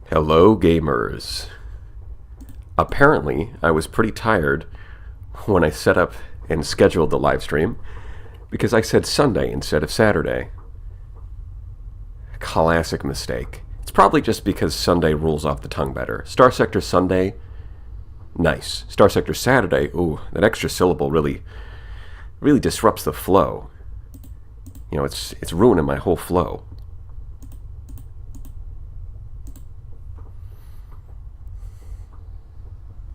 Hello, gamers. Apparently, I was pretty tired when I set up and scheduled the live stream because I said Sunday instead of Saturday. Classic mistake. It's probably just because Sunday rolls off the tongue better. Starsector Sunday, nice. Starsector Saturday, ooh, that extra syllable really disrupts the flow. You know, it's ruining my whole flow.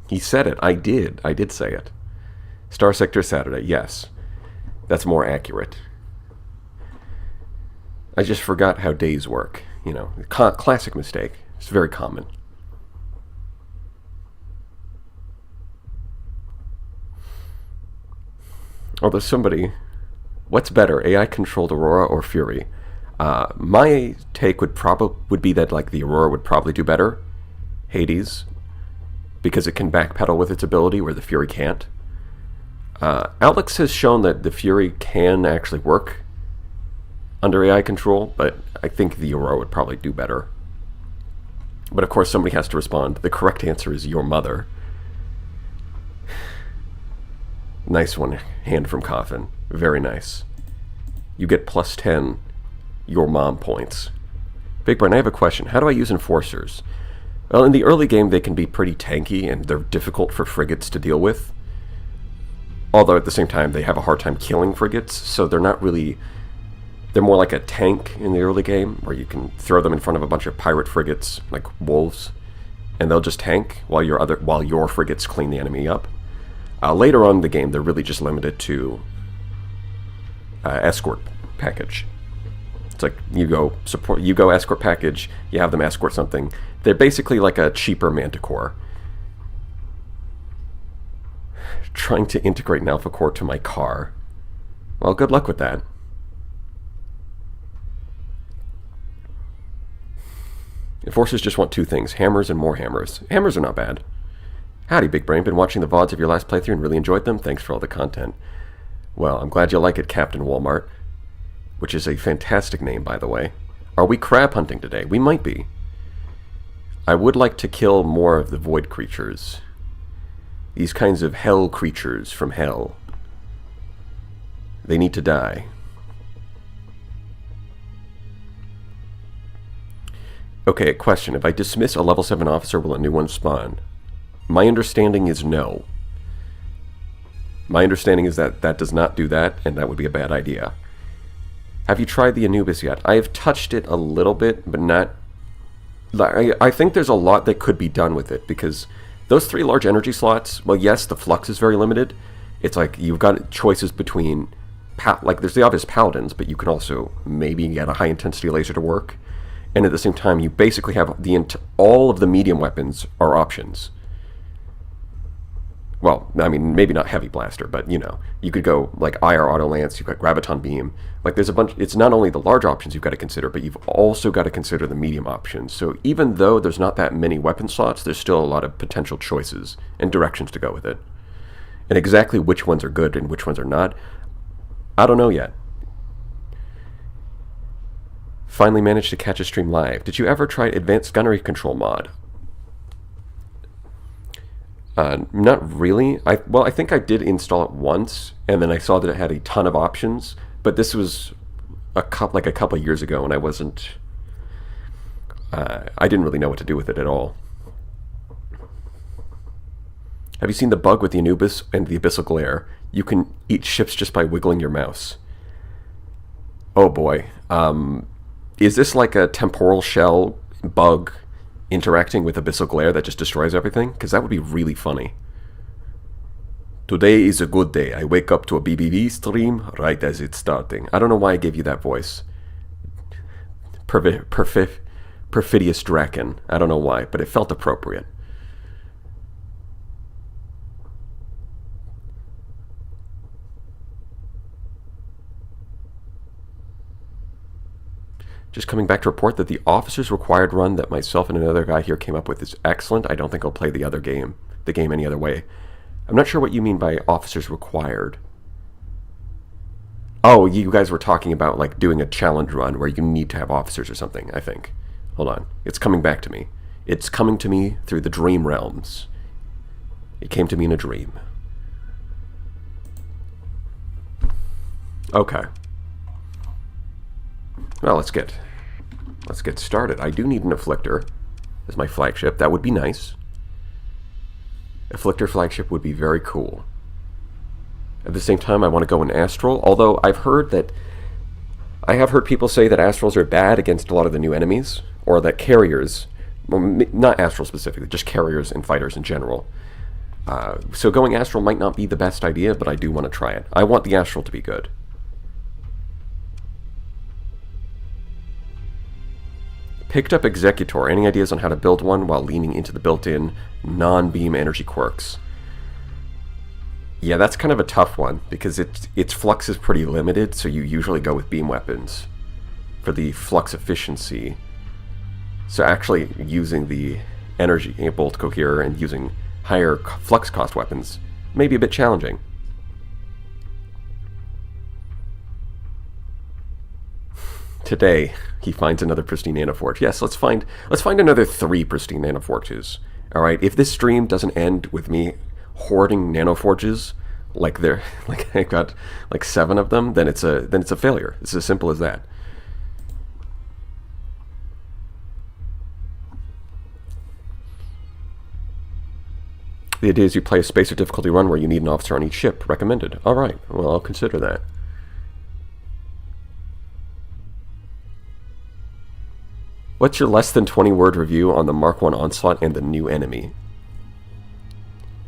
He said it. I did say it. Starsector Saturday, yes. That's more accurate. I just forgot how days work. You know, classic mistake. It's very common. Although somebody, what's better, AI-controlled Aurora or Fury? My take would be that like the Aurora would probably do better. Hades, because it can backpedal with its ability where the Fury can't. Alex has shown that the Fury can actually work under AI control, but I think the Aurora would probably do better. But of course somebody has to respond. The correct answer is your mother. Nice one, Hand from Coffin. Very nice. You get plus 10 your mom points. Big Brain, I have a question. How do I use enforcers? Well, in the early game, they can be pretty tanky, and they're difficult for frigates to deal with. Although, at the same time, they have a hard time killing frigates, so they're not really... They're more like a tank in the early game, where you can throw them in front of a bunch of pirate frigates, like wolves, and they'll just tank while your frigates clean the enemy up. Later on in the game, they're really just limited to escort package. It's like you go escort package, you have them escort something. They're basically like a cheaper Manticore. Trying to integrate an Alpha Core to my car. Well, good luck with that. Enforcers just want two things, hammers and more hammers. Hammers are not bad. Howdy, Big Brain. Been watching the VODs of your last playthrough and really enjoyed them. Thanks for all the content. Well, I'm glad you like it, Captain Walmart. Which is a fantastic name, by the way. Are we crab hunting today? We might be. I would like to kill more of the void creatures. These kinds of hell creatures from hell. They need to die. Okay, question. If I dismiss a level 7 officer, will a new one spawn? My understanding is no. My understanding is that that does not do that, and that would be a bad idea. Have you tried the Anubis yet? I have touched it a little bit, but not... I think there's a lot that could be done with it, because those 3 large energy slots, well, yes, the flux is very limited. It's like you've got choices between... Like, there's the obvious paladins, but you can also maybe get a high-intensity laser to work. And at the same time, you basically have all of the medium weapons are options. Well, I mean, maybe not Heavy Blaster, but, you know, you could go, like, IR Auto Lance, you've got Graviton Beam. Like, there's a bunch... It's not only the large options you've got to consider, but you've also got to consider the medium options. So even though there's not that many weapon slots, there's still a lot of potential choices and directions to go with it. And exactly which ones are good and which ones are not, I don't know yet. Finally managed to catch a stream live. Did you ever try Advanced Gunnery Control mod? Not really. I think I did install it once, and then I saw that it had a ton of options, but this was a couple of years ago, and I wasn't... I didn't really know what to do with it at all. Have you seen the bug with the Anubis and the Abyssal Glare? You can eat ships just by wiggling your mouse. Oh boy. Is this like a temporal shell bug interacting with Abyssal Glare that just destroys everything? Because that would be really funny. Today is a good day. I wake up to a BBV stream right as it's starting. I don't know why I gave you that voice. Perfidious Draken. I don't know why, but it felt appropriate. Just coming back to report that the officers required run that myself and another guy here came up with is excellent. I don't think I'll play the game any other way. I'm not sure what you mean by officers required. Oh, you guys were talking about like doing a challenge run where you need to have officers or something, I think. Hold on. It's coming back to me. It's coming to me through the dream realms. It came to me in a dream. Okay. Well, let's get started. I do need an Afflictor as my flagship. That would be nice. Afflictor flagship would be very cool. At the same time, I want to go in Astral, although I have heard people say that Astrals are bad against a lot of the new enemies, or that carriers, well, not Astral specifically, just carriers and fighters in general. So going Astral might not be the best idea, but I do want to try it. I want the Astral to be good. Picked up Executor. Any ideas on how to build one while leaning into the built-in non-beam energy quirks? Yeah, that's kind of a tough one, because its flux is pretty limited, so you usually go with beam weapons for the flux efficiency. So actually using the energy bolt coherer and using higher flux cost weapons may be a bit challenging. Today, he finds another pristine nanoforge. Yes, let's find another 3 pristine nanoforges. All right, if this stream doesn't end with me hoarding nanoforges like I got like 7 of them, then it's a failure. It's as simple as that. The idea is you play a spacer difficulty run where you need an officer on each ship. Recommended. All right, well, I'll consider that. What's your less than 20-word review on the Mark 1 Onslaught and the new enemy?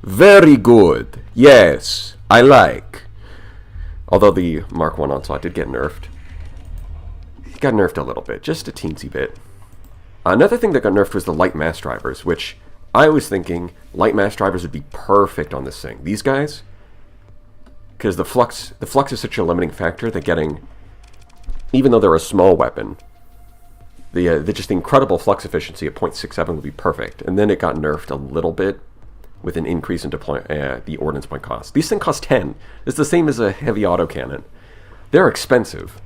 Very good. Yes, I like. Although the Mark 1 Onslaught did get nerfed. It got nerfed a little bit, just a teensy bit. Another thing that got nerfed was the light mass drivers, which I was thinking light mass drivers would be perfect on this thing. These guys, because the flux is such a limiting factor that getting, even though they're a small weapon, just the incredible flux efficiency of 0.67 would be perfect. And then it got nerfed a little bit with an increase in the ordnance point cost. These things cost 10. It's the same as a heavy autocannon. They're expensive.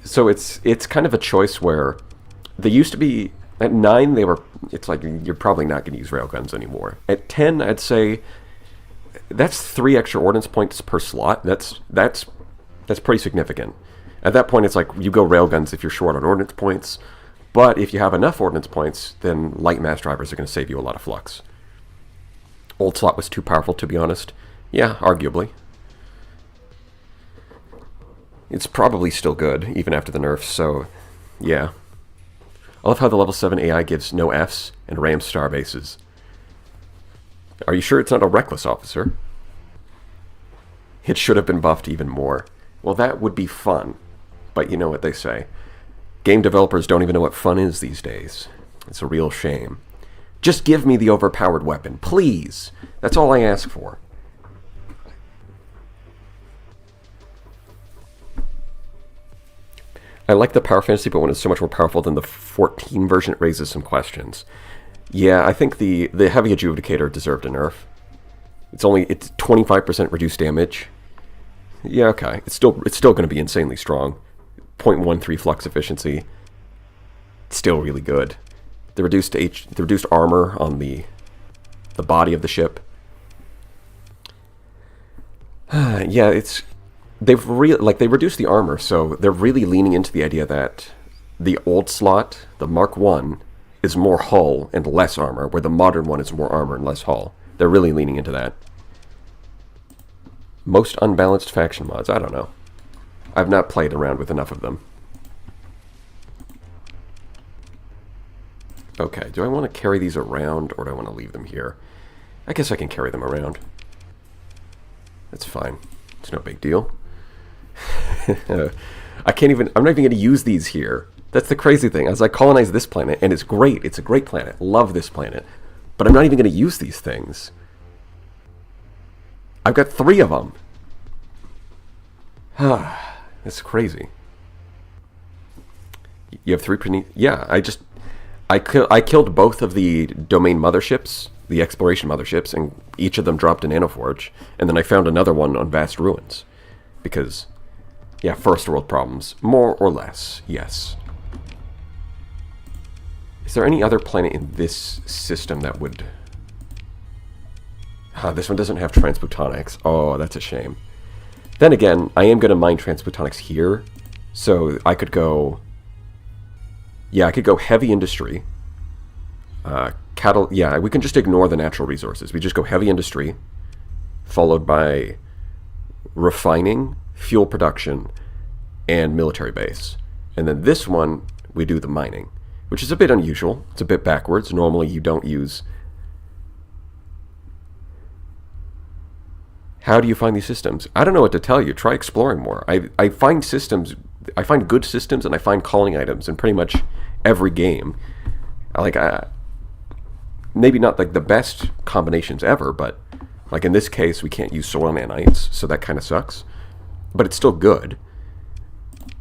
So it's kind of a choice where they used to be, at 9 it's like you're probably not going to use railguns anymore. At 10, I'd say that's 3 extra ordnance points per slot. That's pretty significant. At that point, it's like you go railguns if you're short on ordnance points, but if you have enough ordnance points, then light mass drivers are going to save you a lot of flux. Old slot was too powerful, to be honest. Yeah, arguably. It's probably still good, even after the nerfs, so yeah. I love how the level 7 AI gives no Fs and rams star bases. Are you sure it's not a reckless officer? It should have been buffed even more. Well, that would be fun. But you know what they say. Game developers don't even know what fun is these days. It's a real shame. Just give me the overpowered weapon, please. That's all I ask for. I like the power fantasy, but when it's so much more powerful than the 14 version, it raises some questions. Yeah, I think the heavy adjudicator deserved a nerf. It's 25% reduced damage. Yeah, okay. It's still going to be insanely strong. 0.13 flux efficiency. Still really good. The reduced armor on the body of the ship. Yeah, they reduced the armor, so they're really leaning into the idea that the old slot, the Mark 1, is more hull and less armor, where the modern one is more armor and less hull. They're really leaning into that. Most unbalanced faction mods, I don't know. I've not played around with enough of them. Okay, do I want to carry these around, or do I want to leave them here? I guess I can carry them around. That's fine. It's no big deal. I'm not even going to use these here. That's the crazy thing. As I colonize this planet, and it's great. It's a great planet. Love this planet. But I'm not even going to use these things. I've got 3 of them. That's crazy. You have 3 Yeah, I killed both of the domain motherships, the exploration motherships, and each of them dropped a nanoforge. And then I found another one on Vast Ruins. Because, yeah, first world problems. More or less, yes. Is there any other planet in this system that would... this one doesn't have transplutonics. Oh, that's a shame. Then again, I am going to mine transplutonics here. So I could go... Yeah, I could go heavy industry. Cattle... Yeah, we can just ignore the natural resources. We just go heavy industry, followed by refining, fuel production, and military base. And then this one, we do the mining, which is a bit unusual. It's a bit backwards. Normally you don't use... How do you find these systems? I don't know what to tell you. Try exploring more. I find systems... I find good systems and I find colony items in pretty much every game. Maybe not like the best combinations ever, but like in this case, we can't use soil nanites, so that kind of sucks. But it's still good.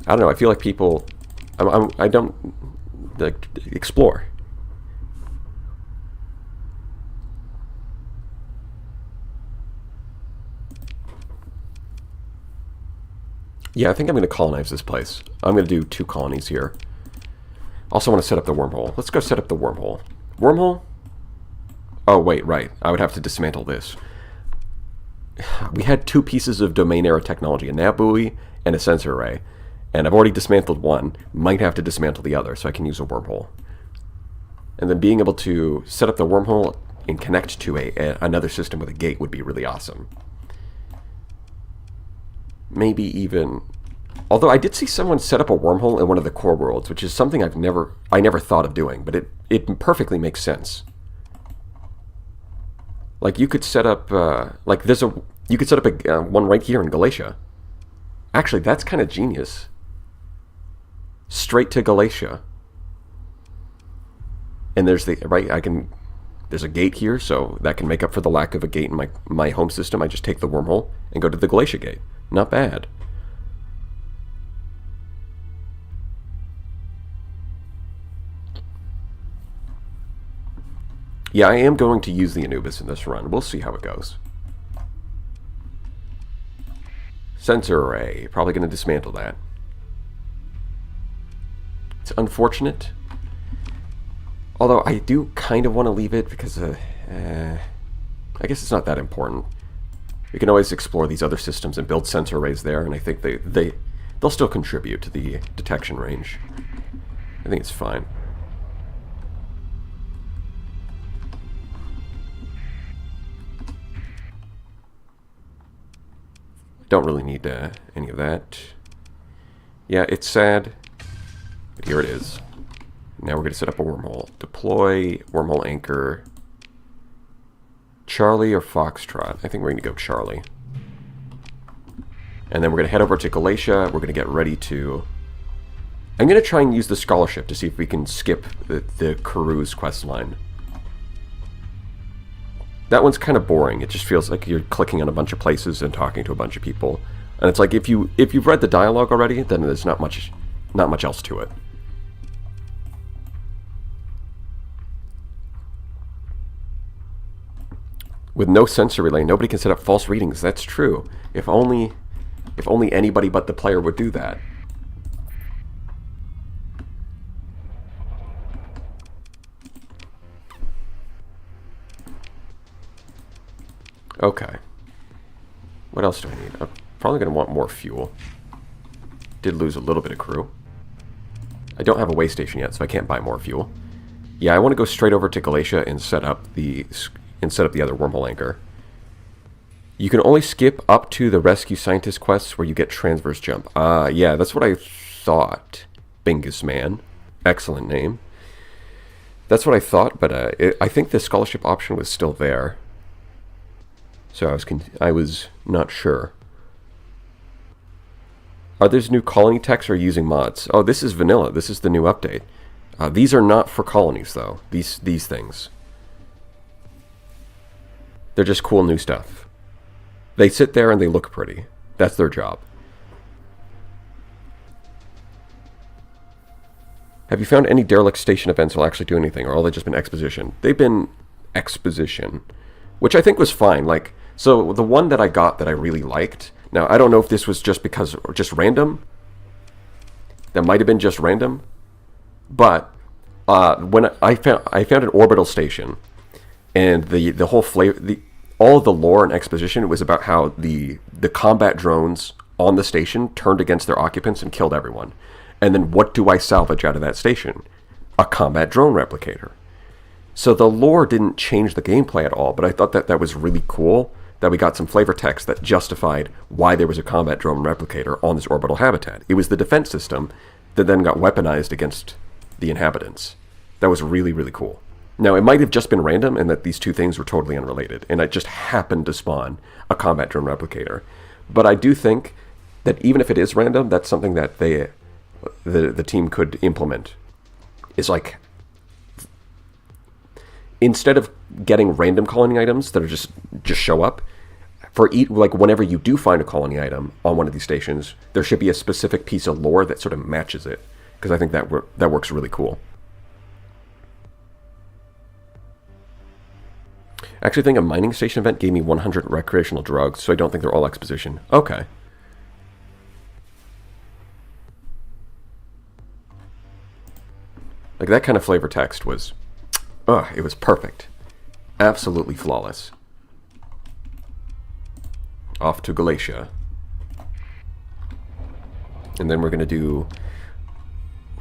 I don't know. I feel like people... I don't like explore. Yeah, I think I'm going to colonize this place. I'm going to do 2 colonies here. Also want to set up the wormhole. Let's go set up the wormhole. Wormhole? Oh, wait, right. I would have to dismantle this. We had 2 pieces of domain era technology, a nav buoy and a sensor array. And I've already dismantled one. Might have to dismantle the other, so I can use a wormhole. And then being able to set up the wormhole and connect to another system with a gate would be really awesome. Maybe even... Although I did see someone set up a wormhole in one of the core worlds, which is something I never thought of doing, but it perfectly makes sense. Like you could set up you could set up a one right here in Galatia. Actually, that's kind of genius. Straight to Galatia. And there's there's a gate here, so that can make up for the lack of a gate in my home system. I just take the wormhole and go to the Galatia gate. Not bad. Yeah, I am going to use the Anubis in this run. We'll see how it goes. Sensor array. Probably going to dismantle that. It's unfortunate. Although I do kind of want to leave it because I guess it's not that important. We can always explore these other systems and build sensor arrays there, and I think they'll still contribute to the detection range. I think it's fine. Don't really need any of that. Yeah, it's sad, but here it is. Now we're going to set up a wormhole. Deploy wormhole anchor. Charlie or Foxtrot? I think we're going to go Charlie. And then we're going to head over to Galatia. We're going to get ready to... I'm going to try and use the scholarship to see if we can skip the Karoo's quest line. That one's kind of boring. It just feels like you're clicking on a bunch of places and talking to a bunch of people. And it's like if you've read the dialogue already, then there's not much else to it. With no sensor relay, nobody can set up false readings. That's true. If only anybody but the player would do that. Okay. What else do I need? I'm probably going to want more fuel. Did lose a little bit of crew. I don't have a way station yet, so I can't buy more fuel. Yeah, I want to go straight over to Galatia and set up the other wormhole anchor. You can only skip up to the rescue scientist quests where you get transverse jump. Yeah, that's what I thought. Bingus Man. Excellent name. That's what I thought, but I think the scholarship option was still there. So I was not sure. Are these new colony techs or using mods? Oh, this is vanilla. This is the new update. These are not for colonies, though. These things. They're just cool new stuff. They sit there and they look pretty. That's their job. Have you found any derelict station events that will actually do anything, or all they just been exposition? They've been exposition, which I think was fine. Like, so the one that I got that I really liked. Now I don't know if this was just random. That might have been just random, but when I found an orbital station, and the whole flavor, all of the lore and exposition was about how the combat drones on the station turned against their occupants and killed everyone. And then what do I salvage out of that station? A combat drone replicator. So the lore didn't change the gameplay at all, but I thought that was really cool that we got some flavor text that justified why there was a combat drone replicator on this orbital habitat. It was the defense system that then got weaponized against the inhabitants. That was really, really cool. Now, it might have just been random and that these two things were totally unrelated, and it just happened to spawn a combat drone replicator. But I do think that even if it is random, that's something that the team could implement. Is like, instead of getting random colony items that are just show up, like whenever you do find a colony item on one of these stations, there should be a specific piece of lore that sort of matches it, because I think that works really cool. I actually think a mining station event gave me 100 recreational drugs, so I don't think they're all exposition. Okay. Like, that kind of flavor text was... it was perfect. Absolutely flawless. Off to Galatia. And then we're going to do...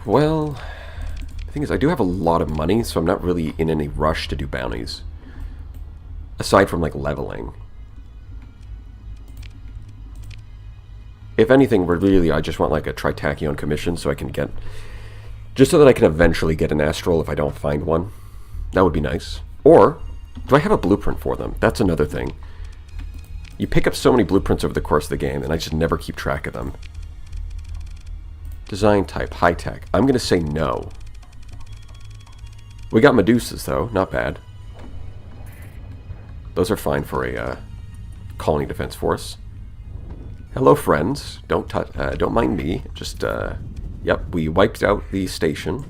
Well... The thing is, I do have a lot of money, so I'm not really in any rush to do bounties. Aside from, like, leveling. If anything, really, I just want, like, a Tritachyon commission so I can get... Just so that I can eventually get an Astral if I don't find one. That would be nice. Or, do I have a blueprint for them? That's another thing. You pick up so many blueprints over the course of the game, and I just never keep track of them. Design type, high-tech. I'm going to say no. We got Medusas, though. Not bad. Those are fine for a colony defense force. Hello, friends. Don't mind me. Just, yep, we wiped out the station,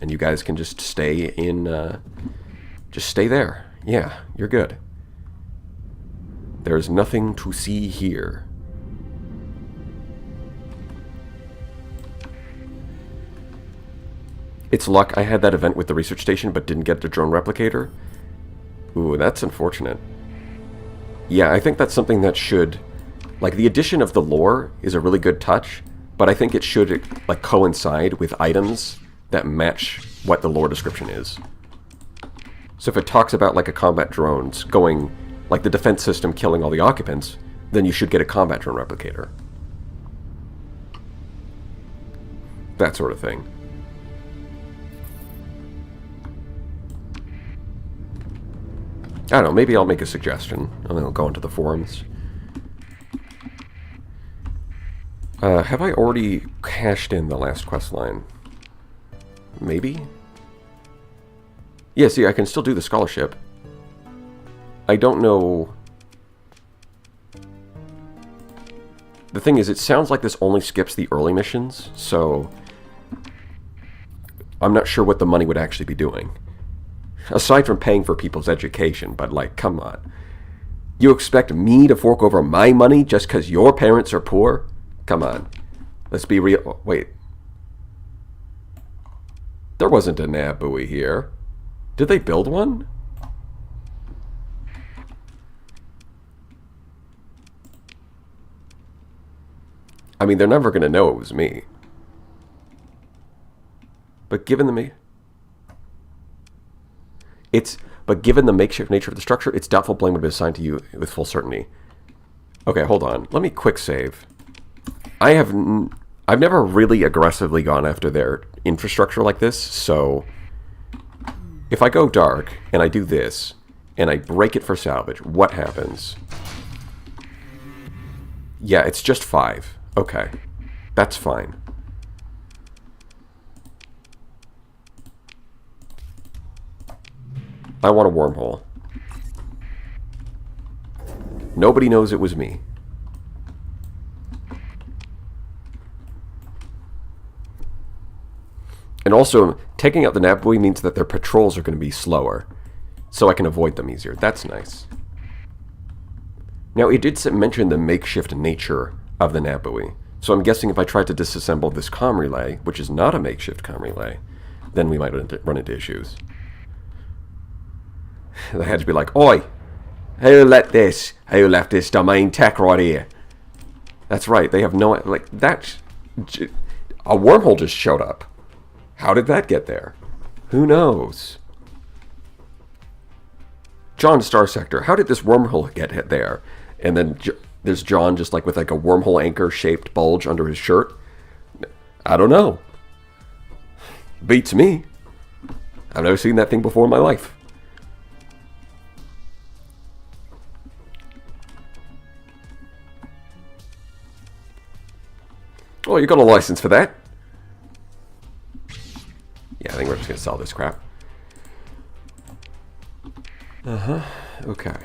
and you guys can just stay in, just stay there. Yeah, you're good. There's nothing to see here. It's luck I had that event with the research station, but didn't get the drone replicator. Ooh, that's unfortunate. Yeah, I think that's something that should... Like, the addition of the lore is a really good touch, but I think it should, like, coincide with items that match what the lore description is. So if it talks about, like, a combat drones going, like, the defense system killing all the occupants, then you should get a combat drone replicator. That sort of thing. I don't know, maybe I'll make a suggestion, and then I'll go into the forums. Have I already cashed in the last quest line? Maybe? Yeah, see, I can still do the scholarship. I don't know... The thing is, it sounds like this only skips the early missions, so... I'm not sure what the money would actually be doing. Aside from paying for people's education, but, like, come on. You expect me to fork over my money just because your parents are poor? Come on. Let's be real. Oh, wait. There wasn't a nav buoy here. Did they build one? I mean, they're never going to know it was me. But given the given the makeshift nature of the structure, it's doubtful blame would be assigned to you with full certainty. Okay, hold on. Let me quick save. I've never really aggressively gone after their infrastructure like this, so if I go dark and I do this and I break it for salvage, what happens? Yeah, it's just 5. Okay, that's fine. I want a wormhole. Nobody knows it was me. And also, taking out the nav buoy means that their patrols are going to be slower, so I can avoid them easier. That's nice. Now, it did mention the makeshift nature of the nav buoy, so I'm guessing if I tried to disassemble this comm relay, which is not a makeshift comm relay, then we might run into issues. They had to be like, "Oi, who left this domain tech right here?" That's right. They have no, like, that. A wormhole just showed up. How did that get there? Who knows? John Starsector, how did this wormhole get hit there? And then there's John just like with like a wormhole anchor shaped bulge under his shirt. I don't know. Beats me. I've never seen that thing before in my life. Oh, you got a license for that? Yeah, I think we're just going to sell this crap. Okay.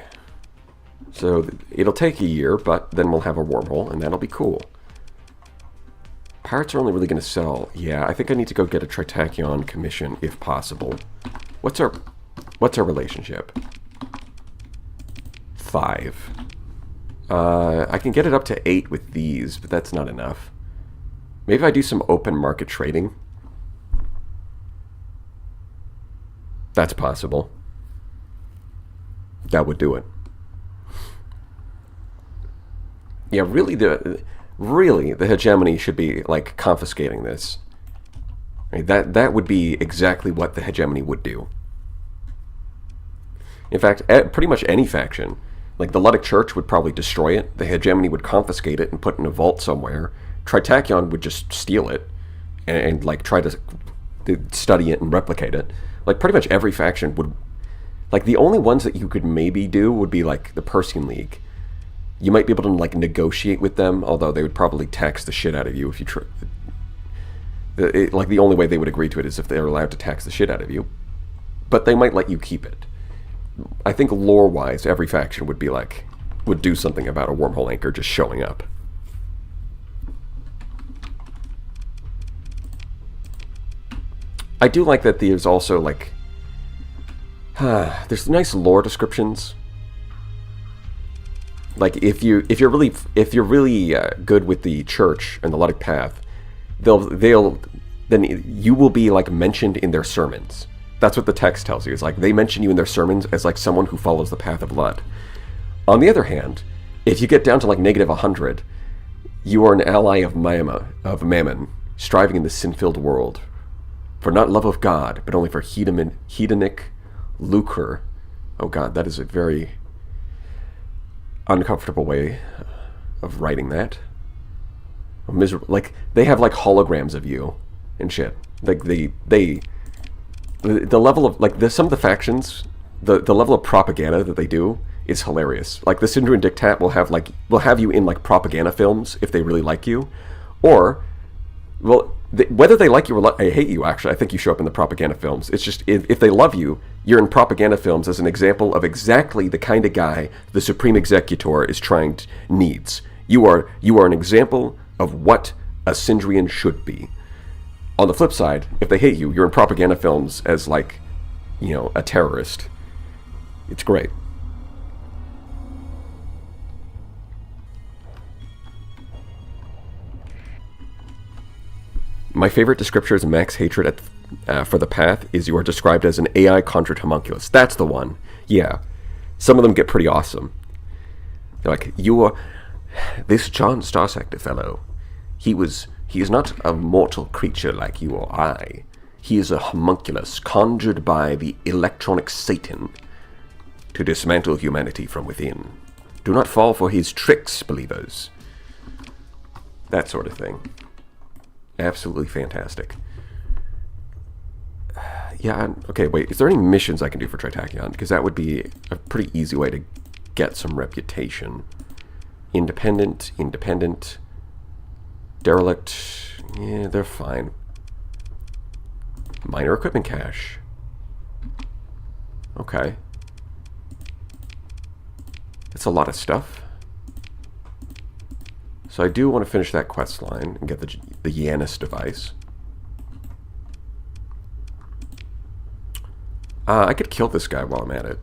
So it'll take a year, but then we'll have a wormhole, and that'll be cool. Parts are only really going to sell. Yeah, I think I need to go get a Tritachyon commission, if possible. What's our relationship? 5. I can get it up to 8 with these, but that's not enough. Maybe if I do some open market trading. That's possible. That would do it. Yeah, really the hegemony should be like confiscating this. Right? That would be exactly what the hegemony would do. In fact, pretty much any faction, like the Ludic Church would probably destroy it. The hegemony would confiscate it and put it in a vault somewhere. Tritachyon would just steal it and like try to study it and replicate it. Like pretty much every faction would. Like the only ones that you could maybe do would be like the Persian League. You might be able to like negotiate with them, although they would probably tax the shit out of you if you try. Like the only way they would agree to it is if they're allowed to tax the shit out of you. But they might let you keep it. I think lore-wise, every faction would do something about a wormhole anchor just showing up. I do like that there's also like there's nice lore descriptions. Like if you're really good with the church and the Ludic path, then you will be like mentioned in their sermons. That's what the text tells you. It's like they mention you in their sermons as like someone who follows the path of Lud. On the other hand, if you get down to like -100, you are an ally of Mammon, striving in this sin-filled world, for not love of God, but only for hedonic lucre. Oh God, that is a very uncomfortable way of writing that. Miserable. Like they have like holograms of you and shit. Like the level of like some of the factions, the level of propaganda that they do is hilarious. Like the Syndrian Dictat will have you in like propaganda films if they really like you, or whether they like you or hate you. Actually, I think you show up in the propaganda films. It's just if they love you, you're in propaganda films as an example of exactly the kind of guy the Supreme Executor needs. You are an example of what a Syndrian should be. On the flip side, if they hate you, you're in propaganda films as like, a terrorist. It's great. My favorite descriptor as max hatred for the path is you are described as an AI conjured homunculus. That's the one. Yeah. Some of them get pretty awesome. They're like, this John Starsector fellow, he is not a mortal creature like you or I. He is a homunculus conjured by the electronic Satan to dismantle humanity from within. Do not fall for his tricks, believers. That sort of thing. Absolutely fantastic. Yeah, okay, wait. Is there any missions I can do for Tritachyon? Because that would be a pretty easy way to get some reputation. Independent. Derelict. Yeah, they're fine. Minor equipment cache. Okay. That's a lot of stuff. So I do want to finish that quest line and get the Yanis device. I could kill this guy while I'm at it.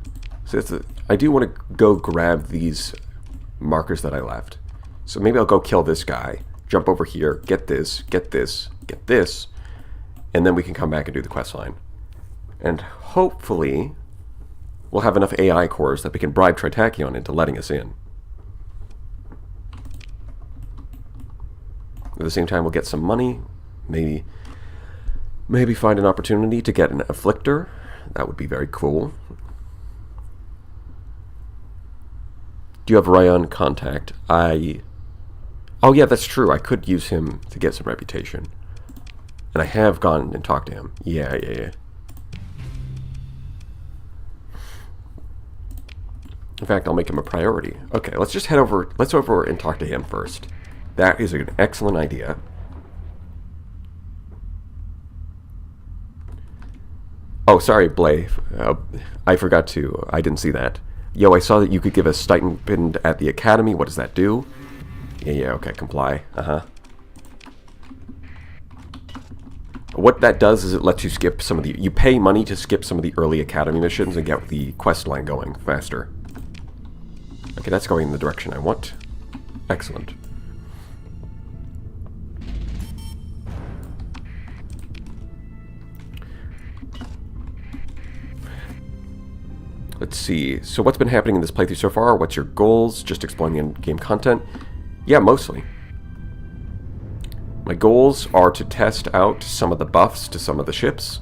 So I do want to go grab these markers that I left. So maybe I'll go kill this guy, jump over here, get this, and then we can come back and do the quest line. And hopefully we'll have enough AI cores that we can bribe Tritachyon into letting us in. At the same time, we'll get some money. Maybe find an opportunity to get an Afflictor. That would be very cool. Do you have Ryan contact? Oh yeah, that's true. I could use him to get some reputation. And I have gone and talked to him. Yeah. In fact, I'll make him a priority. Okay, let's just head over. Let's over and talk to him first. That is an excellent idea. Oh, sorry, Blay. I forgot to. I didn't see that. Yo, I saw that you could give a stipend at the academy. What does that do? Yeah, okay, comply. What that does is it lets you skip some of the... You pay money to skip some of the early academy missions and get the quest line going faster. Okay, that's going in the direction I want. Excellent. Let's see. So what's been happening in this playthrough so far? What's your goals? Just exploring the in-game content? Yeah, mostly. My goals are to test out some of the buffs to some of the ships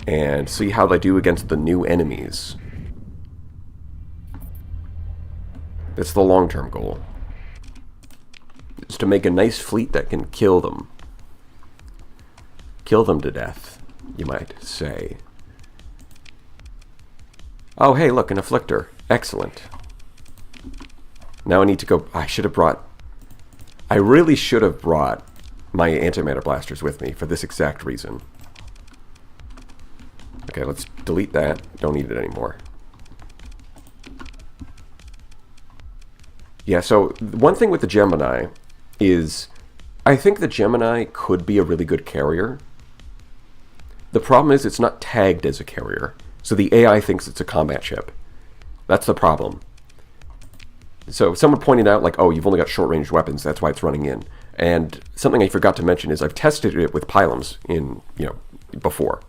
and see how they do against the new enemies. That's the long-term goal. It's to make a nice fleet that can kill them. Kill them to death, you might say. Oh, hey, look, an Afflictor. Excellent. Now I need to go... I really should have brought my antimatter blasters with me for this exact reason. Okay, let's delete that. Don't need it anymore. Yeah, so one thing with the Gemini is... I think the Gemini could be a really good carrier. The problem is it's not tagged as a carrier. So the AI thinks it's a combat ship. That's the problem. So someone pointed out, like, oh, you've only got short-range weapons, that's why it's running in. And something I forgot to mention is I've tested it with pylons before.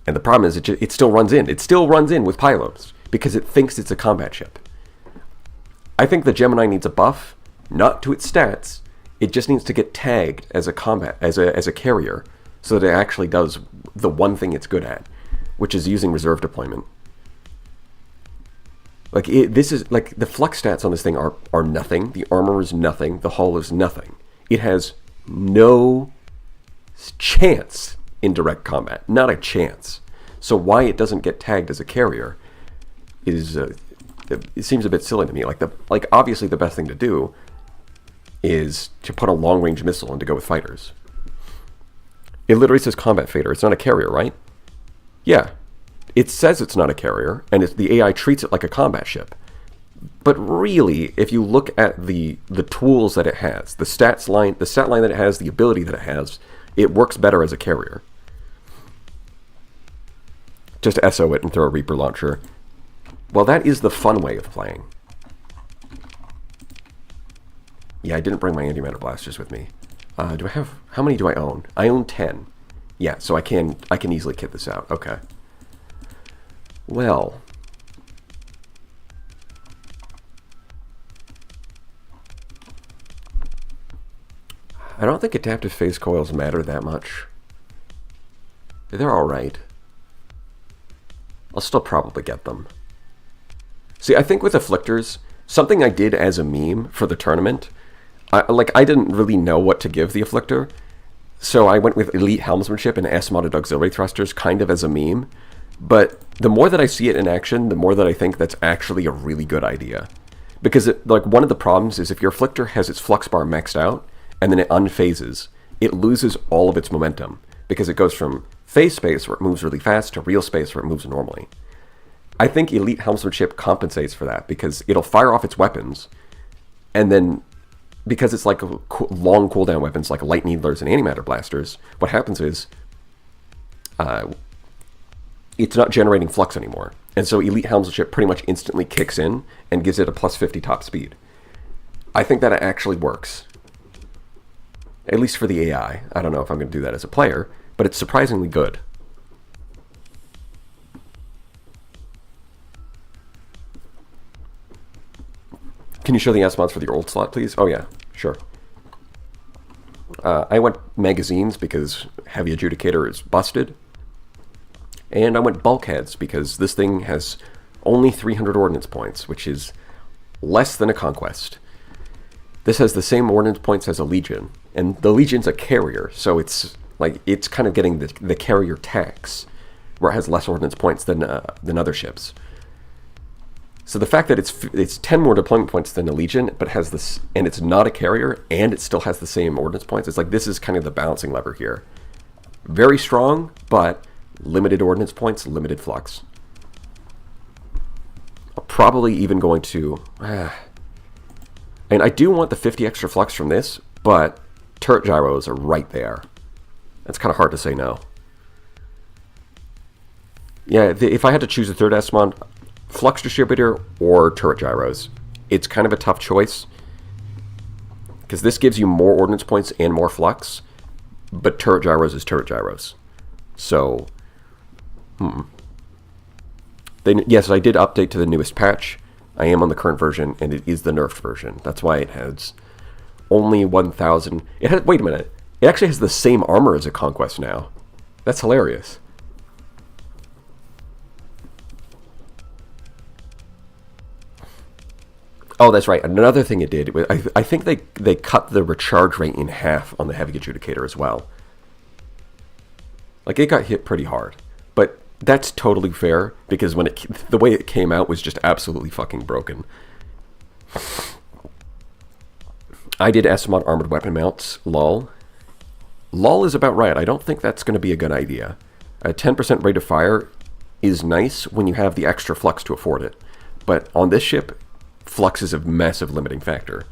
And the problem is it still runs in. It still runs in with pylons because it thinks it's a combat ship. I think the Gemini needs a buff, not to its stats. It just needs to get tagged as a carrier so that it actually does the one thing it's good at, which is using reserve deployment. Like, this is, like, the flux stats on this thing are nothing. The armor is nothing. The hull is nothing. It has no chance in direct combat. Not a chance. So why it doesn't get tagged as a carrier is, it seems a bit silly to me. Like, obviously the best thing to do is to put a long-range missile and to go with fighters. It literally says combat fader. It's not a carrier, right? Yeah. It says it's not a carrier, and the AI treats it like a combat ship. But really, if you look at the tools that it has, the stat line that it has, the ability that it has, it works better as a carrier. Just SO it and throw a Reaper launcher. Well, that is the fun way of playing. Yeah, I didn't bring my antimatter blasters with me. Do I have... How many do I own? I own 10. Yeah, so I can easily kit this out. Okay. Well, I don't think adaptive phase coils matter that much. They're alright. I'll still probably get them. See, I think with Afflictors, something I did as a meme for the tournament, I didn't really know what to give the Afflictor, so I went with Elite Helmsmanship and S-modded Auxiliary Thrusters kind of as a meme. But the more that I see it in action, the more that I think that's actually a really good idea. Because, one of the problems is if your Afflictor has its flux bar maxed out, and then it unphases, it loses all of its momentum. Because it goes from phase space, where it moves really fast, to real space, where it moves normally. I think Elite Helmsmanship compensates for that, because it'll fire off its weapons, and then, because it's like long cooldown weapons, like Light Needlers and Antimatter Blasters, what happens is... it's not generating flux anymore. And so Elite Helmsmanship pretty much instantly kicks in and gives it a plus 50 top speed. I think that actually works. At least for the AI. I don't know if I'm going to do that as a player, but it's surprisingly good. Can you show the S-mods for the old slot, please? Oh, yeah. Sure. I went magazines because Heavy Adjudicator is busted. And I went bulkheads because this thing has only 300 ordnance points, which is less than a conquest. This has the same ordnance points as a legion, and the legion's a carrier, so it's like it's kind of getting the carrier tax, where it has less ordnance points than other ships. So the fact that it's 10 more deployment points than a legion, but has this, and it's not a carrier, and it still has the same ordnance points, it's like this is kind of the balancing lever here. Very strong, but limited ordnance points, limited flux. I'm probably even going to... and I do want the 50 extra flux from this, but turret gyros are right there. It's kind of hard to say no. Yeah, if I had to choose a third S-mod, flux distributor or turret gyros, it's kind of a tough choice. Because this gives you more ordnance points and more flux, but turret gyros is turret gyros. So... yes, I did update to the newest patch. I am on the current version, and it is the nerfed version. That's why it has only 1,000... Wait a minute. It actually has the same armor as a Conquest now. That's hilarious. Oh, that's right. Another thing it did, I think they cut the recharge rate in half on the Heavy Adjudicator as well. Like, it got hit pretty hard. But that's totally fair, because when the way it came out was just absolutely fucking broken. I did S-mod armored weapon mounts, lol. Lol is about right. I don't think that's going to be a good idea. A 10% rate of fire is nice when you have the extra flux to afford it. But on this ship, flux is a massive limiting factor.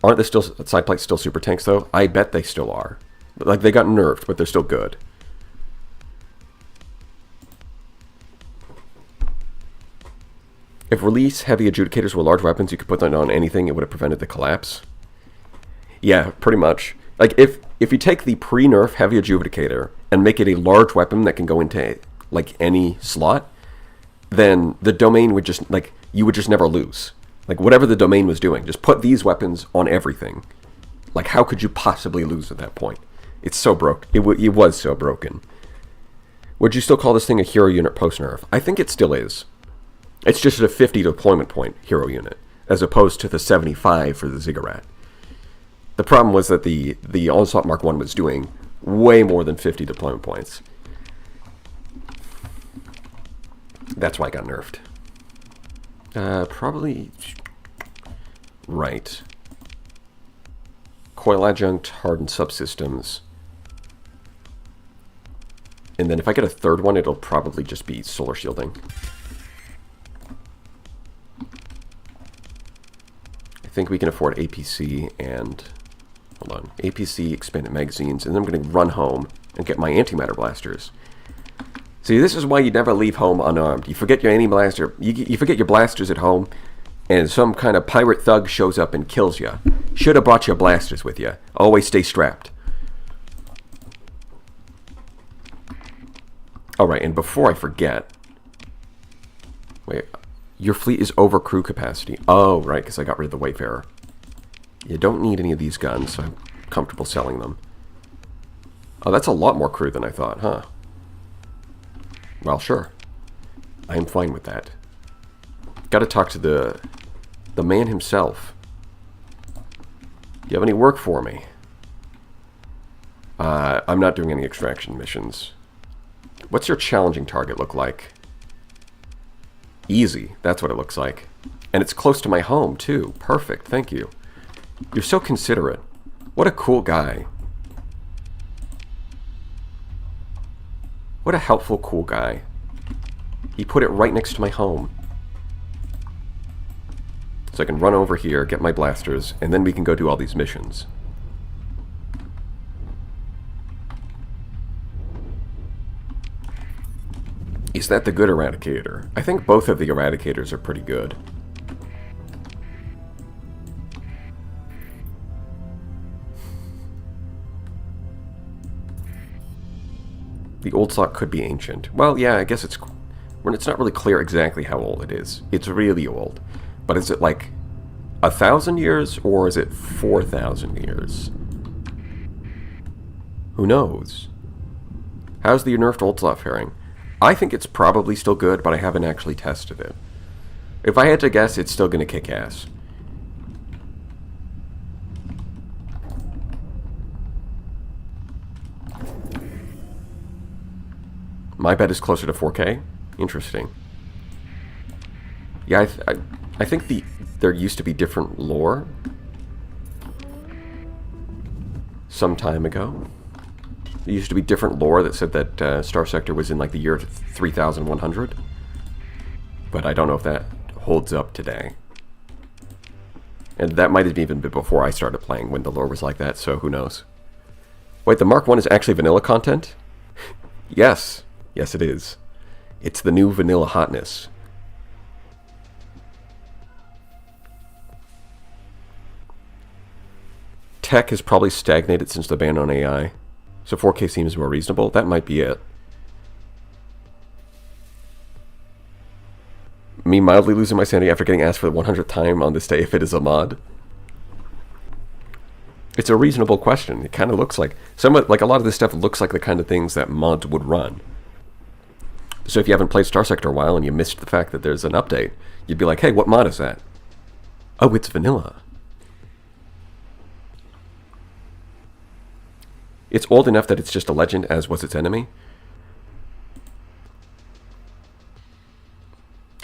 Aren't the side plates still super tanks, though? I bet they still are. Like, they got nerfed, but they're still good. If release heavy adjudicators were large weapons, you could put them on anything, it would have prevented the collapse. Yeah, pretty much. Like, if you take the pre-nerf heavy adjudicator and make it a large weapon that can go into, like, any slot, then the domain would just, like, you would just never lose. Like, whatever the domain was doing, just put these weapons on everything. Like, how could you possibly lose at that point? It's so broke. It was so broken. Would you still call this thing a hero unit post-nerf? I think it still is. It's just a 50 deployment point hero unit, as opposed to the 75 for the Ziggurat. The problem was that the Onslaught Mark 1 was doing way more than 50 deployment points. That's why it got nerfed. Probably... right. Coil adjunct, hardened subsystems. And then if I get a third one, it'll probably just be solar shielding. I think we can afford APC and... hold on. APC, expanded magazines, and then I'm going to run home and get my antimatter blasters. See, this is why you never leave home unarmed. You forget your anti-blaster. You forget your blasters at home, and some kind of pirate thug shows up and kills you. Should have brought your blasters with you. Always stay strapped. Alright, and before I forget... wait, your fleet is over crew capacity. Oh, right, because I got rid of the Wayfarer. You don't need any of these guns, so I'm comfortable selling them. Oh, that's a lot more crew than I thought, huh? Well, sure. I am fine with that. Gotta talk to the man himself. Do you have any work for me? I'm not doing any extraction missions. What's your challenging target look like? Easy, that's what it looks like. And it's close to my home, too. Perfect, thank you. You're so considerate. What a cool guy. What a helpful, cool guy. He put it right next to my home. So I can run over here, get my blasters, and then we can go do all these missions. Is that the good Eradicator? I think both of the Eradicators are pretty good. The old slot could be ancient. Well, yeah, I guess it's not really clear exactly how old it is. It's really old. But is it like 1,000 years or is it 4,000 years? Who knows? How's the nerfed old slot faring? I think it's probably still good, but I haven't actually tested it. If I had to guess, it's still going to kick ass. My bet is closer to 4K? Interesting. Yeah, I think there used to be different lore some time ago. There used to be different lore that said that Starsector was in like the year 3100. But I don't know if that holds up today. And that might have even been before I started playing when the lore was like that, so who knows. Wait, the Mark 1 is actually vanilla content? Yes. Yes, it is. It's the new vanilla hotness. Tech has probably stagnated since the ban on AI. So 4K seems more reasonable. That might be it. Me mildly losing my sanity after getting asked for the 100th time on this day if it is a mod. It's a reasonable question. It kind of looks like a lot of this stuff looks like the kind of things that mods would run. So if you haven't played Starsector a while and you missed the fact that there's an update, you'd be like, hey, what mod is that? Oh, it's vanilla. It's old enough that it's just a legend, as was its enemy.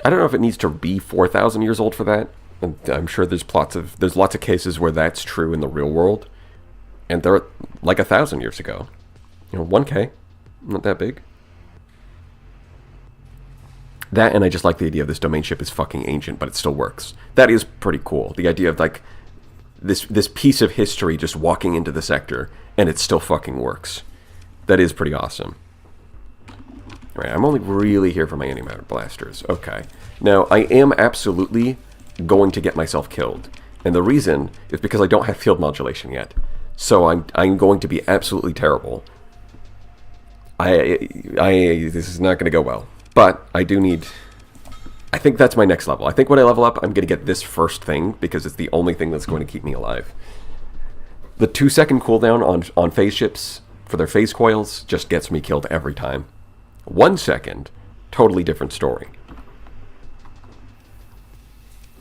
I don't know if it needs to be 4,000 years old for that. I'm sure there's lots of cases where that's true in the real world. And they're like 1,000 years ago. 1K. Not that big. That, and I just like the idea of this domain ship is fucking ancient, but it still works. That is pretty cool. The idea of, like, this piece of history just walking into the sector, and it still fucking works. That is pretty awesome. Right, I'm only really here for my anti-matter blasters. Okay. Now, I am absolutely going to get myself killed. And the reason is because I don't have field modulation yet. So I'm going to be absolutely terrible. This is not going to go well. But I do need... I think that's my next level. I think when I level up, I'm going to get this first thing, because it's the only thing that's going to keep me alive. The 2-second cooldown on phase ships for their phase coils just gets me killed every time. 1 second, totally different story.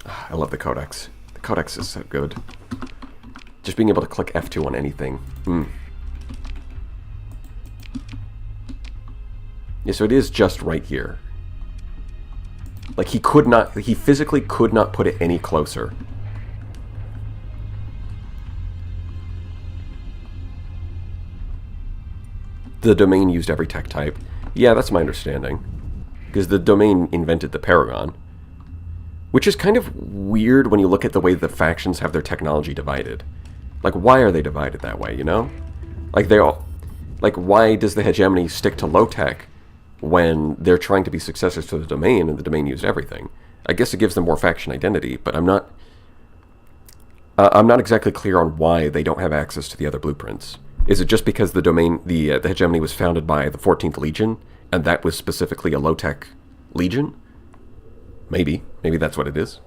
I love the codex. The codex is so good. Just being able to click F2 on anything. Yeah, so it is just right here. Like, he physically could not put it any closer. The domain used every tech type. Yeah, that's my understanding. Because the domain invented the Paragon. Which is kind of weird when you look at the way the factions have their technology divided. Like, why are they divided that way, you know? Like, why does the hegemony stick to low-tech when they're trying to be successors to the domain and the domain used everything? I guess it gives them more faction identity, but I'm not exactly clear on why they don't have access to the other blueprints. Is it just because the domain, the hegemony was founded by the 14th Legion, and that was specifically a low-tech legion? Maybe. Maybe that's what it is.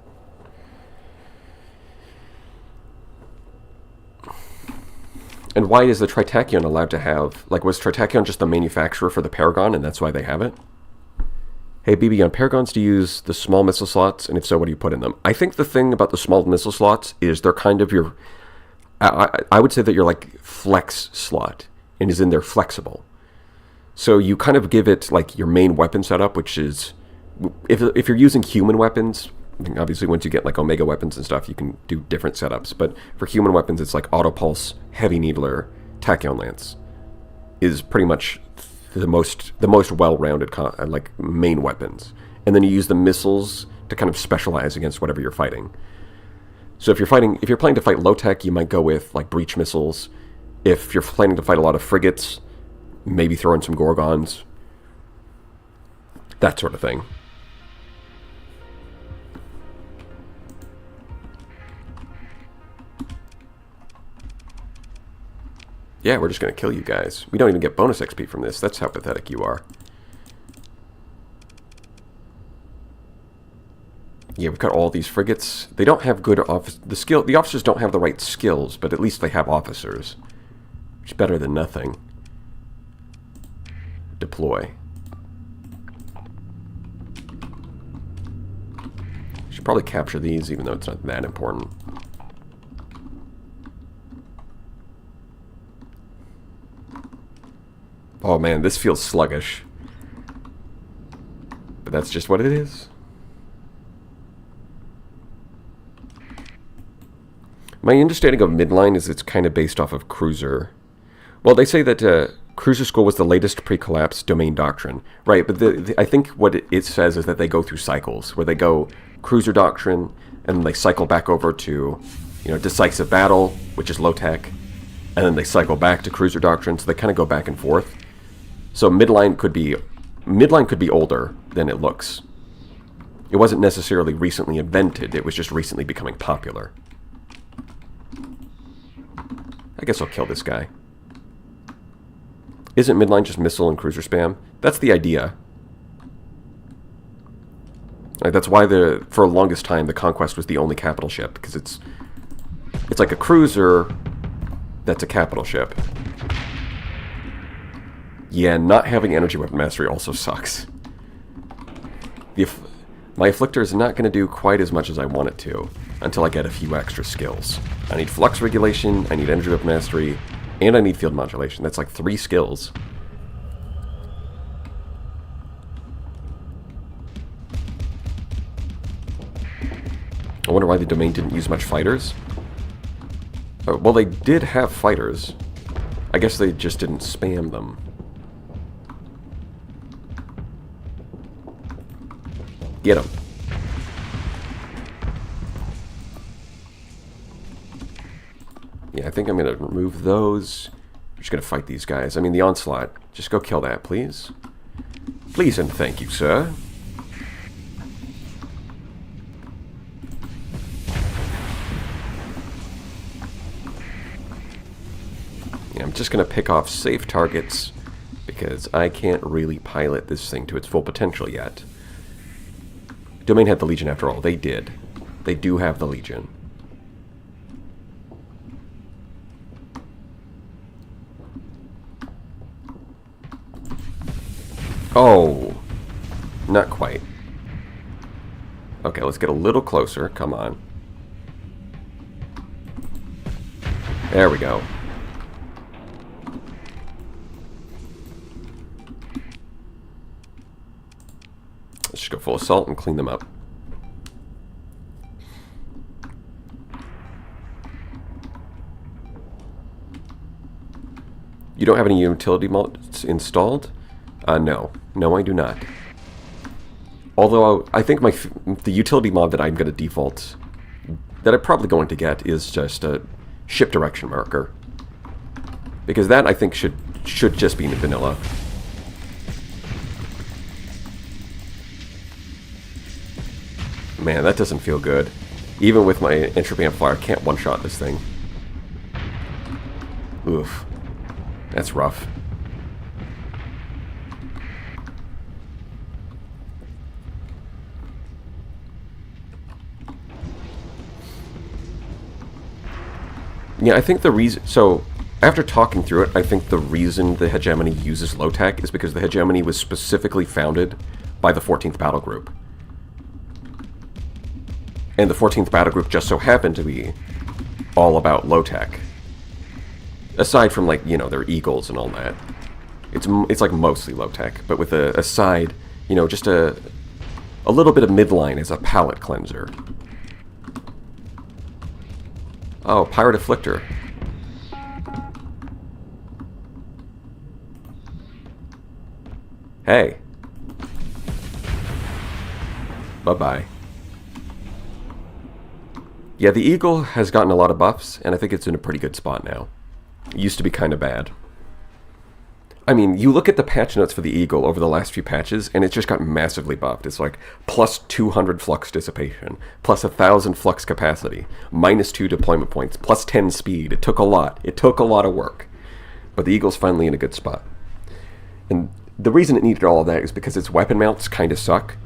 And why is the Tritachyon allowed to have... Like, was Tritachyon just the manufacturer for the Paragon, and that's why they have it? Hey, BB, on Paragons, do you use the small missile slots? And if so, what do you put in them? I think the thing about the small missile slots is they're kind of your... I would say that you're like flex slot, and is in there flexible. So you kind of give it like your main weapon setup, which is... If you're using human weapons... Obviously, once you get like Omega weapons and stuff, you can do different setups. But for human weapons, it's like Auto Pulse, Heavy Needler, Tachyon Lance is pretty much the most well-rounded like main weapons. And then you use the missiles to kind of specialize against whatever you're fighting. So if you're planning to fight low tech, you might go with like breach missiles. If you're planning to fight a lot of frigates, maybe throw in some Gorgons. That sort of thing. Yeah, we're just going to kill you guys. We don't even get bonus XP from this. That's how pathetic you are. Yeah, we've got all these frigates. They don't have good the officers don't have the right skills, but at least they have officers. Which is better than nothing. Deploy. Should probably capture these, even though it's not that important. Oh man, this feels sluggish. But that's just what it is. My understanding of midline is it's kind of based off of cruiser. Well, they say that cruiser school was the latest pre-collapse domain doctrine. Right, but I think what it says is that they go through cycles, where they go cruiser doctrine, and they cycle back over to, decisive battle, which is low-tech, and then they cycle back to cruiser doctrine, so they kind of go back and forth. So midline could be older than it looks. It wasn't necessarily recently invented, it was just recently becoming popular. I guess I'll kill this guy. Isn't midline just missile and cruiser spam? That's the idea. That's why for the longest time the Conquest was the only capital ship, because it's like a cruiser that's a capital ship. Yeah, not having energy weapon mastery also sucks. My Afflictor is not going to do quite as much as I want it to until I get a few extra skills. I need flux regulation, I need energy weapon mastery, and I need field modulation. That's like 3 skills. I wonder why the domain didn't use much fighters. Well, they did have fighters. I guess they just didn't spam them. Get him. Yeah, I think I'm going to remove those. I'm just going to fight these guys. I mean, the onslaught. Just go kill that, please. Please and thank you, sir. Yeah, I'm just going to pick off safe targets because I can't really pilot this thing to its full potential yet. Domain had the Legion after all. They did. They do have the Legion. Oh, not quite. Okay, let's get a little closer. Come on. There we go. Let's just go full assault and clean them up. You don't have any utility mods installed? No. No, I do not. Although, I think the utility mod that I'm going to default, that I'm probably going to get, is just a ship direction marker. Because that, I think, should just be in vanilla. Man, that doesn't feel good. Even with my entropy amplifier, I can't one-shot this thing. Oof. That's rough. Yeah, I think the reason... So, after talking through it, I think the reason the hegemony uses low-tech is because the hegemony was specifically founded by the 14th Battle Group. And the 14th Battle Group just so happened to be all about low-tech. Aside from, like, their Eagles and all that. It's like mostly low-tech, but with a side, just a little bit of midline as a palate cleanser. Oh, Pirate Afflictor. Hey. Bye-bye. Yeah, the Eagle has gotten a lot of buffs, and I think it's in a pretty good spot now. It used to be kind of bad. I mean, you look at the patch notes for the Eagle over the last few patches, and it's just got massively buffed. It's like plus 200 flux dissipation, plus 1,000 flux capacity, minus 2 deployment points, plus 10 speed. It took a lot. It took a lot of work. But the Eagle's finally in a good spot. And the reason it needed all of that is because its weapon mounts kind of suck.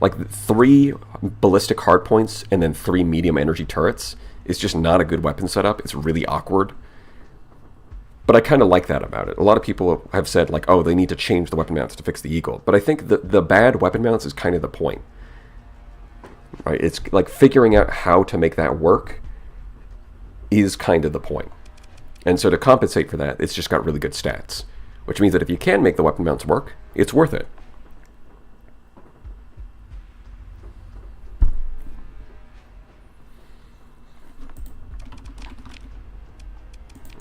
Like 3 ballistic hardpoints and then 3 medium energy turrets is just not a good weapon setup. It's really awkward. But I kind of like that about it. A lot of people have said, like, oh, they need to change the weapon mounts to fix the Eagle. But I think the bad weapon mounts is kind of the point. Right? It's like figuring out how to make that work is kind of the point. And so to compensate for that, it's just got really good stats. Which means that if you can make the weapon mounts work, it's worth it.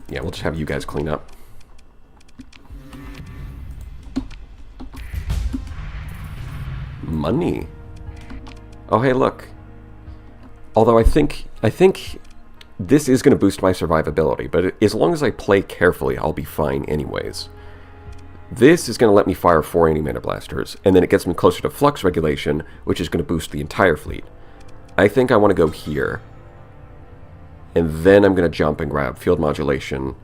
Yeah, we'll just have you guys clean up. Money. Oh, hey, look. Although I think this is going to boost my survivability, but as long as I play carefully, I'll be fine anyways. This is going to let me fire 4 anti-mana blasters, and then it gets me closer to flux regulation, which is going to boost the entire fleet. I think I want to go here. And then I'm going to jump and grab field modulation,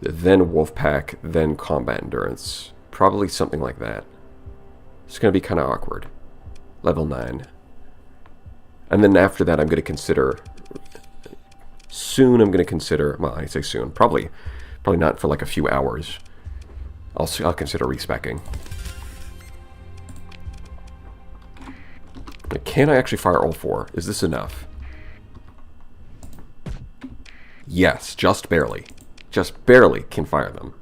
then Wolfpack, then combat endurance. Probably something like that. It's going to be kind of awkward. Level 9. And then after that, I'm going to consider... Soon I'm going to consider... Well, I say soon. Probably not for like a few hours. I'll consider respeccing. Can I actually fire all 4? Is this enough? Yes, just barely. Just barely can fire them.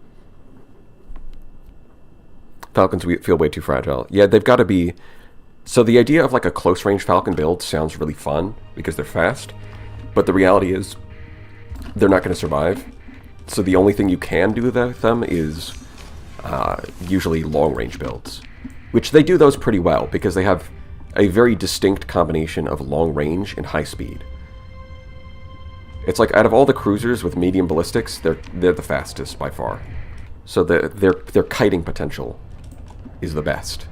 Falcons feel way too fragile. Yeah, they've got to be... So the idea of like a close-range Falcon build sounds really fun because they're fast, but the reality is they're not going to survive. So the only thing you can do with them is usually long-range builds, which they do those pretty well because they have a very distinct combination of long range and high speed. It's like out of all the cruisers with medium ballistics, they're the fastest by far. So their kiting potential is the best.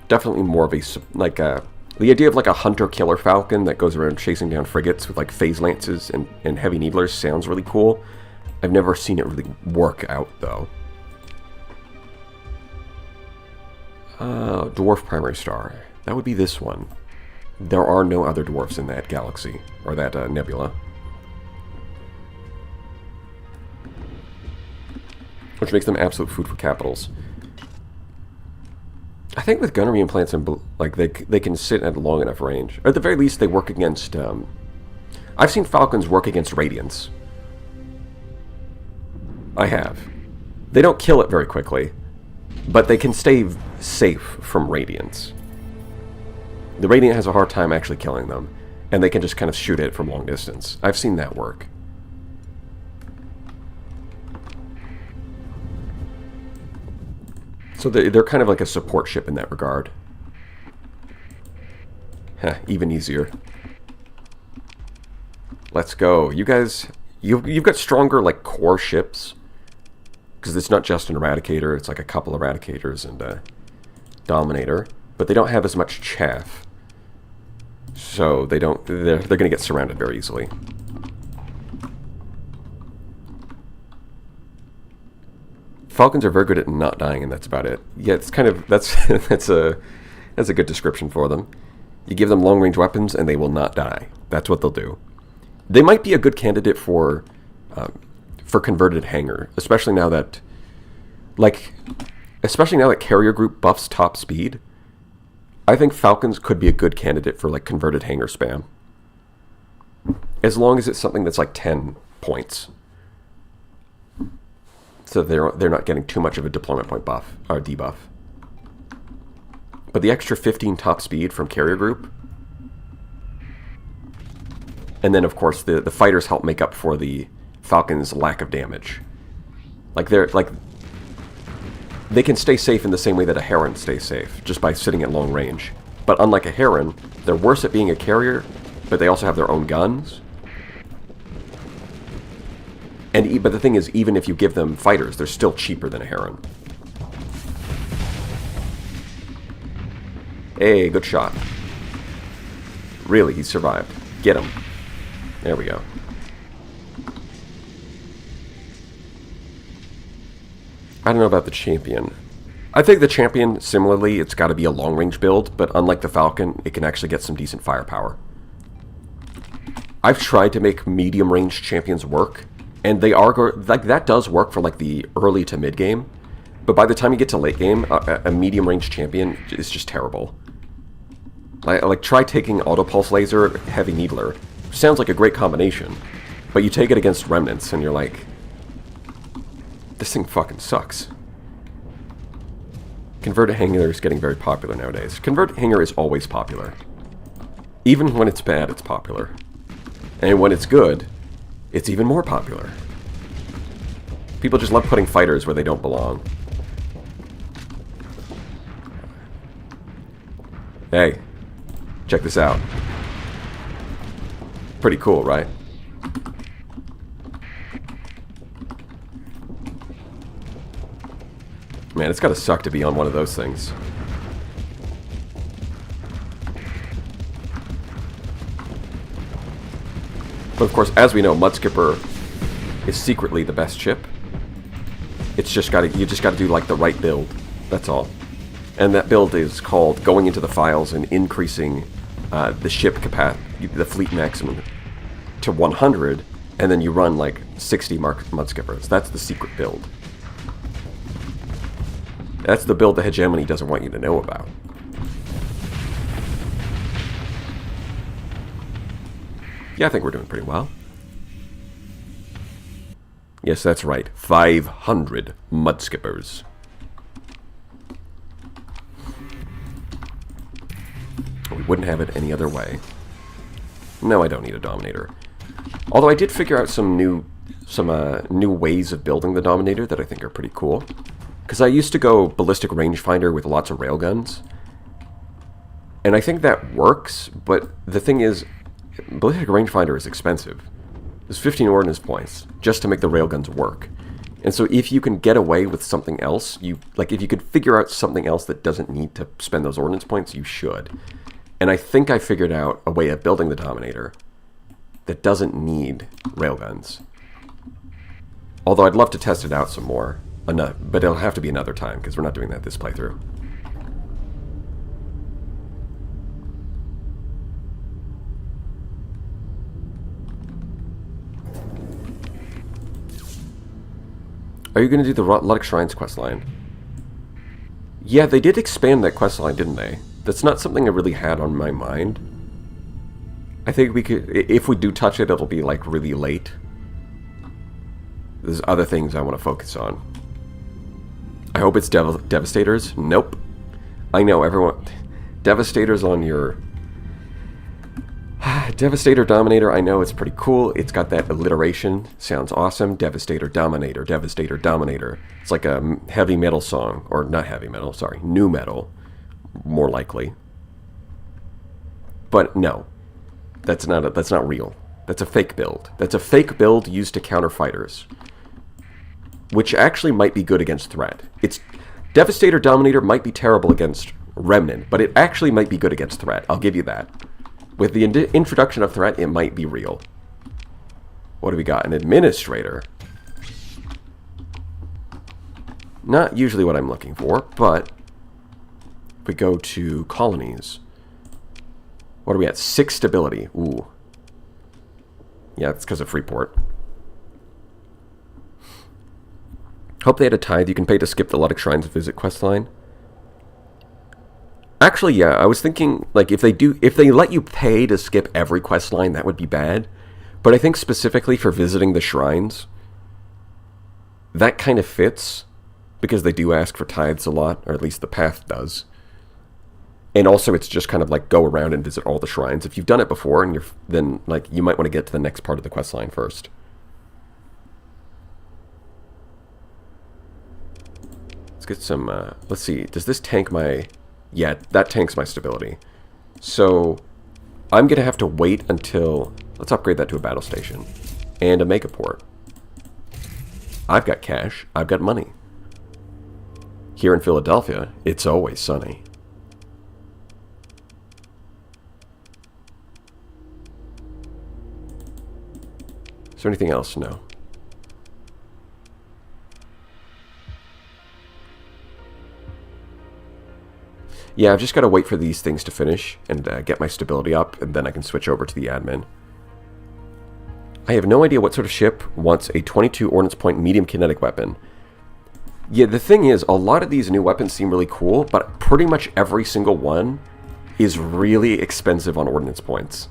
Definitely more of a like the idea of like a hunter-killer falcon that goes around chasing down frigates with like phase lances and heavy needlers sounds really cool. I've never seen it really work out though. Dwarf primary star. That would be this one. There are no other dwarfs in that galaxy, or that nebula. Which makes them absolute food for capitals. I think with gunnery implants, and like they can sit at a long enough range. Or at the very least, they work against... I've seen Falcons work against Radiance. I have. They don't kill it very quickly, but they can stay safe from Radiance. The Radiant has a hard time actually killing them, and they can just kind of shoot it from long distance. I've seen that work. So they're kind of like a support ship in that regard. Heh, even easier. Let's go. You guys, you've got stronger like core ships, because it's not just an Eradicator, it's like a couple Eradicators and a Dominator, but they don't have as much chaff. So they're going to get surrounded very easily. Falcons are very good at not dying, and that's about it. Yeah, it's kind of that's a good description for them. You give them long-range weapons, and they will not die. That's what they'll do. They might be a good candidate for converted hangar, especially now that carrier group buffs top speed. I think Falcons could be a good candidate for like converted hangar spam, as long as it's something that's like 10 points. So they're not getting too much of a deployment point buff or debuff. But the extra 15 top speed from carrier group, and then of course the fighters help make up for the Falcons' lack of damage. They can stay safe in the same way that a Heron stays safe, just by sitting at long range. But unlike a Heron, they're worse at being a carrier, but they also have their own guns. But the thing is, even if you give them fighters, they're still cheaper than a Heron. Hey, good shot. Really, he survived. Get him. There we go. I don't know about the champion. I think the champion, similarly, it's got to be a long-range build, but unlike the Falcon, it can actually get some decent firepower. I've tried to make medium-range champions work, and they are, like, that does work for, like, the early to mid-game, but by the time you get to late game, a medium-range champion is just terrible. Like, try taking Auto Pulse Laser, Heavy Needler. Sounds like a great combination, but you take it against Remnants, and you're like, this thing fucking sucks. Converted Hanger is getting very popular nowadays. Converted Hanger is always popular. Even when it's bad, it's popular. And when it's good, it's even more popular. People just love putting fighters where they don't belong. Hey, check this out. Pretty cool, right? Man, it's gotta suck to be on one of those things. But of course, as we know, Mudskipper is secretly the best ship. It's just you just gotta do like the right build. That's all. And that build is called going into the files and increasing the ship capacity, the fleet maximum, to 100, and then you run like 60 Mudskippers. That's the secret build. That's the build the hegemony doesn't want you to know about. Yeah, I think we're doing pretty well. Yes, that's right. 500 Mudskippers. We wouldn't have it any other way. No, I don't need a Dominator. Although I did figure out some new ways of building the Dominator that I think are pretty cool. Because I used to go ballistic rangefinder with lots of railguns. And I think that works, but the thing is, ballistic rangefinder is expensive. There's 15 ordnance points just to make the railguns work. And so if you can get away with something else, if you could figure out something else that doesn't need to spend those ordnance points, you should. And I think I figured out a way of building the Dominator that doesn't need railguns. Although I'd love to test it out some more. But it'll have to be another time, because we're not doing that this playthrough. Are you going to do the Luddic Shrines questline? Yeah, they did expand that questline, didn't they? That's not something I really had on my mind. I think we could, if we do touch it, it'll be like really late. There's other things I want to focus on. I hope it's Devastators. Nope. I know, everyone... Devastators on your... Devastator Dominator, I know it's pretty cool. It's got that alliteration. Sounds awesome. Devastator Dominator. Devastator Dominator. It's like a heavy metal song. Or not heavy metal, sorry. Nu metal. More likely. But no. That's not real. That's a fake build. That's a fake build used to counter fighters. Which actually might be good against Threat. Devastator Dominator might be terrible against Remnant, but it actually might be good against Threat. I'll give you that. With the introduction of Threat, it might be real. What do we got? An Administrator. Not usually what I'm looking for, but if we go to Colonies. What are we at? 6 stability. Ooh. Yeah, it's because of Freeport. Hope they had a tithe you can pay to skip the Luddic Shrines visit questline. Actually, yeah, I was thinking, like, if they let you pay to skip every questline, that would be bad. But I think specifically for visiting the shrines, that kind of fits, because they do ask for tithes a lot, or at least the path does. And also, it's just kind of like go around and visit all the shrines. If you've done it before, and then like you might want to get to the next part of the questline first. Let's get some, let's see, does this tank my... Yeah, that tanks my stability. So, I'm going to have to wait until... Let's upgrade that to a battle station. And a megaport. I've got cash. I've got money. Here in Philadelphia, it's always sunny. Is there anything else? No. Yeah, I've just got to wait for these things to finish and get my stability up, and then I can switch over to the admin. I have no idea what sort of ship wants a 22 ordnance point medium kinetic weapon. Yeah, the thing is, a lot of these new weapons seem really cool, but pretty much every single one is really expensive on ordnance points.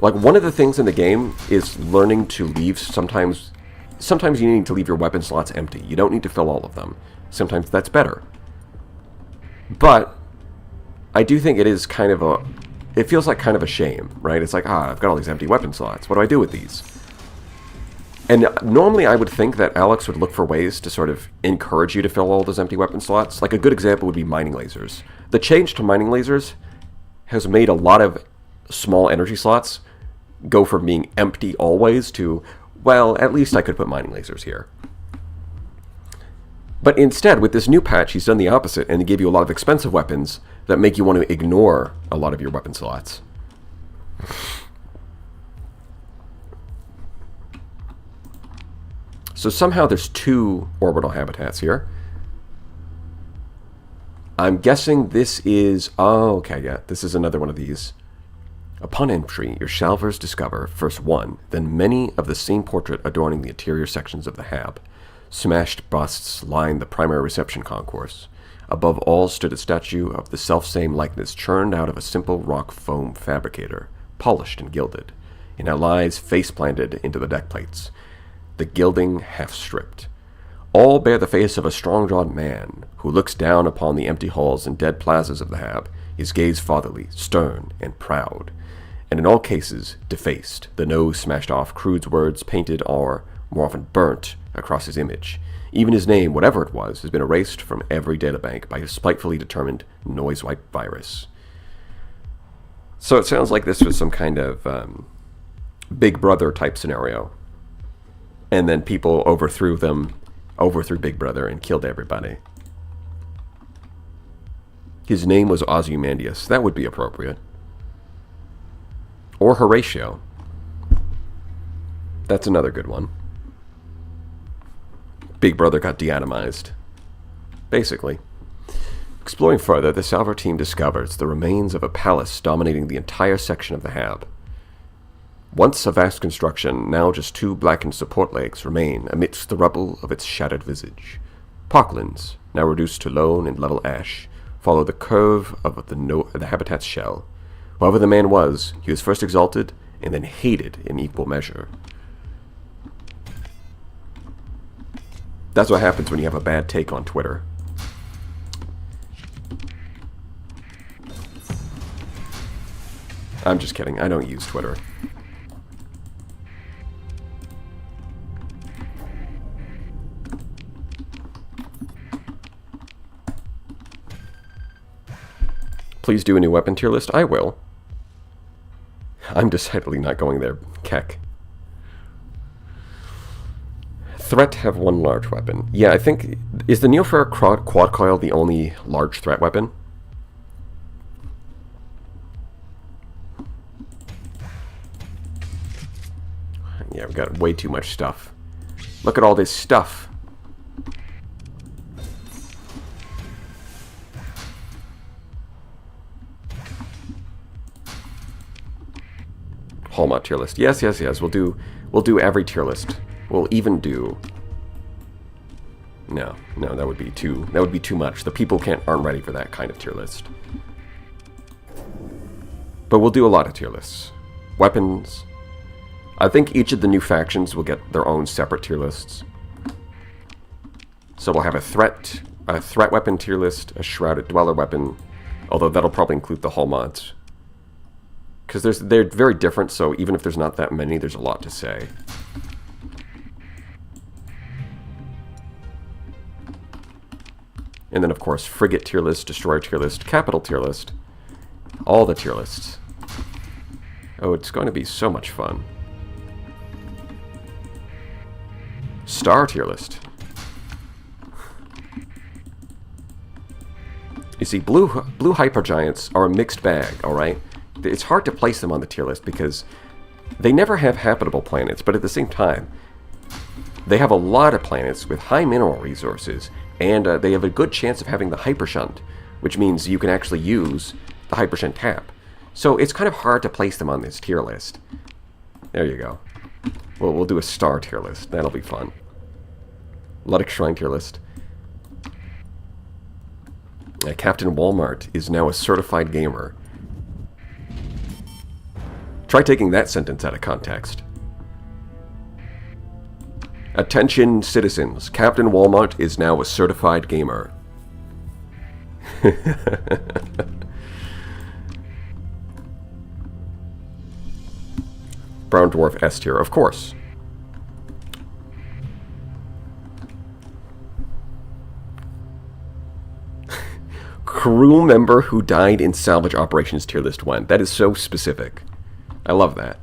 Like, one of the things in the game is learning to leave sometimes you need to leave your weapon slots empty. You don't need to fill all of them. Sometimes that's better. But I do think it is kind of it feels like kind of a shame, right? It's like, I've got all these empty weapon slots. What do I do with these? And normally I would think that Alex would look for ways to sort of encourage you to fill all those empty weapon slots. Like, a good example would be mining lasers. The change to mining lasers has made a lot of small energy slots go from being empty always to, well, at least I could put mining lasers here. But instead, with this new patch, he's done the opposite, and he gave you a lot of expensive weapons that make you want to ignore a lot of your weapon slots. So somehow there's 2 orbital habitats here. I'm guessing this is... Oh, okay, yeah, this is another one of these. Upon entry, your shalvers discover, first one, then many of the same portrait adorning the interior sections of the hab. Smashed busts lined the primary reception concourse. Above all stood a statue of the self-same likeness churned out of a simple rock foam fabricator, polished and gilded. It now lies face-planted into the deck plates, the gilding half-stripped. All bear the face of a strong-jawed man, who looks down upon the empty halls and dead plazas of the hab, his gaze fatherly, stern, and proud, and in all cases defaced, the nose smashed off, Crude's words painted or, more often burnt, across his image. Even his name, whatever it was, has been erased from every databank by his spitefully determined noise-wipe virus. So it sounds like this was some kind of Big Brother type scenario. And then people overthrew Big Brother and killed everybody. His name was Ozymandias. That would be appropriate. Or Horatio. That's another good one. Big Brother got deatomized. Basically. Exploring further, the Salver team discovers the remains of a palace dominating the entire section of the hab. Once a vast construction, now just 2 blackened support legs remain amidst the rubble of its shattered visage. Parklands, now reduced to lone and level ash, follow the curve of the habitat's shell. Whoever the man was, he was first exalted and then hated in equal measure. That's what happens when you have a bad take on Twitter. I'm just kidding. I don't use Twitter. Please do a new weapon tier list. I will. I'm decidedly not going there, Keck. Threat have 1 large weapon. Yeah, I think... Is the Neofer quad coil the only large threat weapon? Yeah, we've got way too much stuff. Look at all this stuff. Hallmark tier list. Yes, yes, yes. We'll do every tier list. We'll even do... No, that would be too much. The people aren't ready for that kind of tier list. But we'll do a lot of tier lists. Weapons. I think each of the new factions will get their own separate tier lists. So we'll have a threat weapon tier list, a shrouded dweller weapon, although that'll probably include the hull mods. Because they're very different, so even if there's not that many, there's a lot to say. And then, of course, frigate tier list, destroyer tier list, capital tier list. All the tier lists. Oh, it's going to be so much fun. Star tier list. You see, blue hypergiants are a mixed bag, alright? It's hard to place them on the tier list because they never have habitable planets, but at the same time, they have a lot of planets with high mineral resources, and they have a good chance of having the hypershunt, which means you can actually use the Hypershen tap. So it's kind of hard to place them on this tier list. There you go. Well, we'll do a star tier list. That'll be fun. Luddic Shrine tier list. Captain Walmart is now a certified gamer. Try taking that sentence out of context. Attention, citizens. Captain Walmart is now a certified gamer. Brown Dwarf S tier, of course. Crew member who died in salvage operations tier list 1. That is so specific. I love that.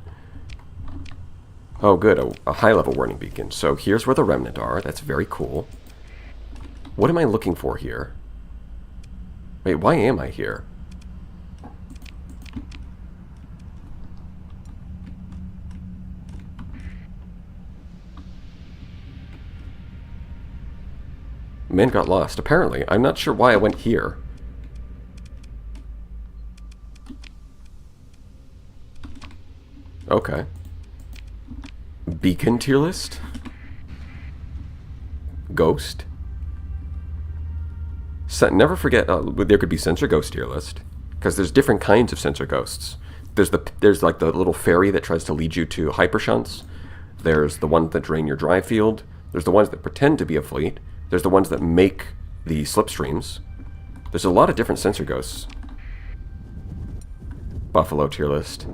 Oh, good. A high-level warning beacon. So here's where the remnant are. That's very cool. What am I looking for here? Wait, why am I here? Man got lost. Apparently. I'm not sure why I went here. Okay. Beacon tier list? Ghost? Never forget, there could be sensor ghost tier list. Because there's different kinds of sensor ghosts. There's like the little fairy that tries to lead you to hypershunts. There's the ones that drain your drive field. There's the ones that pretend to be a fleet. There's the ones that make the slipstreams. There's a lot of different sensor ghosts. Buffalo tier list.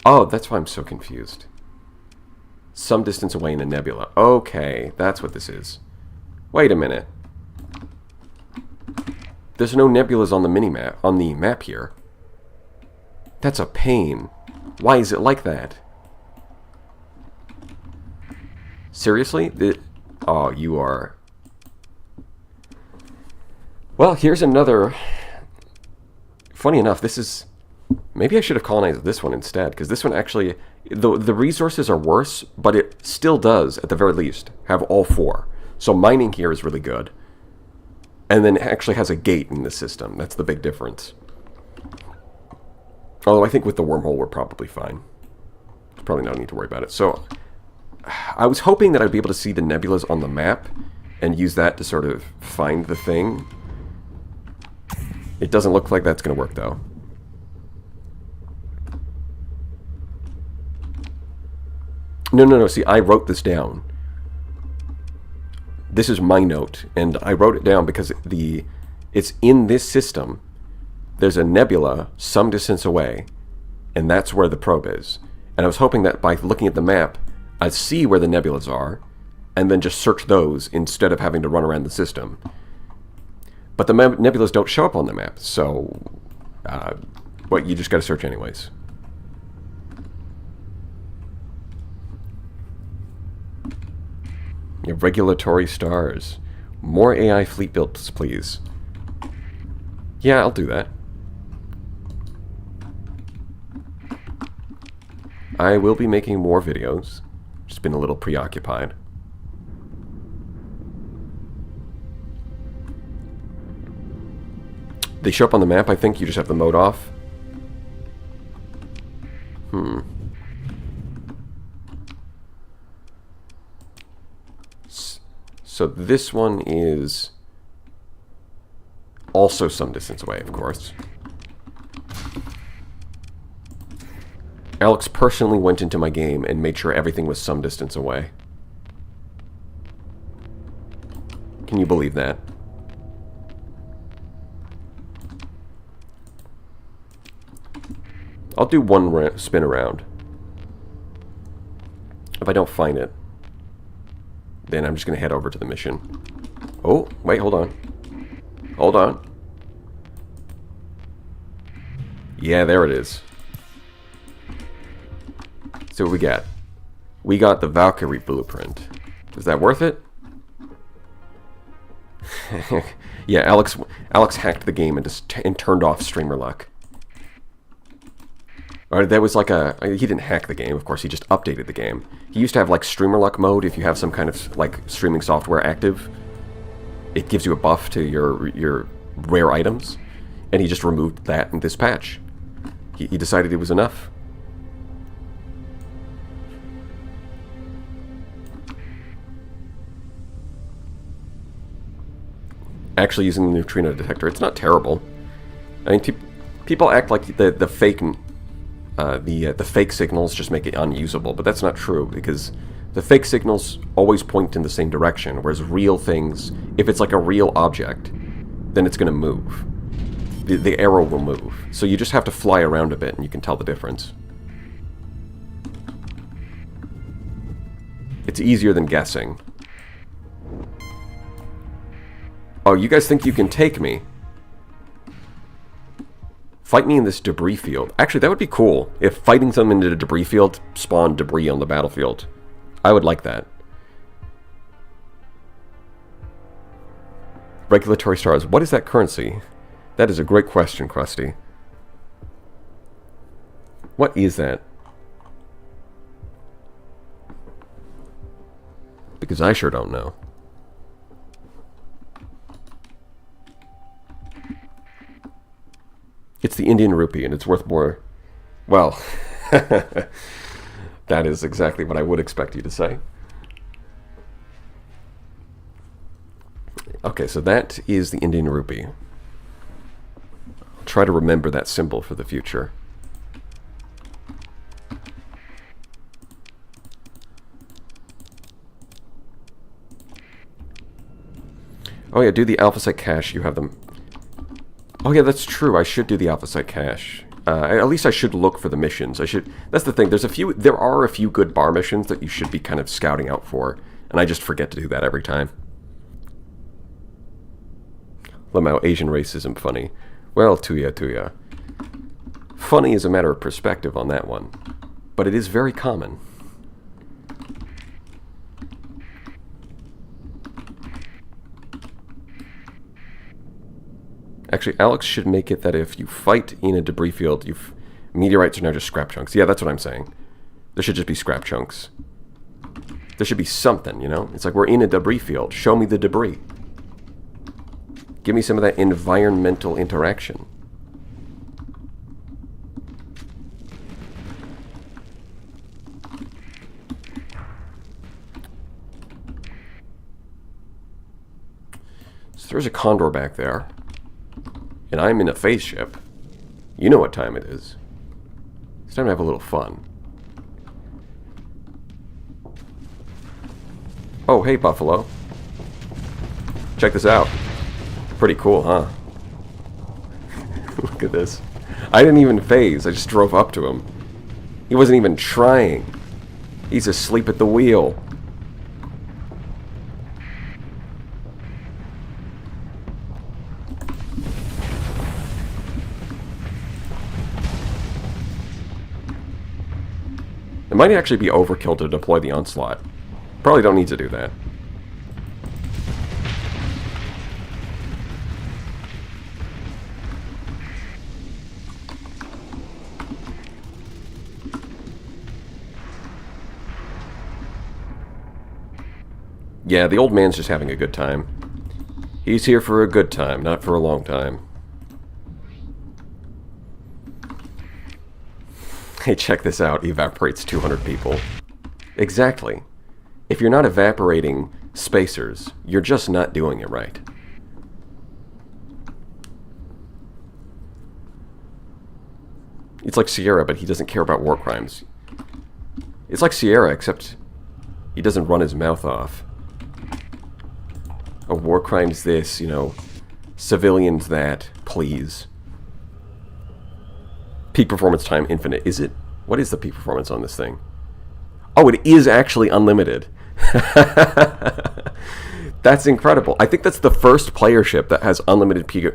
Oh, that's why I'm so confused. Some distance away in a nebula. Okay, that's what this is. Wait a minute. There's no nebulas on the minimap, on the map here. That's a pain. Why is it like that? Seriously? Oh, you are... Well, here's another... Funny enough, this is... Maybe I should have colonized this one instead, because this one actually... The resources are worse, but it still does, at the very least, have all 4. So mining here is really good. And then it actually has a gate in the system. That's the big difference. Although I think with the wormhole we're probably fine. There's probably no need to worry about it. So I was hoping that I'd be able to see the nebulas on the map and use that to sort of find the thing. It doesn't look like that's going to work, though. No. See, I wrote this down. This is my note, and I wrote it down because it's in this system. There's a nebula some distance away, and that's where the probe is. And I was hoping that by looking at the map, I'd see where the nebulas are, and then just search those instead of having to run around the system. But the nebulas don't show up on the map, so well, you just got to search anyways. Yeah, regulatory stars. More AI fleet builds, please. Yeah, I'll do that. I will be making more videos. Just been a little preoccupied. They show up on the map, I think. You just have the mode off. So this one is also some distance away, of course. Alex personally went into my game and made sure everything was some distance away. Can you believe that? I'll do one spin around. If I don't find it, then I'm just going to head over to the mission. Oh, wait, hold on. Hold on. Yeah, there it is. So what we got? We got the Valkyrie blueprint. Is that worth it? Yeah, Alex hacked the game and turned off streamer luck. Or there was like a... He didn't hack the game, of course. He just updated the game. He used to have like streamer luck mode. If you have some kind of like streaming software active, it gives you a buff to your rare items. And he just removed that in this patch. He decided it was enough. Actually using the neutrino detector, it's not terrible. I mean, people act like the fake signals just make it unusable, but that's not true, because the fake signals always point in the same direction, whereas real things, if it's like a real object, then it's going to move. The arrow will move. So you just have to fly around a bit and you can tell the difference. It's easier than guessing. Oh, you guys think you can take me? Fight me in this debris field. Actually, that would be cool if fighting something in the debris field spawned debris on the battlefield. I would like that. Regulatory stars. What is that currency? That is a great question, Krusty. What is that? Because I sure don't know. It's the Indian rupee, and it's worth more... Well, that is exactly what I would expect you to say. Okay, so that is the Indian rupee. I'll try to remember that symbol for the future. Oh yeah, do the Alpha Site cache. You have them... Oh yeah, that's true. I should do the Alpha Site cache. At least I should look for the missions. I should. That's the thing. There are a few good bar missions that you should be kind of scouting out for, and I just forget to do that every time. Lamau, Asian racism funny. Well, Tuya. Funny is a matter of perspective on that one, but it is very common. Actually, Alex should make it that if you fight in a debris field, meteorites are now just scrap chunks. Yeah, that's what I'm saying. There should just be scrap chunks. There should be something, you know? It's like we're in a debris field. Show me the debris. Give me some of that environmental interaction. So there's a condor back there. And I'm in a phase ship. You know what time it is. It's time to have a little fun. Oh, hey, Buffalo. Check this out. Pretty cool, huh? Look at this. I didn't even phase. I just drove up to him. He wasn't even trying. He's asleep at the wheel. It might actually be overkill to deploy the onslaught. Probably don't need to do that. Yeah, the old man's just having a good time. He's here for a good time, not for a long time. Hey, check this out. Evaporates 200 people. Exactly. If you're not evaporating spacers, you're just not doing it right. It's like Sierra, but he doesn't care about war crimes. It's like Sierra, except he doesn't run his mouth off. A war crime's this, you know, civilians that, please. Peak performance time infinite. Is it? What is the peak performance on this thing? Oh, it is actually unlimited. That's incredible. I think that's the first player ship that has unlimited peak.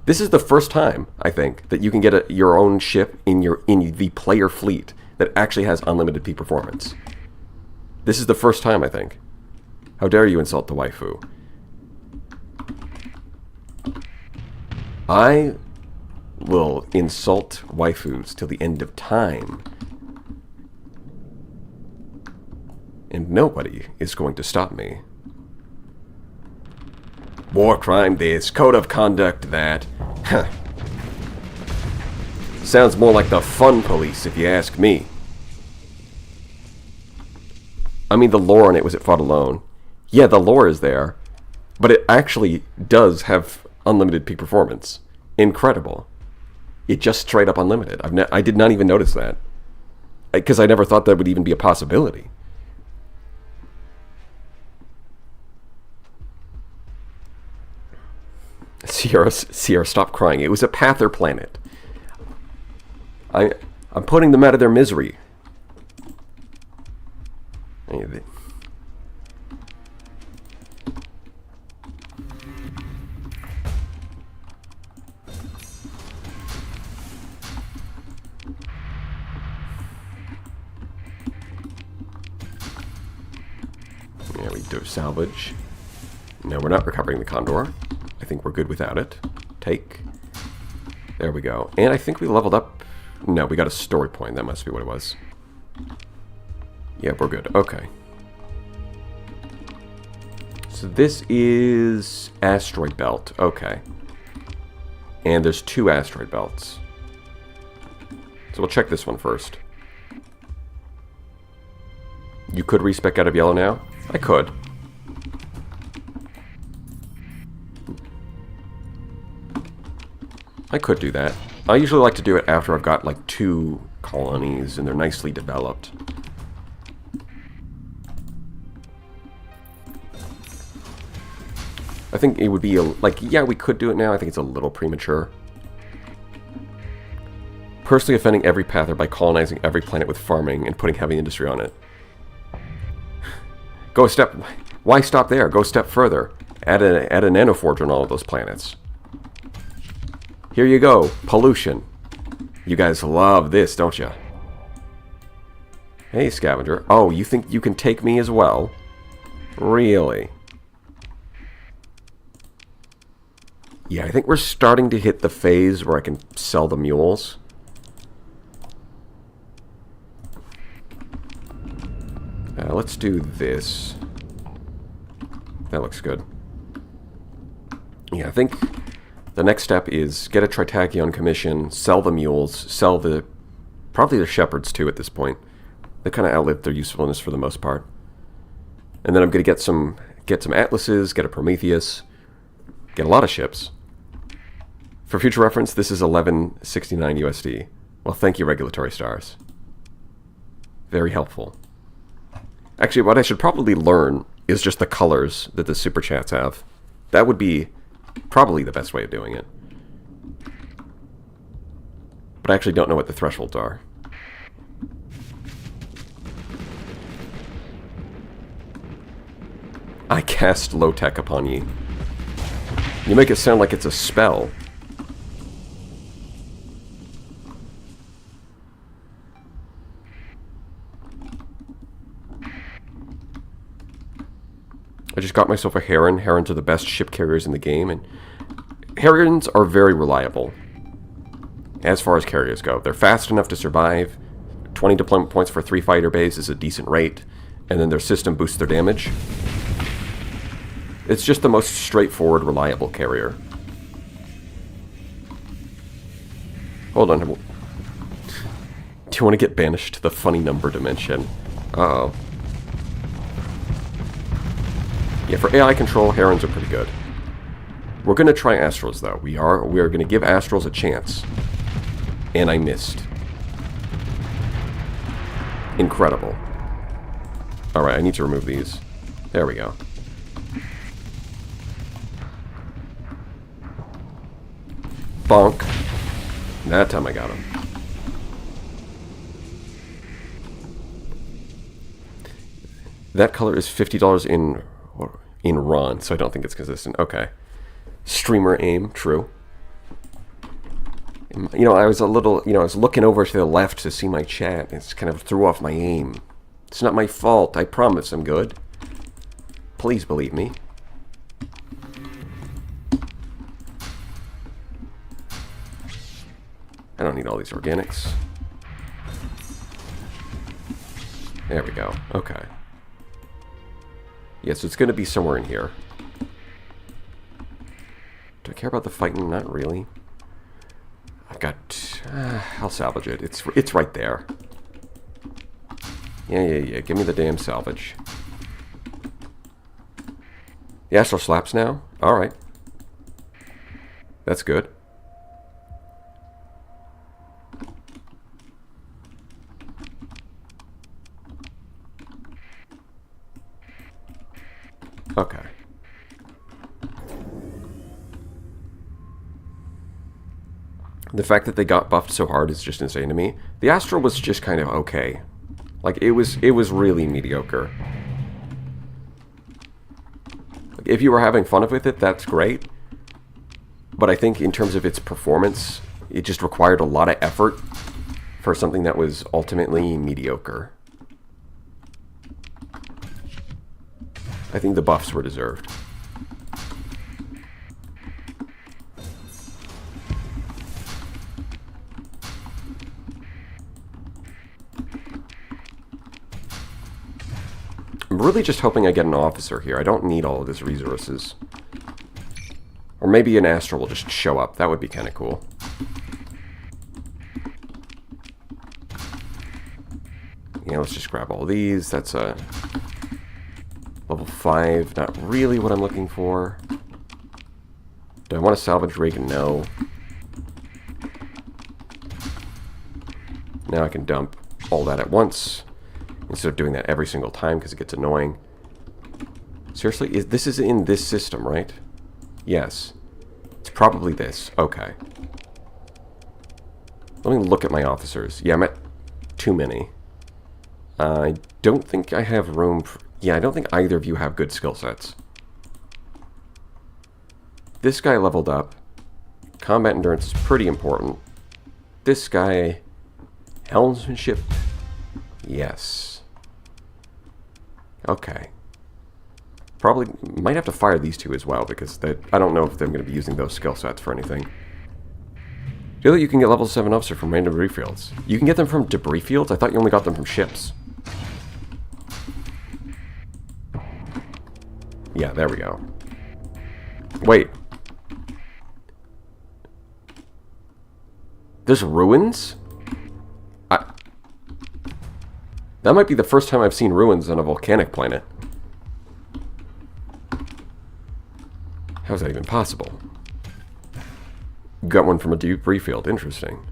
This is the first time, I think, that you can get your own ship in the player fleet that actually has unlimited peak performance. This is the first time, I think. How dare you insult the waifu? will insult waifus till the end of time. And nobody is going to stop me. War crime this, code of conduct that. Sounds more like the fun police, if you ask me. I mean, the lore on it was it fought alone. Yeah, the lore is there, but it actually does have unlimited peak performance. Incredible. It just straight up unlimited. I did not even notice that. Because I never thought that would even be a possibility. Sierra, stop crying. It was a Pather planet. I'm putting them out of their misery. Yeah, we do salvage. No, we're not recovering the Condor. I think we're good without it. Take. There we go. And I think we leveled up. No, we got a story point. That must be what it was. Yeah, we're good. Okay. So this is asteroid belt. Okay. And there's 2 asteroid belts. So we'll check this one first. You could respec out of yellow now? I could. I could do that. I usually like to do it after I've got like 2 colonies and they're nicely developed. I think it would be like, yeah, we could do it now. I think it's a little premature. Personally offending every pather by colonizing every planet with farming and putting heavy industry on it. Go a step. Why stop there? Go a step further. Add a nanoforge on all of those planets. Here you go. Pollution. You guys love this, don't you? Hey, scavenger. Oh, you think you can take me as well? Really? Yeah, I think we're starting to hit the phase where I can sell the mules. Let's do this. That looks good. Yeah, I think the next step is get a Tritachyon commission, sell the mules, sell the... probably the shepherds too at this point. They kind of outlived their usefulness for the most part. And then I'm going to get some atlases, get a Prometheus, get a lot of ships. For future reference, this is 1169 USD. Well, thank you, Regulatory Stars. Very helpful. Actually, what I should probably learn is just the colors that the Super Chats have. That would be probably the best way of doing it. But I actually don't know what the thresholds are. I cast low-tech upon ye. You make it sound like it's a spell. I just got myself a Heron. Herons are the best ship carriers in the game, and Herons are very reliable as far as carriers go. They're fast enough to survive. 20 deployment points for 3 fighter bays is a decent rate, and then their system boosts their damage. It's just the most straightforward, reliable carrier. Hold on. Do you want to get banished to the funny number dimension? Uh-oh. Yeah, for AI control, Herons are pretty good. We're going to try Astrals, though. We are going to give Astrals a chance. And I missed. Incredible. Alright, I need to remove these. There we go. Bonk. That time I got him. That color is $50 in RON, so I don't think it's consistent. Okay. Streamer aim, true. You know, I was a little, I was looking over to the left to see my chat. It's kind of threw off my aim. It's not my fault. I promise I'm good. Please believe me. I don't need all these organics. There we go. Okay. Yeah, so it's going to be somewhere in here. Do I care about the fighting? Not really. I've got... I'll salvage it. It's right there. Yeah. Give me the damn salvage. The astral slaps now? Alright. That's good. Okay. The fact that they got buffed so hard is just insane to me. The astral was just kind of okay. Like, it was really mediocre. Like, if you were having fun with it, that's great. But I think in terms of its performance, it just required a lot of effort for something that was ultimately mediocre. I think the buffs were deserved. I'm really just hoping I get an officer here. I don't need all of his resources. Or maybe an astral will just show up. That would be kind of cool. Yeah, let's just grab all these. That's a level 5. Not really what I'm looking for. Do I want to salvage Reagan? No. Now I can dump all that at once, instead of doing that every single time because it gets annoying. Seriously? This is in this system, right? Yes. It's probably this. Okay. Let me look at my officers. Yeah, I'm at too many. I don't think I have room for... Yeah, I don't think either of you have good skill sets. This guy leveled up. Combat endurance is pretty important. This guy... Helmsmanship... Yes. Okay. Probably might have to fire these two as well, because I don't know if they're going to be using those skill sets for anything. Do you know that you can get level 7 officer from random debris fields? You can get them from debris fields? I thought you only got them from ships. Yeah, there we go. Wait. There's ruins? That might be the first time I've seen ruins on a volcanic planet. How is that even possible? Got one from a debris field. Interesting.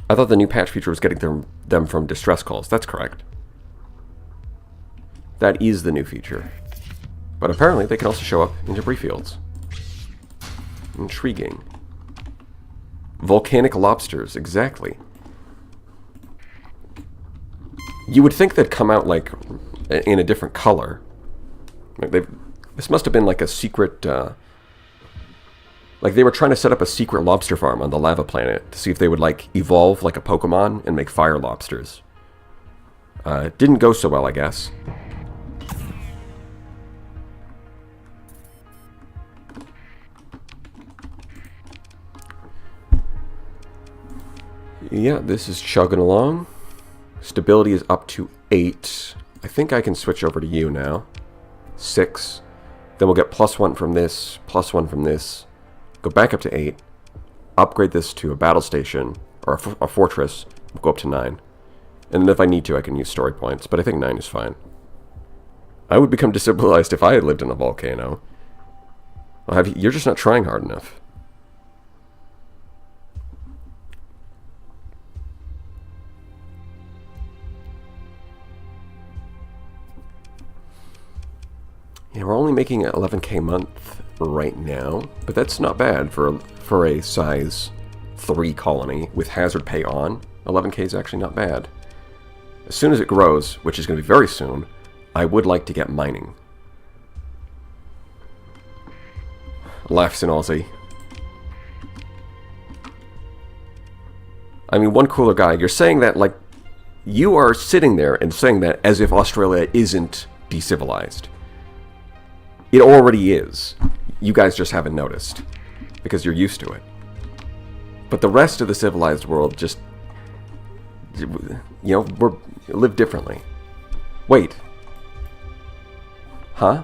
I thought the new patch feature was getting them from distress calls. That's correct. That is the new feature. But apparently they can also show up in debris fields. Intriguing. Volcanic lobsters. Exactly. You would think they'd come out, like, in a different color. Like this must have been, like, a secret, like, they were trying to set up a secret lobster farm on the lava planet to see if they would, like, evolve like a Pokemon and make fire lobsters. It didn't go so well, I guess. Yeah, this is chugging along. Stability is up to 8. I think I can switch over to you now. 6. Then we'll get +1 from this, +1 from this. Go back up to 8. Upgrade this to a battle station, or a fortress. We'll go up to 9. And then if I need to, I can use story points, but I think 9 is fine. I would become destabilized if I had lived in a volcano. Well, you're just not trying hard enough. Yeah, we're only making 11k a month right now, but that's not bad for a size 3 colony with hazard pay on. 11k is actually not bad. As soon as it grows, which is going to be very soon, I would like to get mining. Laughs in Aussie. I mean, one cooler guy. You're saying that, like, you are sitting there and saying that as if Australia isn't decivilized. It already is. You guys just haven't noticed, because you're used to it. But the rest of the civilized world just, live differently. Wait. Huh?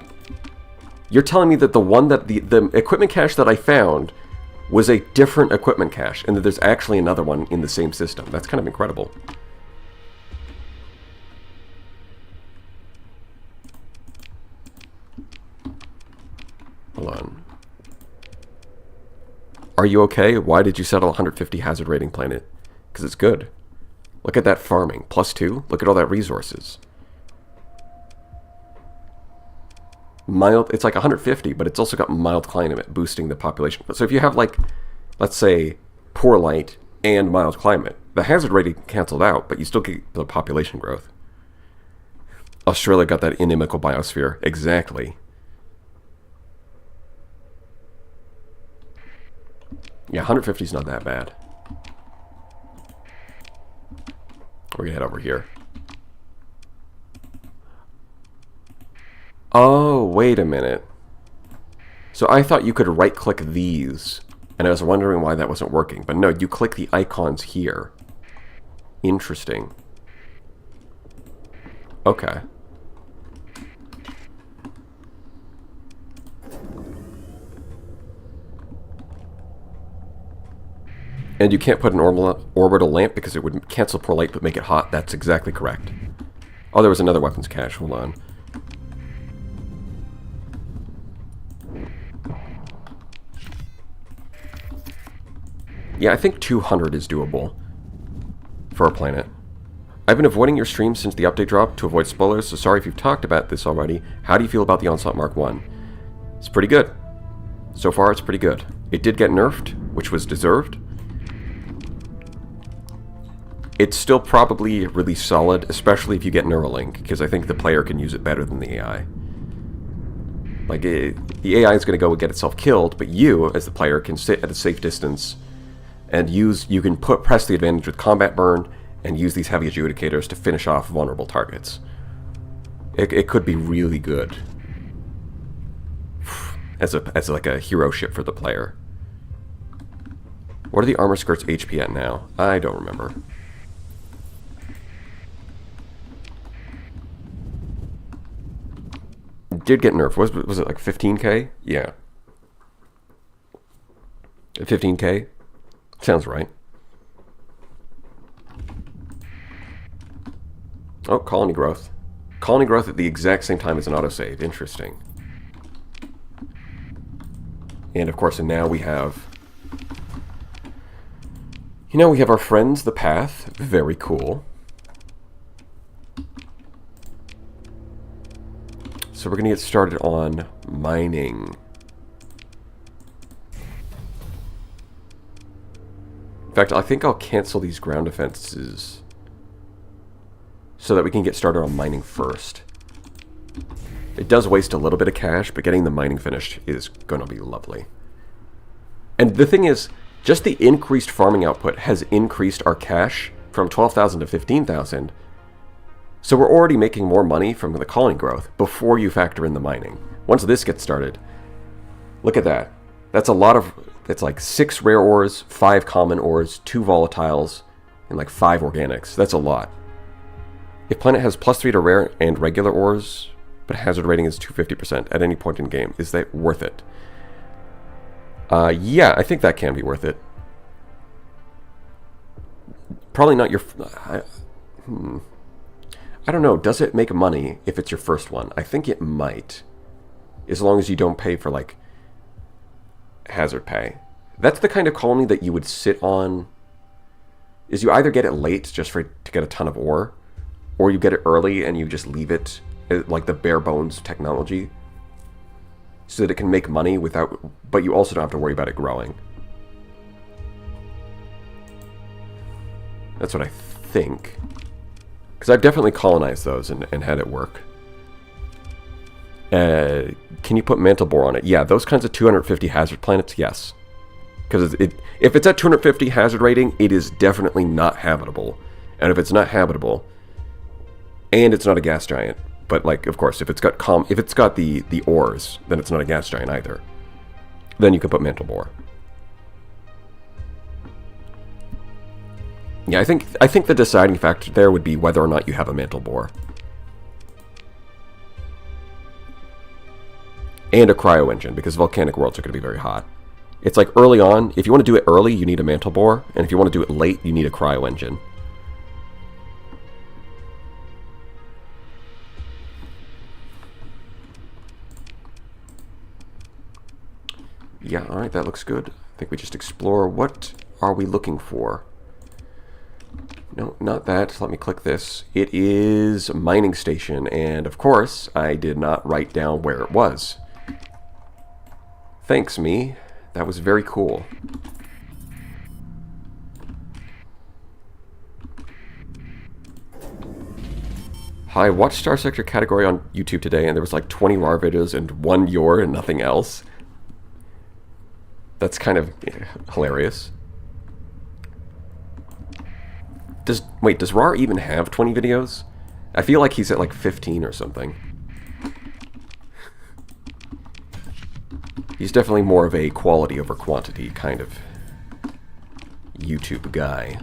You're telling me that the one that the equipment cache that I found was a different equipment cache, and that there's actually another one in the same system. That's kind of incredible. Hold on. Are you okay? Why did you settle 150 hazard rating planet? Because it's good. Look at that farming. +2. Look at all that resources. Mild, it's like 150, but it's also got mild climate boosting the population. So if you have, like, let's say, poor light and mild climate, the hazard rating canceled out, but you still get the population growth. Australia got that inimical biosphere. Exactly. Yeah, 150 is not that bad. We're gonna head over here. Oh, wait a minute. So I thought you could right-click these, and I was wondering why that wasn't working. But no, you click the icons here. Interesting. Okay. And you can't put an orbital lamp because it would cancel poor light but make it hot. That's exactly correct. Oh, there was another weapons cache. Hold on. Yeah, I think 200 is doable for a planet. I've been avoiding your stream since the update drop to avoid spoilers, so sorry if you've talked about this already. How do you feel about the Onslaught Mark 1? It's pretty good. So far, it's pretty good. It did get nerfed, which was deserved. It's still probably really solid, especially if you get Neuralink, because I think the player can use it better than the AI. Like, the AI is going to go and get itself killed, but you, as the player, can sit at a safe distance and you can press the advantage with combat burn and use these heavy adjudicators to finish off vulnerable targets. It could be really good as like a hero ship for the player. What are the armor skirts HP at now? I don't remember. It did get nerfed. Was it like 15k? Yeah. 15k? Sounds right. Oh, colony growth. Colony growth at the exact same time as an autosave. Interesting. And of course, and now we have... we have our friends, the Path. Very cool. So we're going to get started on mining. In fact, I think I'll cancel these ground defenses so that we can get started on mining first. It does waste a little bit of cash, but getting the mining finished is going to be lovely. And the thing is, just the increased farming output has increased our cash from 12,000 to 15,000. So we're already making more money from the colony growth before you factor in the mining. Once this gets started, look at that. That's a lot of... It's like 6 rare ores, 5 common ores, 2 volatiles, and like 5 organics. That's a lot. If planet has +3 to rare and regular ores, but hazard rating is 250% at any point in game, is that worth it? Yeah, I think that can be worth it. Probably not your... I don't know. Does it make money if it's your first one? I think it might. As long as you don't pay for, like, hazard pay. That's the kind of colony that you would sit on. Is you either get it late just to get a ton of ore, or you get it early and you just leave it, like the bare bones technology, so that it can make money without, but you also don't have to worry about it growing. That's what I think. Because I've definitely colonized those and had it work. Can you put mantle bore on it? Yeah, those kinds of 250 hazard planets, yes. Because if it's at 250 hazard rating, it is definitely not habitable. And if it's not habitable, and it's not a gas giant, but like, of course, if it's got the ores, then it's not a gas giant either. Then you can put mantle bore. Yeah, I think the deciding factor there would be whether or not you have a mantle bore. And a cryo engine, because volcanic worlds are going to be very hot. It's like early on, if you want to do it early, you need a mantle bore, and if you want to do it late, you need a cryo engine. Yeah, alright, that looks good. I think we just explore. What are we looking for? No, not that. Let me click this. It is a mining station, and of course, I did not write down where it was. Thanks, me. That was very cool. I watched Starsector category on YouTube today, and there was like 20 RAR videos and 1 your and nothing else. That's kind of hilarious. Does RAR even have 20 videos? I feel like he's at like 15 or something. He's definitely more of a quality over quantity kind of YouTube guy.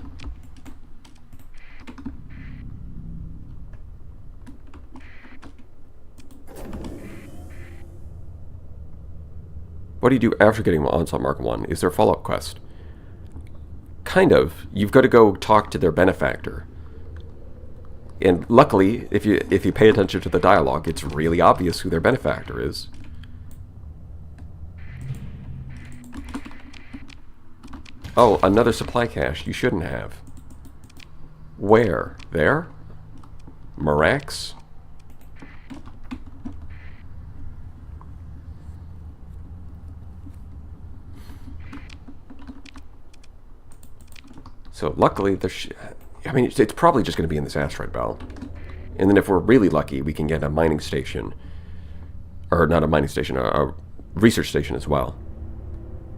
What do you do after getting Onslaught Mark 1? Is there a follow-up quest? Kind of. You've got to go talk to their benefactor. And luckily, if you pay attention to the dialogue, it's really obvious who their benefactor is. Oh, another supply cache you shouldn't have. Where? There? Marax? So luckily, I mean, it's probably just going to be in this asteroid belt. And then if we're really lucky, we can get a mining station. Or not a mining station, a research station as well.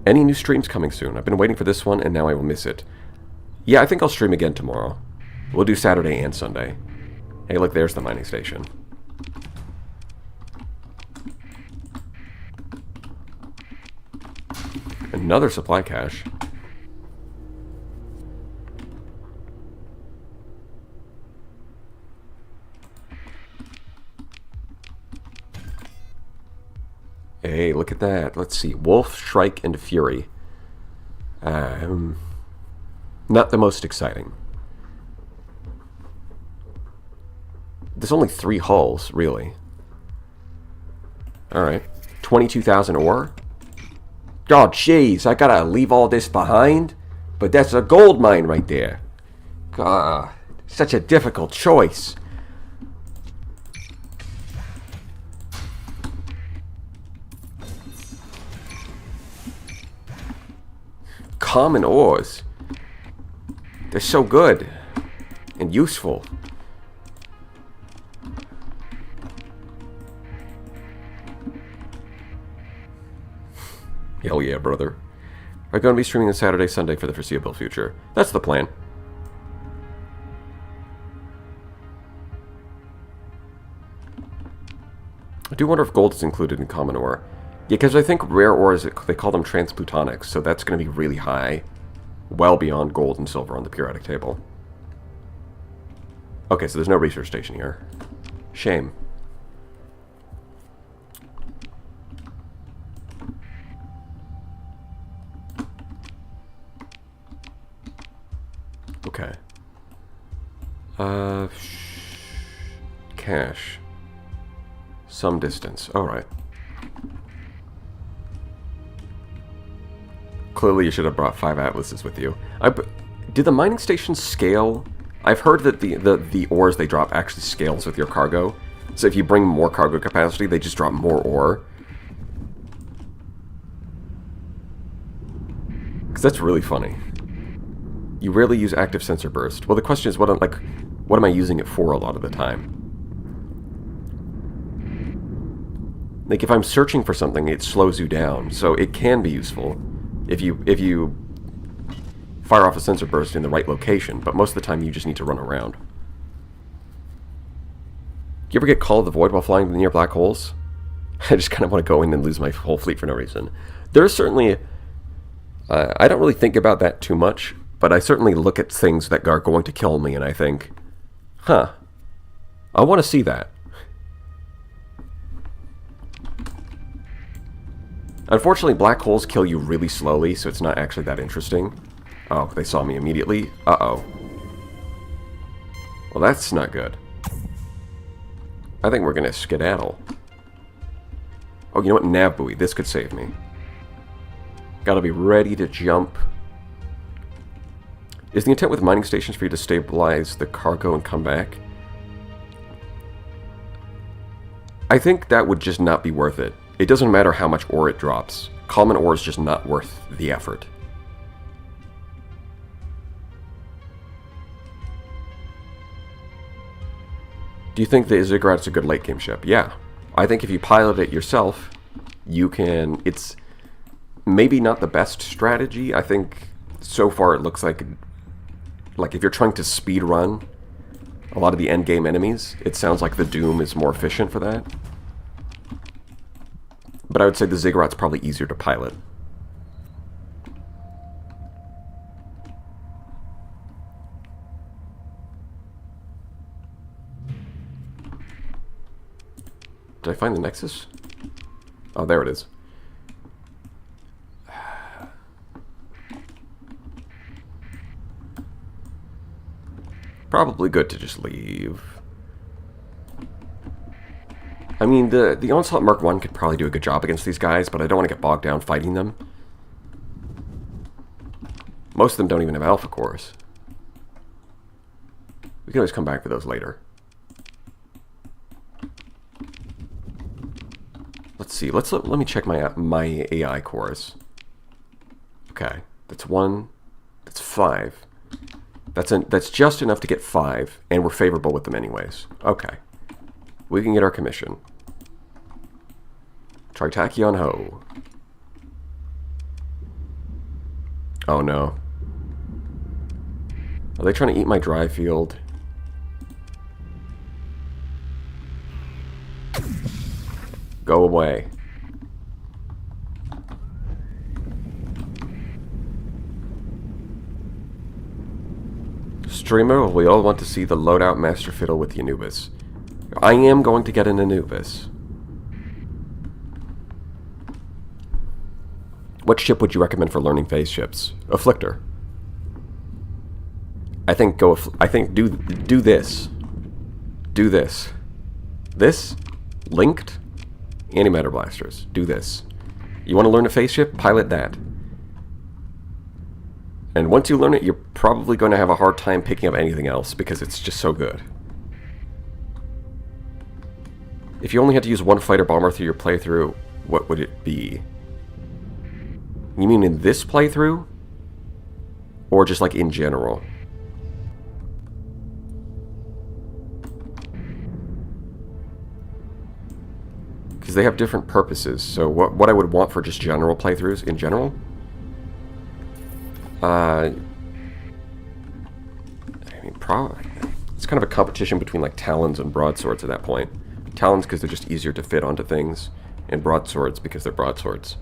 Any new streams coming soon? I've been waiting for this one, and now I will miss it. Yeah, I think I'll stream again tomorrow. We'll do Saturday and Sunday. Hey, look, there's the mining station. Another supply cache. Hey, look at that. Let's see. Wolf, Shrike, and Fury. Not the most exciting. There's only 3 hulls, really. Alright. 22,000 ore. Oh, jeez. I gotta leave all this behind? But that's a gold mine right there. God, such a difficult choice. Common ores. They're so good and useful. Hell yeah, brother. We're going to be streaming on Saturday, Sunday for the foreseeable future. That's the plan. I do wonder if gold is included in common ore. Yeah, because I think rare ores, they call them transplutonics, so that's going to be really high. Well beyond gold and silver on the periodic table. Okay, so there's no research station here. Shame. Okay. Cache. Some distance. Alright. Clearly you should have brought 5 atlases with you. Do the mining stations scale? I've heard that the ores they drop actually scales with your cargo. So if you bring more cargo capacity, they just drop more ore. Because that's really funny. You rarely use active sensor burst. Well, the question is, what am I using it for a lot of the time? Like, if I'm searching for something, it slows you down, so it can be useful if you fire off a sensor burst in the right location, but most of the time you just need to run around. Do you ever get Call of the Void while flying near black holes? I just kind of want to go in and lose my whole fleet for no reason. There's certainly... I don't really think about that too much, But I certainly look at things that are going to kill me and I think, huh, I want to see that. Unfortunately, black holes kill you really slowly, so it's not actually that interesting. Oh, they saw me immediately. Uh-oh. Well, that's not good. I think we're going to skedaddle. Oh, you know what? Nav buoy. This could save me. Gotta be ready to jump. Is the intent with mining stations for you to stabilize the cargo and come back? I think that would just not be worth it. It doesn't matter how much ore it drops. Common ore is just not worth the effort. Do you think the Ziggurats a good late game ship? Yeah. I think if you pilot it yourself, you can... It's maybe not the best strategy. I think so far it looks like if you're trying to speed run a lot of the end game enemies, it sounds like the Doom is more efficient for that. But I would say the Ziggurat's probably easier to pilot. Did I find the Nexus? Oh, there it is. Probably good to just leave. I mean, the Onslaught Mark 1 could probably do a good job against these guys, but I don't want to get bogged down fighting them. Most of them don't even have alpha cores. We can always come back for those later. Let's see. Let me check my AI cores. Okay, that's 1. That's 5. That's just enough to get 5, and we're favorable with them anyways. Okay. We can get our commission. Tritachyon Ho. Oh no. Are they trying to eat my dry field? Go away. Streamer, we all want to see the loadout Master Fiddle with the Anubis. I am going to get an Anubis. What ship would you recommend for learning phase ships? Afflictor. I think do this. Do this. This linked antimatter blasters. Do this. You want to learn a phase ship? Pilot that. And once you learn it, you're probably going to have a hard time picking up anything else because it's just so good. If you only had to use one fighter bomber through your playthrough, what would it be? You mean in this playthrough? Or just like in general? Because they have different purposes. So what I would want for just general playthroughs in general? I mean, probably it's kind of a competition between like talons and broadswords at that point. Talons because they're just easier to fit onto things, and broadswords because they're broadswords.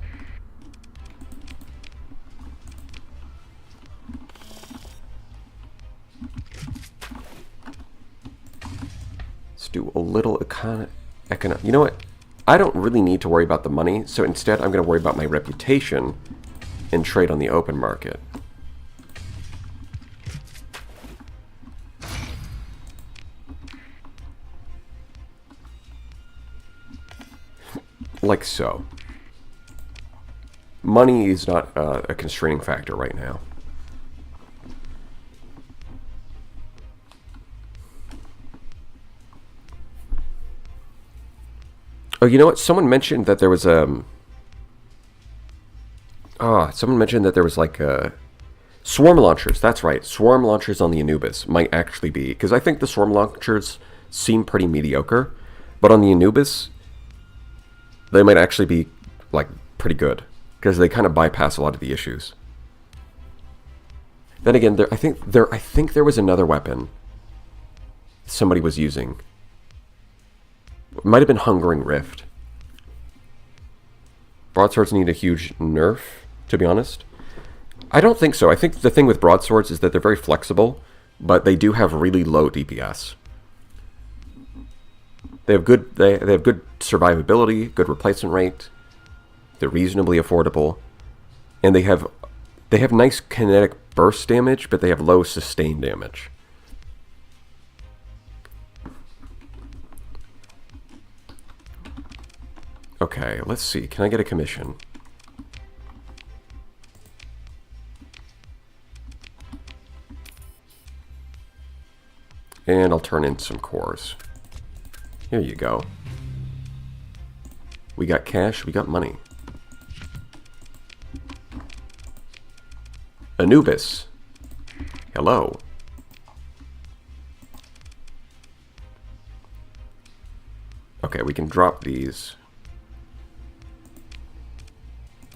Let's do a little You know what? I don't really need to worry about the money, so instead I'm going to worry about my reputation and trade on the open market. Like so. Money is not a constraining factor right now. Oh, you know what? Someone mentioned that there was someone mentioned that there was like swarm launchers. That's right. Swarm launchers on the Anubis might actually be, because I think the swarm launchers seem pretty mediocre, but on the Anubis they might actually be like pretty good because they kind of bypass a lot of the issues. Then again, I think there was another weapon somebody was using. It might have been Hungering Rift. Broadswords need a huge nerf, to be honest. I don't think so. I think the thing with broadswords is that they're very flexible, but they do have really low DPS. They have good survivability, good replacement rate. They're reasonably affordable, and they have nice kinetic burst damage, but they have low sustain damage. Okay, let's see. Can I get a commission? And I'll turn in some cores. Here you go. We got cash, we got money. Anubis. Hello. Okay, we can drop these.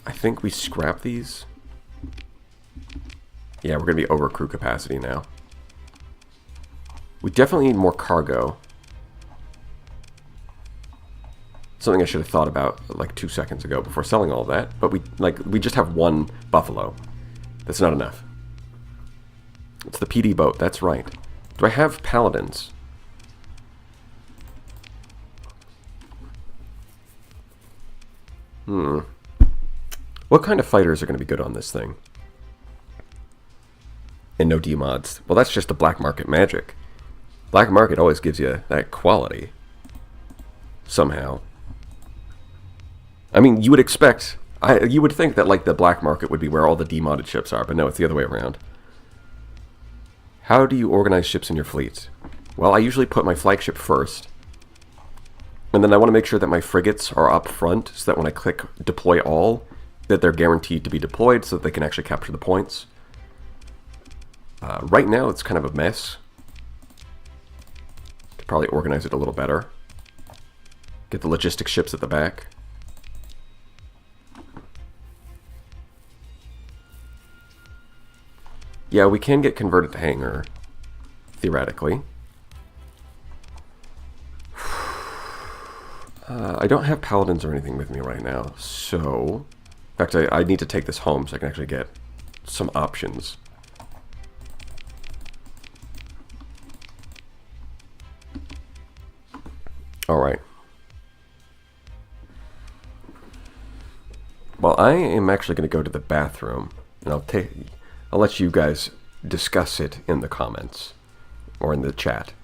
I think we scrap these. Yeah, we're going to be over crew capacity now. We definitely need more cargo. Something I should have thought about like 2 seconds ago before selling all of that. But we just have one buffalo. That's not enough. It's the PD boat, that's right. Do I have paladins? What kind of fighters are going to be good on this thing? And no demods. Well, that's just the black market magic. Black market always gives you that quality. Somehow. I mean, you would expect... you would think that like the black market would be where all the demodded ships are, but no, it's the other way around. How do you organize ships in your fleet? Well, I usually put my flagship first. And then I want to make sure that my frigates are up front, so that when I click deploy all, that they're guaranteed to be deployed so that they can actually capture the points. Right now, it's kind of a mess. Could probably organize it a little better. Get the logistics ships at the back. Yeah, we can get converted to hangar, theoretically. I don't have paladins or anything with me right now, so... In fact, I need to take this home so I can actually get some options. Alright. Well, I am actually going to go to the bathroom, and I'll let you guys discuss it in the comments, or in the chat.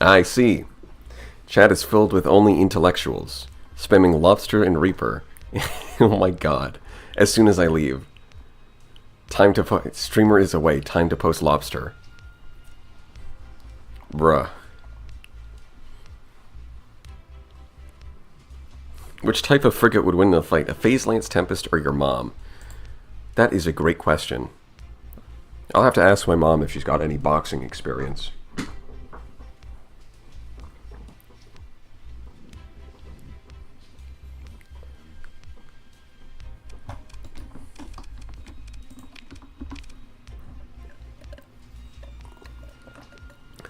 I see. Chat is filled with only intellectuals, spamming lobster and reaper. Oh my god. As soon as I leave. Streamer is away. Time to post lobster. Bruh. Which type of frigate would win in a fight? A Phase Lance Tempest or your mom? That is a great question. I'll have to ask my mom if she's got any boxing experience.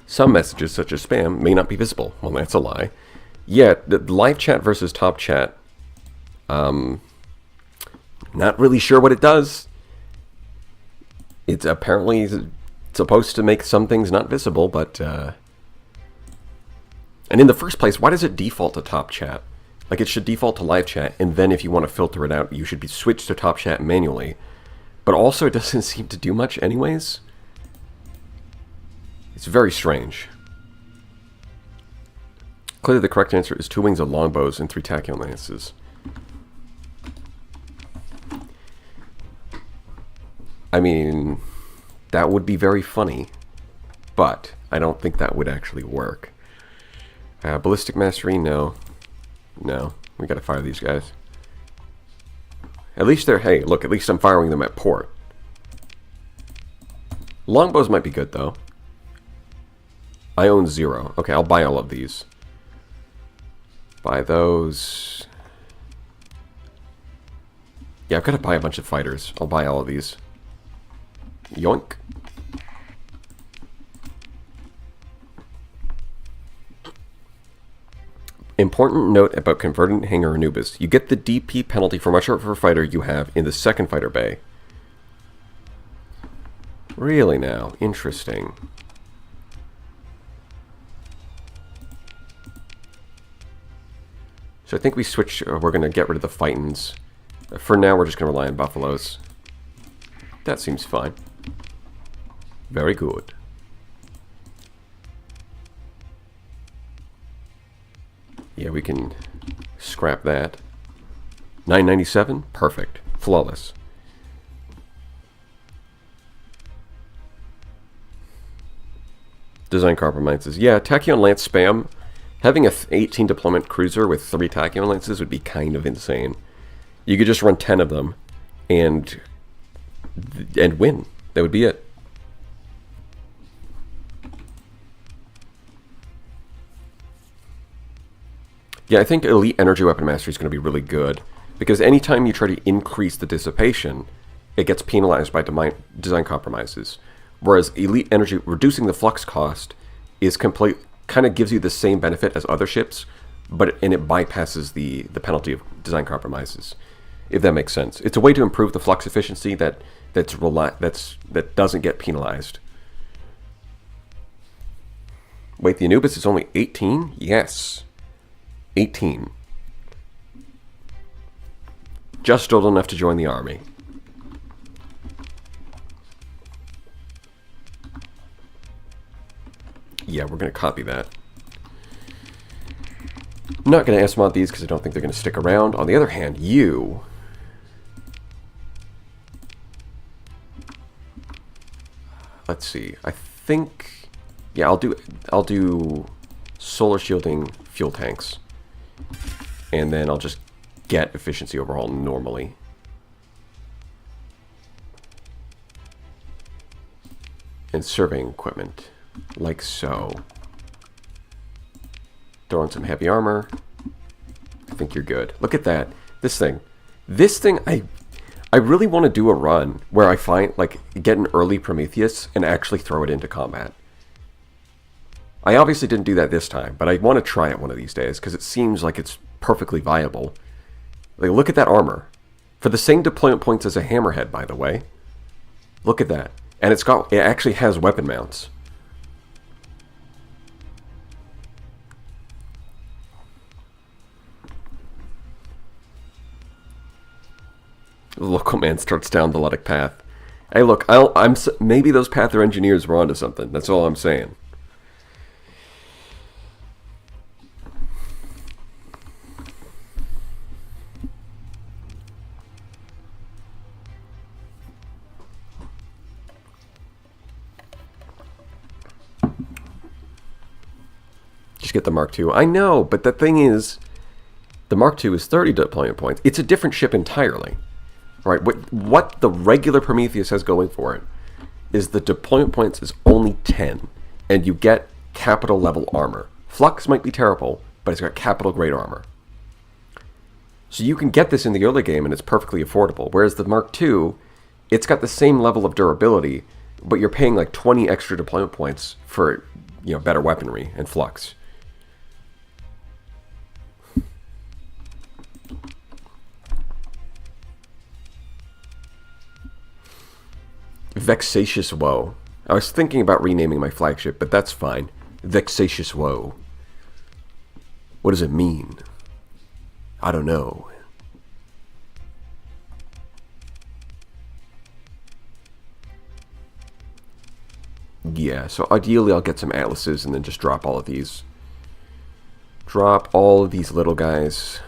Some messages, such as spam, may not be visible. Well, that's a lie. Yeah, the live chat versus top chat. Not really sure what it does. It's apparently supposed to make some things not visible, but... And in the first place, why does it default to top chat? Like, it should default to live chat, and then if you want to filter it out, you should be switched to top chat manually. But also, it doesn't seem to do much anyways. It's very strange. Clearly the correct answer is 2 wings of longbows and 3 tachyon lances. I mean, that would be very funny, but I don't think that would actually work. Ballistic mastery, no. No, we gotta fire these guys. At least they're, hey, look, at least I'm firing them at port. Longbows might be good, though. I own 0. Okay, I'll buy all of these. Buy those. Yeah, I've got to buy a bunch of fighters. I'll buy all of these. Yoink. Important note about converting Hangar Anubis. You get the DP penalty for whichever fighter you have in the second fighter bay. Really now? Interesting. So I think we switch, we're going to get rid of the Phitons. For now, we're just going to rely on Buffaloes. That seems fine. Very good. Yeah, we can scrap that. 997? Perfect. Flawless. Design compromises. Yeah, Tachyon Lance spam. Having a 18 deployment cruiser with 3 Tachyon Lances would be kind of insane. You could just run 10 of them and win. That would be it. Yeah, I think Elite Energy Weapon Mastery is going to be really good, because anytime you try to increase the dissipation, it gets penalized by design compromises. Whereas Elite Energy, reducing the flux cost, is kind of gives you the same benefit as other ships, and it bypasses the penalty of design compromises, if that makes sense. It's a way to improve the flux efficiency that doesn't get penalized. Wait, the Anubis is only 18? Yes. 18. Just old enough to join the army. Yeah, we're going to copy that. I'm not going to S-mod these because I don't think they're going to stick around. On the other hand, you... Let's see. I think... Yeah, I'll do solar shielding fuel tanks. And then I'll just get efficiency overhaul normally. And surveying equipment. Like so. Throw on some heavy armor. I think you're good. Look at that. This thing. I really want to do a run where I find, like, get an early Prometheus and actually throw it into combat. I obviously didn't do that this time, but I want to try it one of these days because it seems like it's perfectly viable. Like, look at that armor. For the same deployment points as a Hammerhead, by the way. Look at that. And it actually has weapon mounts. The local man starts down the Luddic path. Hey, look, maybe those Pather engineers were onto something. That's all I'm saying. get the Mark II. I know, but the thing is, the Mark II is 30 deployment points. It's a different ship entirely. Right? What the regular Prometheus has going for it is the deployment points is only 10, and you get capital level armor. Flux might be terrible, but it's got capital grade armor. So you can get this in the early game, and it's perfectly affordable. Whereas the Mark II, it's got the same level of durability, but you're paying like 20 extra deployment points for, you know, better weaponry and flux. Vexatious Woe. I was thinking about renaming my flagship, but that's fine. Vexatious Woe. What does it mean? I don't know. Yeah, so ideally I'll get some atlases and then just drop all of these. Drop all of these little guys.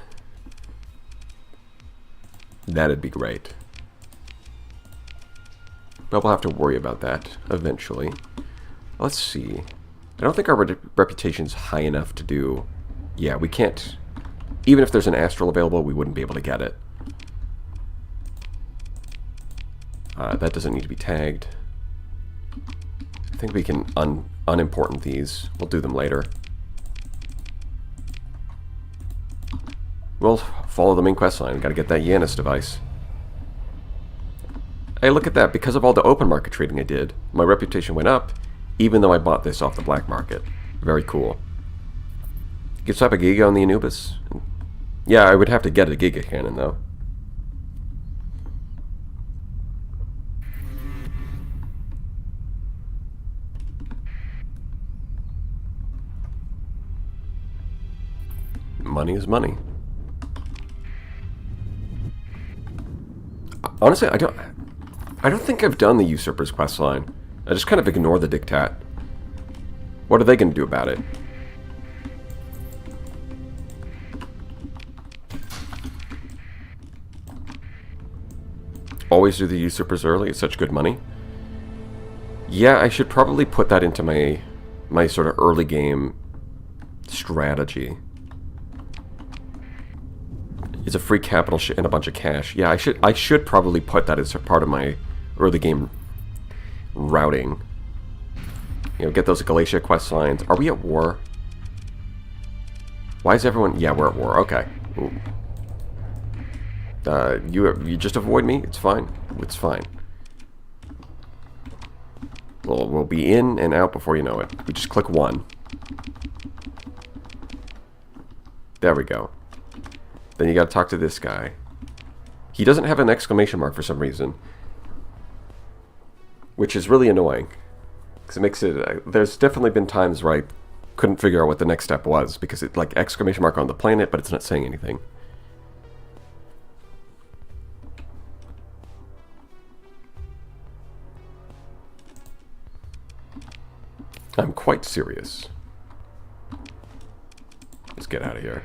That'd be great. But we'll have to worry about that eventually. Let's see. I don't think our reputation's high enough to do... Yeah, we can't... Even if there's an Astral available, we wouldn't be able to get it. That doesn't need to be tagged. I think we can unimportant these. We'll do them later. We'll follow the main quest line. Gotta get that Yanis device. Hey, look at that. Because of all the open market trading I did, my reputation went up, even though I bought this off the black market. Very cool. Get slap a Giga on the Anubis. Yeah, I would have to get a Giga cannon, though. Money is money. Honestly, I don't think I've done the Usurper's questline. I just kind of ignore the Diktat. What are they going to do about it? Always do the Usurpers early. It's such good money. Yeah, I should probably put that into my sort of early game strategy. It's a free capital and a bunch of cash. Yeah, I should probably put that as a part of my early game routing. You know, get those Galatia quest lines. Are we at war? Why is everyone... Yeah, we're at war. Okay. Ooh. You just avoid me? It's fine. It's fine. We'll be in and out before you know it. We just click 1. There we go. Then you gotta talk to this guy. He doesn't have an exclamation mark for some reason. Which is really annoying. Because it makes it... there's definitely been times where I couldn't figure out what the next step was. Because it, like, exclamation mark on the planet, but it's not saying anything. I'm quite serious. Let's get out of here.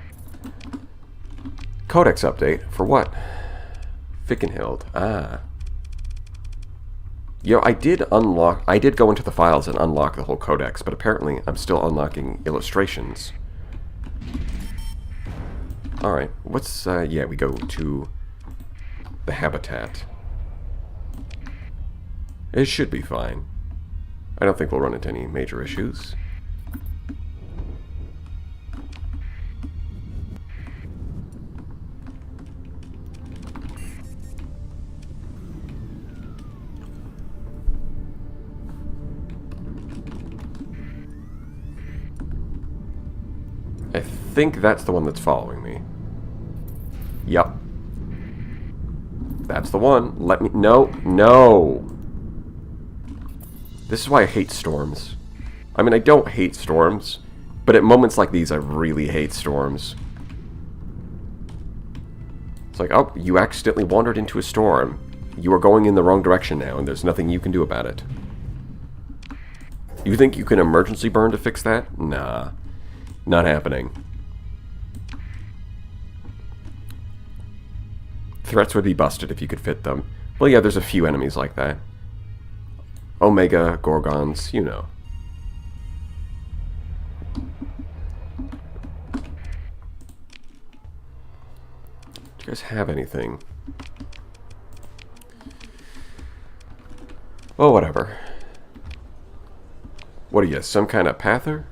Codex update? For what? Fickenhild. Ah. Yo, I did go into the files and unlock the whole codex, but apparently I'm still unlocking illustrations. Alright, what's, yeah, we go to the habitat. It should be fine. I don't think we'll run into any major issues. I think that's the one that's following me. Yep. That's the one. Let me... No. No! This is why I hate storms. I mean, I don't hate storms, but at moments like these, I really hate storms. It's like, oh, you accidentally wandered into a storm. You are going in the wrong direction now, and there's nothing you can do about it. You think you can emergency burn to fix that? Nah. Not happening. Threats would be busted if you could fit them. Well, yeah, there's a few enemies like that. Omega, Gorgons, you know. you guys have anything? Well, whatever. What are you, some kind of pather?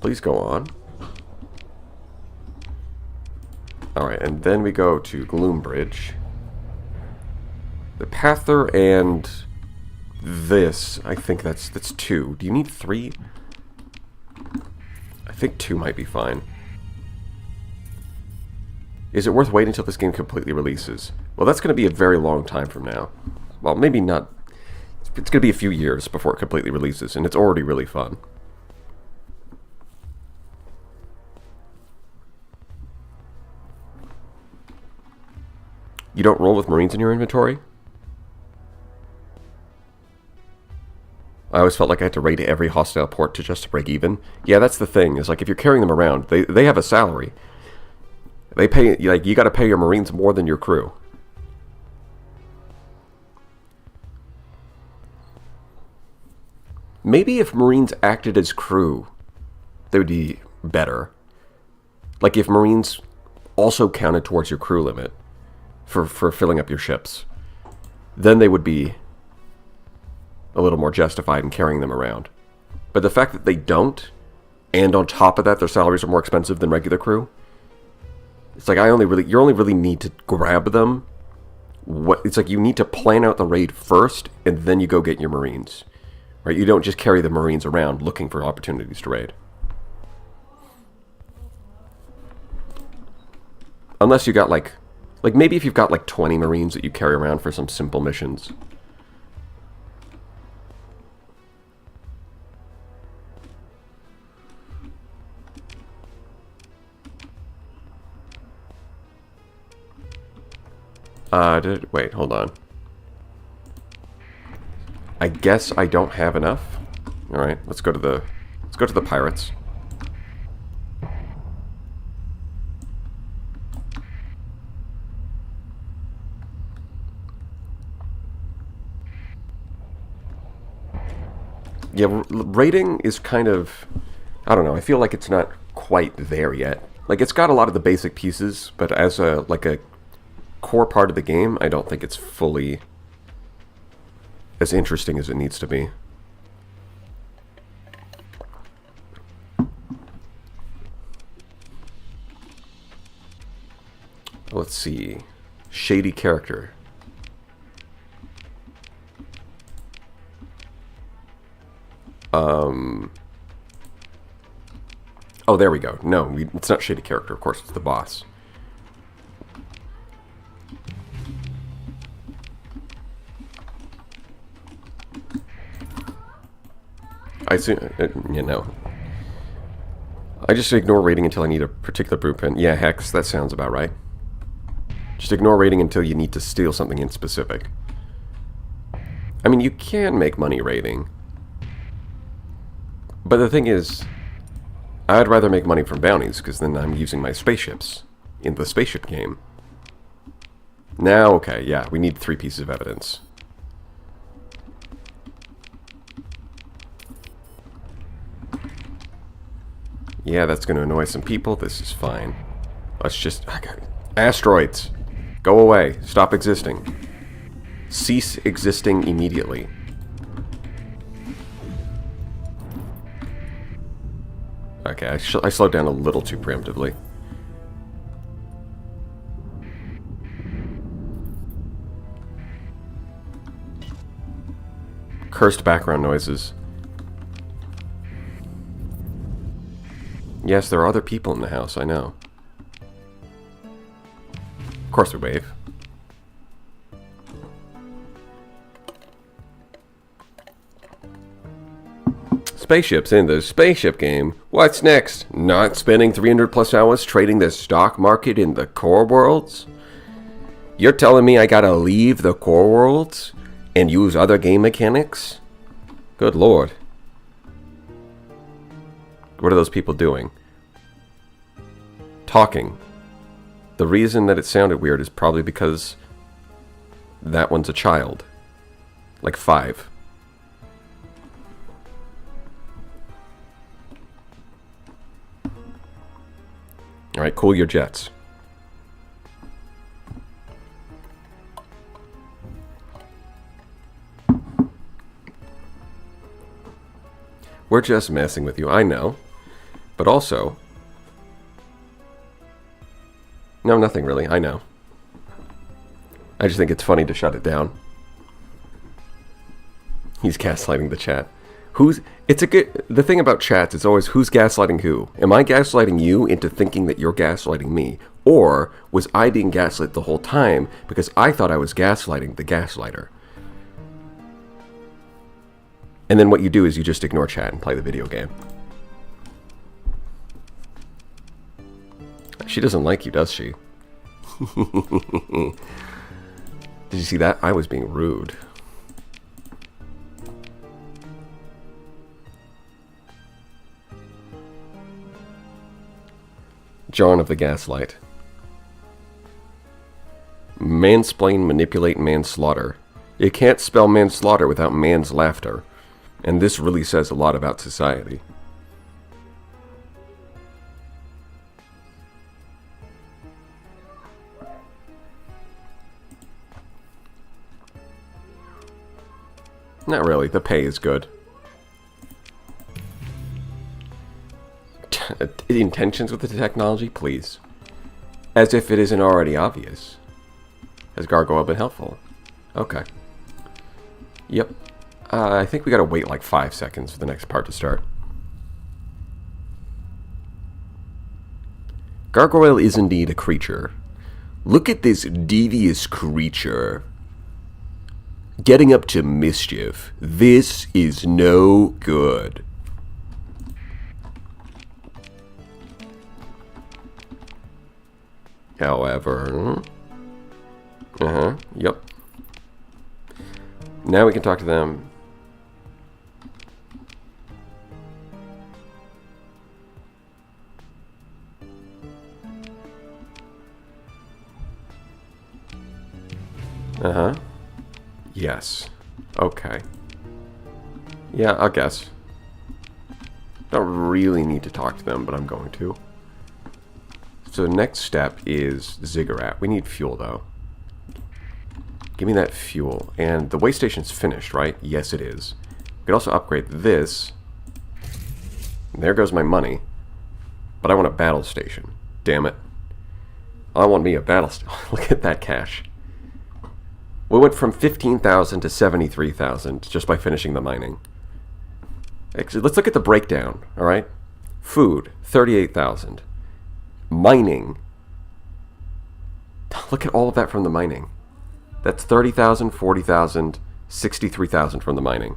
Please go on. Alright, and then we go to Gloombridge. The pather and this, I think that's 2. Do you need 3? I think 2 might be fine. Is it worth waiting until this game completely releases? Well, that's going to be a very long time from now. Well, maybe not. It's going to be a few years before it completely releases, and it's already really fun. You don't roll with Marines in your inventory? I always felt like I had to raid every hostile port to just break even. Yeah, that's the thing. Is like if you're carrying them around, they have a salary. They pay, like, you got to pay your Marines more than your crew. Maybe if Marines acted as crew, they would be better. Like if Marines also counted towards your crew limit for filling up your ships, then they would be a little more justified in carrying them around. But the fact that they don't, and on top of that their salaries are more expensive than regular crew, it's like you only really need to grab them. It's like you need to plan out the raid first, and then you go get your Marines. Right? You don't just carry the Marines around looking for opportunities to raid. Unless you got like maybe if you've got like 20 Marines that you carry around for some simple missions. Wait, hold on. I guess I don't have enough. All right, let's go to the pirates. Yeah, raiding is kind of, I don't know, I feel like it's not quite there yet. Like it's got a lot of the basic pieces, but as a core part of the game, I don't think it's fully as interesting as it needs to be. Let's see. Shady character. Oh, there we go. No, it's not shady character. Of course, it's the boss. I see, you know. I just ignore raiding until I need a particular blueprint. Yeah, Hex, that sounds about right. Just ignore raiding until you need to steal something in specific. I mean, you can make money raiding. But the thing is, I'd rather make money from bounties, because then I'm using my spaceships in the spaceship game. Now, okay, yeah, we need 3 pieces of evidence. Yeah, that's going to annoy some people. This is fine. Let's just... Asteroids! Go away. Stop existing. Cease existing immediately. Okay, I slowed down a little too preemptively. Cursed background noises. Yes, there are other people in the house, I know. Of course we wave. Spaceships in the spaceship game. What's next? Not spending 300 plus hours trading the stock market in the core worlds? You're telling me I gotta leave the core worlds and use other game mechanics? Good lord. What are those people doing? Talking. The reason that it sounded weird is probably because that one's a child. Like 5. Alright, cool your jets. We're just messing with you, I know. But also... No, nothing really, I know. I just think it's funny to shut it down. He's gaslighting the chat. The thing about chats is always who's gaslighting who. Am I gaslighting you into thinking that you're gaslighting me? Or was I being gaslit the whole time because I thought I was gaslighting the gaslighter? And then what you do is you just ignore chat and play the video game. She doesn't like you, does she? Did you see that? I was being rude. John of the Gaslight. Mansplain, manipulate, manslaughter. You can't spell manslaughter without man's laughter. And this really says a lot about society. Not really. The pay is good. Intentions with the technology? Please. As if it isn't already obvious. Has Gargoyle been helpful? Okay. Yep. I think we gotta wait like 5 seconds for the next part to start. Gargoyle is indeed a creature. Look at this devious creature. Getting up to mischief. This is no good. However... Yep. Now we can talk to them. Yes. Okay. Yeah, I guess. Don't really need to talk to them, but I'm going to. So the next step is Ziggurat. We need fuel, though. Give me that fuel. And the way station's finished, right? Yes, it is. We could also upgrade this. And there goes my money. But I want a battle station. Damn it. I want me a battle station. Look at that cash. We went from 15,000 to 73,000 just by finishing the mining. Actually, let's look at the breakdown, alright? Food, 38,000. Mining. Look at all of that from the mining. That's 30,000, 40,000, 63,000 from the mining.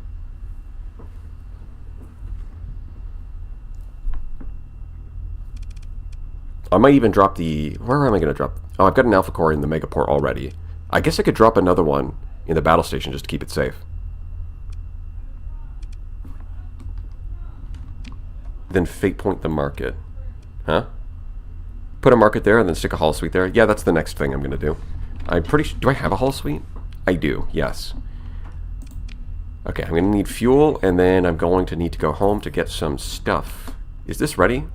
I might even drop the... Where am I going to drop? Oh, I've got an alpha core in the megaport already. I guess I could drop another one in the battle station just to keep it safe. Then fate point the market. Huh? Put a market there and then stick a hull suite there? Yeah, that's the next thing I'm going to do. I'm pretty sure... Do I have a hull suite? I do, yes. Okay, I'm going to need fuel, and then I'm going to need to go home to get some stuff. Is this ready?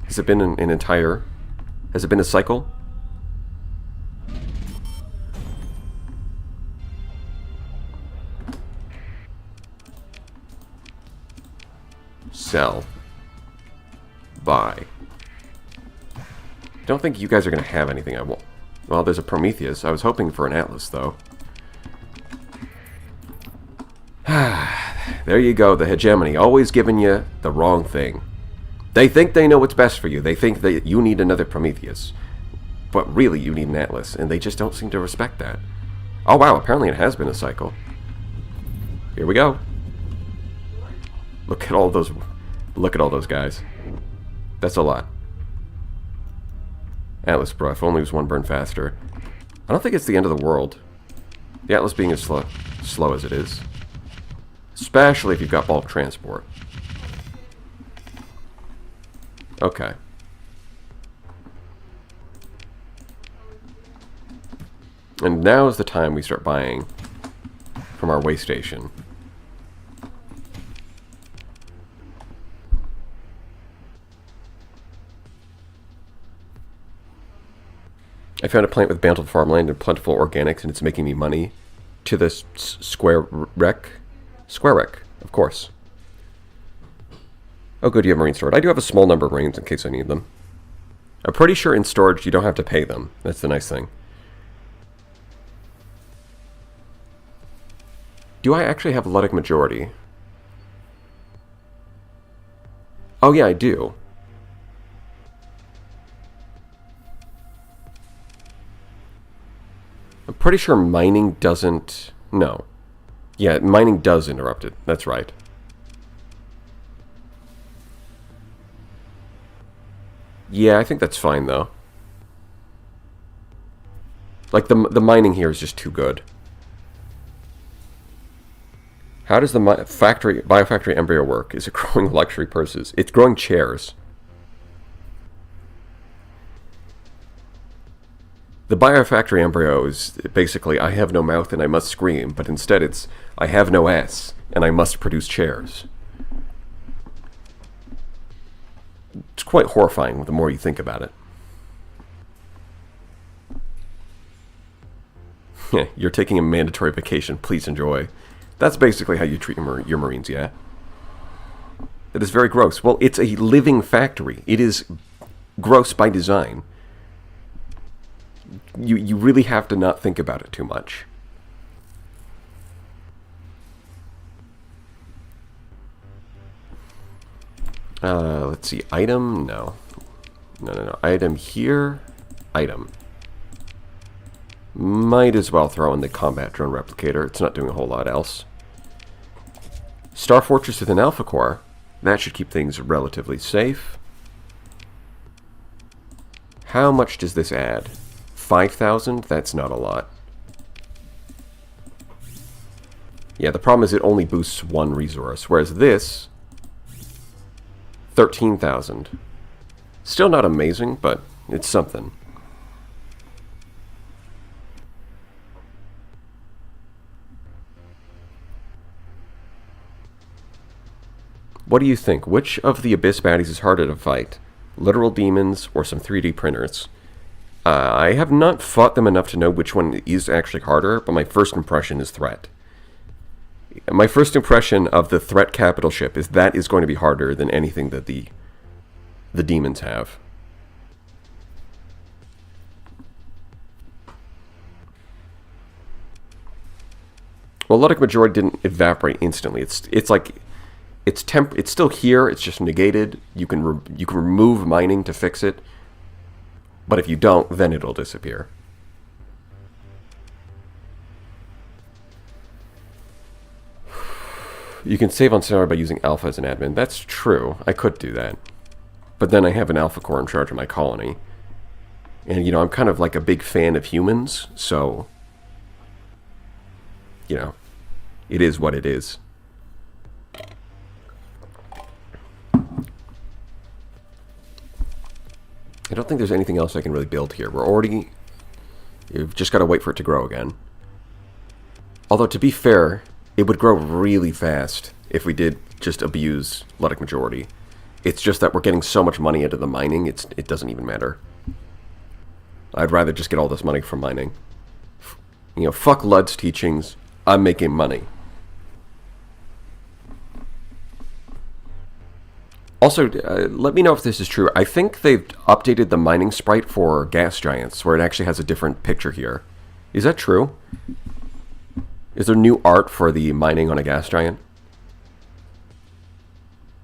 Has it been an entire... Has it been a cycle? Sell. Buy. Don't think you guys are going to have anything I want. Well, there's a Prometheus. I was hoping for an Atlas, though. There you go, the hegemony. Always giving you the wrong thing. They think they know what's best for you. They think that you need another Prometheus. But really, you need an Atlas. And they just don't seem to respect that. Oh, wow. Apparently it has been a cycle. Here we go. Look at all those... Look at all those guys. That's a lot. Atlas, bro. If only it was one burn faster. I don't think it's the end of the world. The Atlas being as slow as it is. Especially if you've got bulk transport. Okay. And now is the time we start buying from our way station. I found a plant with bountiful farmland and plentiful organics, and it's making me money. To the square wreck. Square wreck, of course. Oh, good, you have marine stored. I do have a small number of marines in case I need them. I'm pretty sure in storage you don't have to pay them. That's the nice thing. Do I actually have Ludic Majority? Oh yeah, I do. I'm pretty sure mining doesn't... No. Yeah, mining does interrupt it. That's right. Yeah, I think that's fine, though. Like, the mining here is just too good. How does the biofactory embryo work? Is it growing luxury purses? It's growing chairs. The biofactory embryo is basically, I have no mouth and I must scream, but instead it's, I have no ass and I must produce chairs. It's quite horrifying the more you think about it. You're taking a mandatory vacation, please enjoy. That's basically how you treat your Marines, yeah? That is very gross. Well, it's a living factory. It is gross by design. You really have to not think about it too much. Let's see. Item? No. No. Item here. Item. Might as well throw in the combat drone replicator. It's not doing a whole lot else. Star Fortress with an Alpha Core. That should keep things relatively safe. How much does this add? 5,000? That's not a lot. Yeah, the problem is it only boosts one resource, whereas this, 13,000. Still not amazing, but it's something. What do you think? Which of the Abyss baddies is harder to fight? Literal demons or some 3D printers? I have not fought them enough to know which one is actually harder, but my first impression is threat. My first impression of the threat capital ship is that is going to be harder than anything that the demons have. Well, Ludic Majority didn't evaporate instantly. It's like it's still here. It's just negated. You can remove mining to fix it, but if you don't, then it'll disappear. You can save on salary by using Alpha as an admin. That's true. I could do that, but then I have an Alpha Core in charge of my colony, and you know I'm kind of like a big fan of humans, so you know it is what it is. I don't think there's anything else I can really build here. You've just got to wait for it to grow again. Although, to be fair, it would grow really fast if we did just abuse Ludic Majority. It's just that we're getting so much money into the mining, it doesn't even matter. I'd rather just get all this money from mining. You know, fuck Lud's teachings. I'm making money. Also, let me know if this is true. I think they've updated the mining sprite for gas giants, where it actually has a different picture here. Is that true? Is there new art for the mining on a gas giant?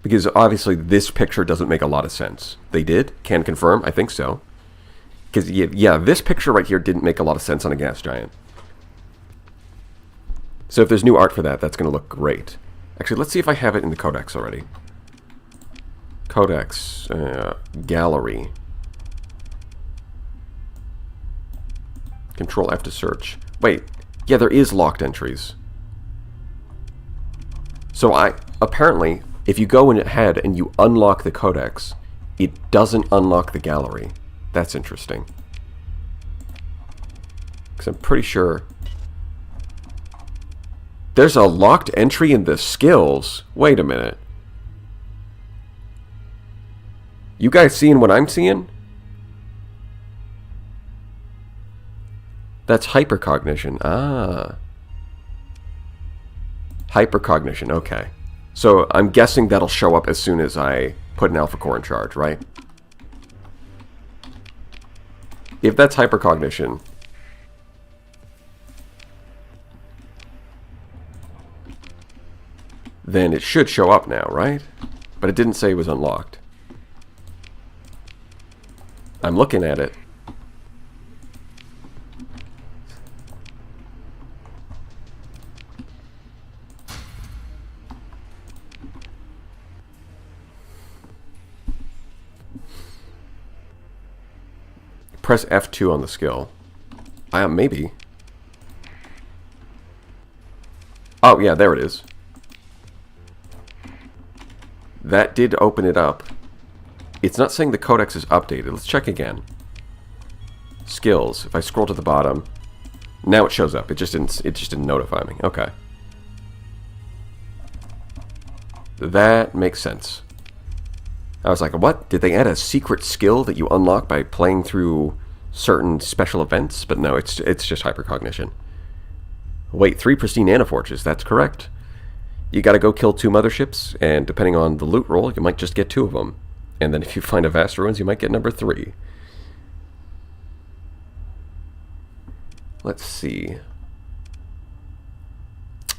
Because obviously this picture doesn't make a lot of sense. They did? Can confirm? I think so. Because, yeah, this picture right here didn't make a lot of sense on a gas giant. So if there's new art for that, that's going to look great. Actually, let's see if I have it in the codex already. Codex, gallery. Control F to search. Wait, yeah, there is locked entries. So apparently, if you go in ahead and you unlock the codex, it doesn't unlock the gallery. That's interesting. Because I'm pretty sure there's a locked entry in the skills. Wait a minute. You guys seeing what I'm seeing? That's hypercognition. Ah. Hypercognition, okay. So I'm guessing that'll show up as soon as I put an alpha core in charge, right? If that's hypercognition, then it should show up now, right? But it didn't say it was unlocked. I'm looking at it. Press F2 on the skill. Maybe. Oh, yeah, there it is. That did open it up. It's not saying the codex is updated. Let's check again. Skills. If I scroll to the bottom, now it shows up. It just didn't notify me. Okay. That makes sense. I was like, what? Did they add a secret skill that you unlock by playing through certain special events? But no, it's just hypercognition. Wait, 3 pristine nanoforges. That's correct. You gotta go kill 2 motherships, and depending on the loot roll, you might just get 2 of them. And then if you find a vast ruins, you might get number 3. Let's see.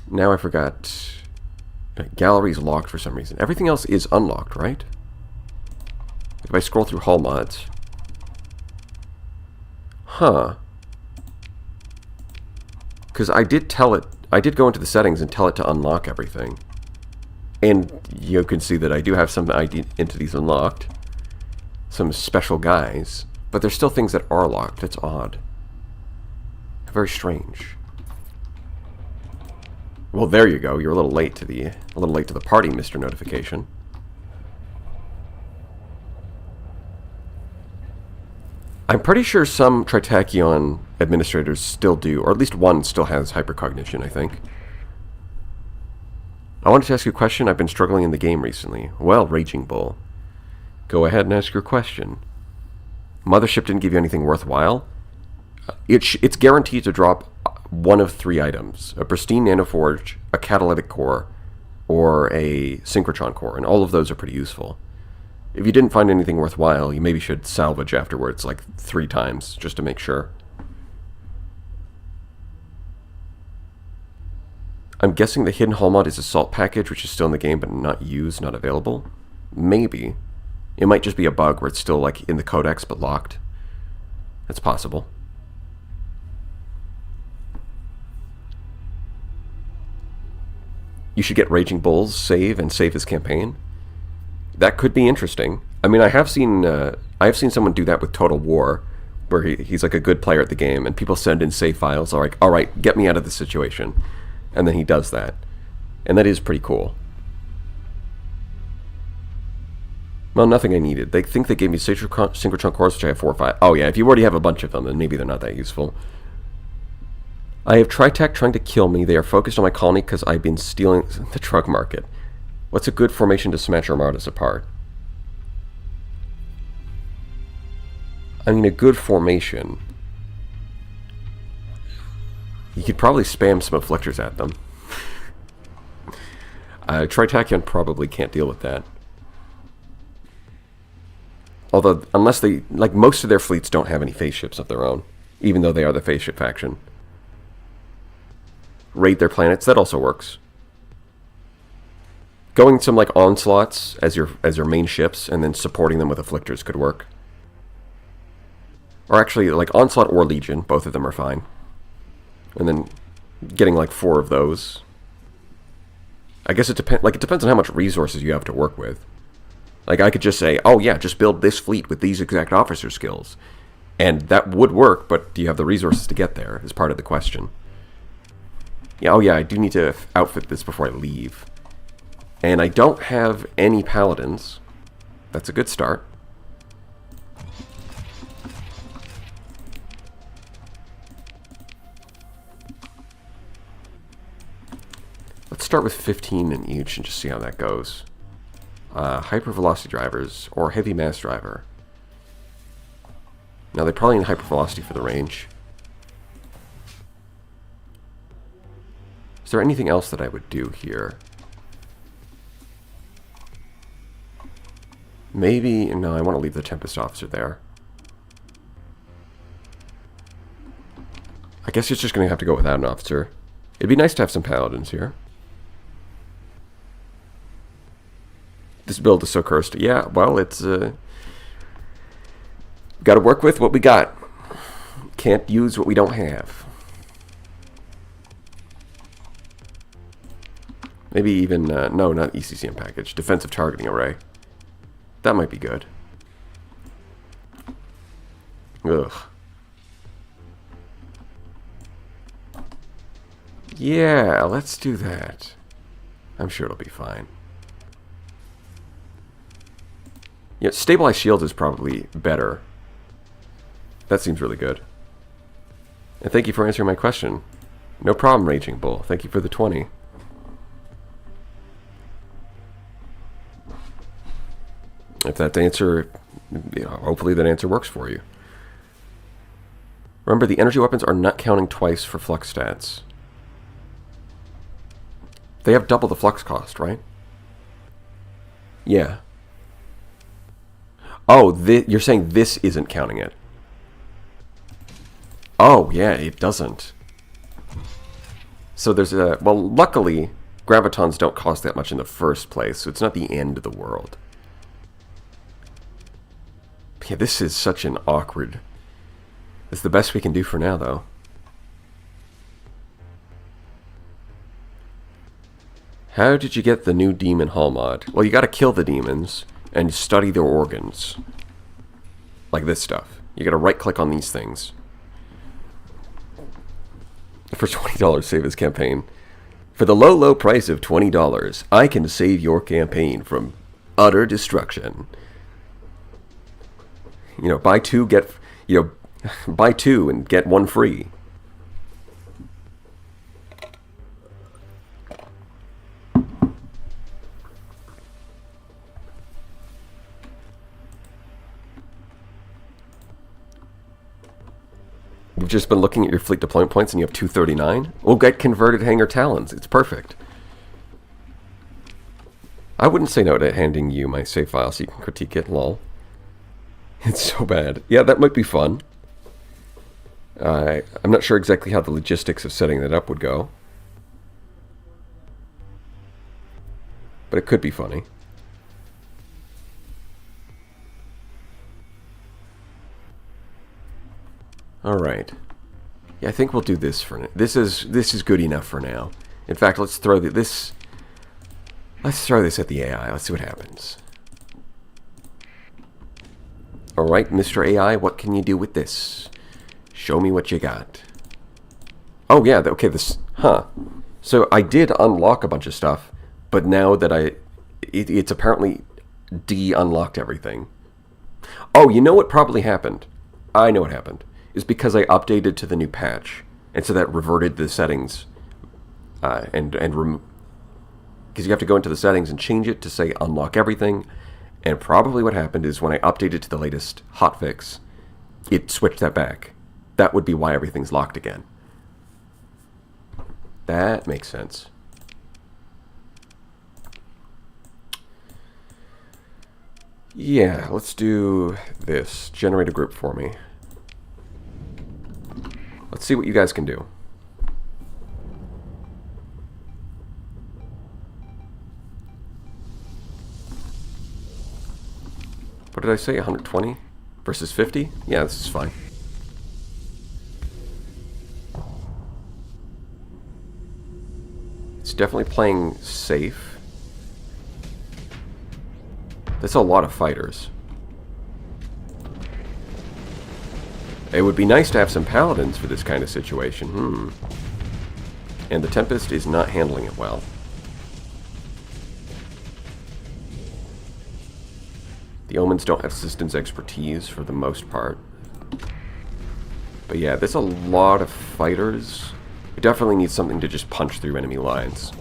Now I forgot. Gallery's locked for some reason. Everything else is unlocked, right? If I scroll through hull mods. Huh. Because I did go into the settings and tell it to unlock everything. And you can see that I do have some entities unlocked. Some special guys. But there's still things that are locked. That's odd. Very strange. Well, there you go. You're a little late to the party, Mr. Notification. I'm pretty sure some Tritachyon administrators still do, or at least one still has hypercognition, I think. I wanted to ask you a question. I've been struggling in the game recently. Well, Raging Bull, go ahead and ask your question. Mothership didn't give you anything worthwhile? It's guaranteed to drop one of 3 items. A pristine nanoforge, a catalytic core, or a synchrotron core, and all of those are pretty useful. If you didn't find anything worthwhile, you maybe should salvage afterwards, like 3 times, just to make sure. I'm guessing the hidden hull mod is a salt package, which is still in the game, but not used, not available. Maybe. It might just be a bug where it's still like in the codex, but locked. That's possible. You should get Raging Bull's save and save his campaign. That could be interesting. I mean, I have seen someone do that with Total War, where he's like a good player at the game, and people send in save files, like, all right, get me out of this situation, and then he does that, and that is pretty cool. Well, nothing I needed. They think they gave me synchrotron cores, which I have 4 or 5. Oh yeah, if you already have a bunch of them, then maybe they're not that useful. I have Tritech trying to kill me. They are focused on my colony because I've been stealing the drug market. What's a good formation to smash armadas apart? I mean, a good formation. You could probably spam some afflictors at them. Tritachyon probably can't deal with that. Although, unless they... like, most of their fleets don't have any phase ships of their own, even though they are the phase ship faction. Raid their planets, that also works. Going some like onslaughts as your main ships and then supporting them with afflictors could work. Or actually, like onslaught or legion, both of them are fine. And then getting like 4 of those. I guess it depends on how much resources you have to work with. Like I could just say, oh yeah, just build this fleet with these exact officer skills, and that would work. But do you have the resources to get there? Is part of the question. Yeah, oh yeah, I do need to outfit this before I leave. And I don't have any paladins. That's a good start. Let's start with 15 in each and just see how that goes. Hypervelocity drivers or heavy mass driver. Now they probably need hypervelocity for the range. there anything else that I would do here? Maybe... No, I want to leave the Tempest Officer there. I guess it's just going to have to go without an officer. It'd be nice to have some Paladins here. This build is so cursed. Yeah, well, it's... got to work with what we got. Can't use what we don't have. Maybe even... no, not ECCM package. Defensive Targeting Array. That might be good. Ugh. Yeah, let's do that. I'm sure it'll be fine. Yeah, Stabilized Shield is probably better. That seems really good. And thank you for answering my question. No problem, Raging Bull. Thank you for the 20. If that answer, hopefully that answer works for you. Remember, the energy weapons are not counting twice for flux stats. They have double the flux cost, right? Yeah. Oh, you're saying this isn't counting it. Oh, yeah, it doesn't. So there's a... Well, luckily, gravitons don't cost that much in the first place, so it's not the end of the world. Yeah, this is such an awkward... It's the best we can do for now, though. How did you get the new Demon Hall mod? Well, you gotta kill the demons and study their organs. Like this stuff. You gotta right-click on these things. For $20, save his campaign. For the low, low price of $20, I can save your campaign from utter destruction. You know, buy two, get... You know, buy two and get one free. You've just been looking at your fleet deployment points and you have 239? We'll get converted Hangar Talons. It's perfect. I wouldn't say no to handing you my save file so you can critique it, lol. It's so bad. Yeah, that might be fun. I'm not sure exactly how the logistics of setting that up would go. But it could be funny. Alright. Yeah, I think we'll do this for now. This is good enough for now. In fact, let's throw this at the AI. Let's see what happens. Alright, Mr. AI, what can you do with this? Show me what you got. Oh, yeah, okay, this... Huh. So I did unlock a bunch of stuff, but now that it's apparently de-unlocked everything. Oh, you know what probably happened? I know what happened. Is because I updated to the new patch, and so that reverted the settings, because you have to go into the settings and change it to say unlock everything, and probably what happened is when I updated to the latest hotfix, it switched that back. That would be why everything's locked again. That makes sense. Yeah, let's do this. Generate a group for me. Let's see what you guys can do. What did I say? 120 versus 50? Yeah, this is fine. It's definitely playing safe. That's a lot of fighters. It would be nice to have some paladins for this kind of situation. And the Tempest is not handling it well. The Omens don't have systems expertise for the most part. But yeah, there's a lot of fighters. We definitely need something to just punch through enemy lines.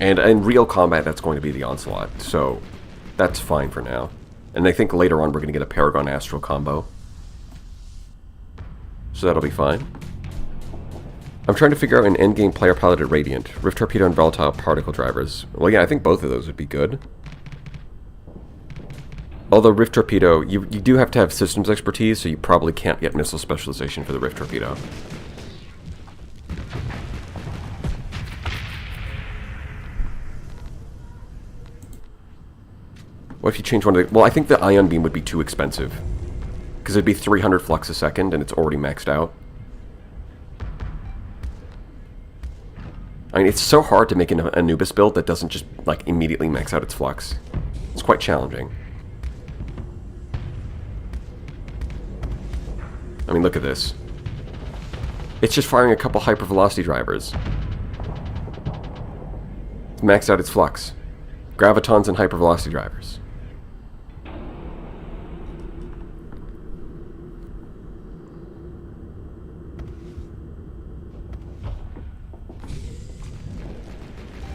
And in real combat, that's going to be the Onslaught. So that's fine for now. And I think later on we're going to get a Paragon Astral combo. So that'll be fine. I'm trying to figure out an endgame player-piloted Radiant. Rift Torpedo and Volatile Particle Drivers. Well, yeah, I think both of those would be good. Although Rift Torpedo, you do have to have systems expertise, so you probably can't get missile specialization for the Rift Torpedo. What if you change one of the... Well, I think the Ion Beam would be too expensive. Because it'd be 300 flux a second, and it's already maxed out. I mean, it's so hard to make an Anubis build that doesn't just, like, immediately max out its flux. It's quite challenging. I mean, look at this. It's just firing a couple hypervelocity drivers. It's maxed out its flux. Gravitons and hypervelocity drivers.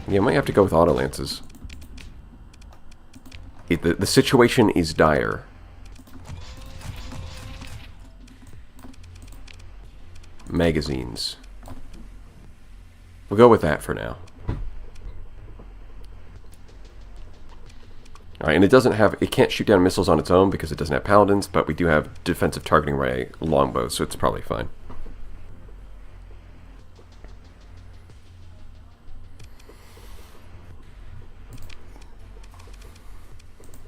Yeah, I might have to go with auto lances. The situation is dire. Magazines. We'll go with that for now. Alright, and it doesn't have... It can't shoot down missiles on its own because it doesn't have paladins, but we do have defensive targeting ray longbows, so it's probably fine.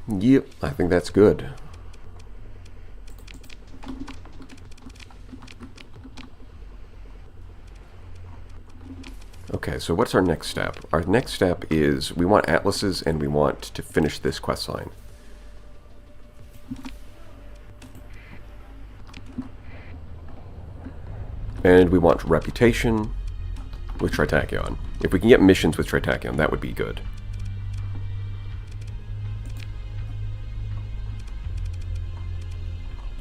Yep, I think that's good. Okay, so what's our next step? Our next step is we want atlases and we want to finish this quest line. And we want reputation with Tritachyon. If we can get missions with Tritachyon, that would be good.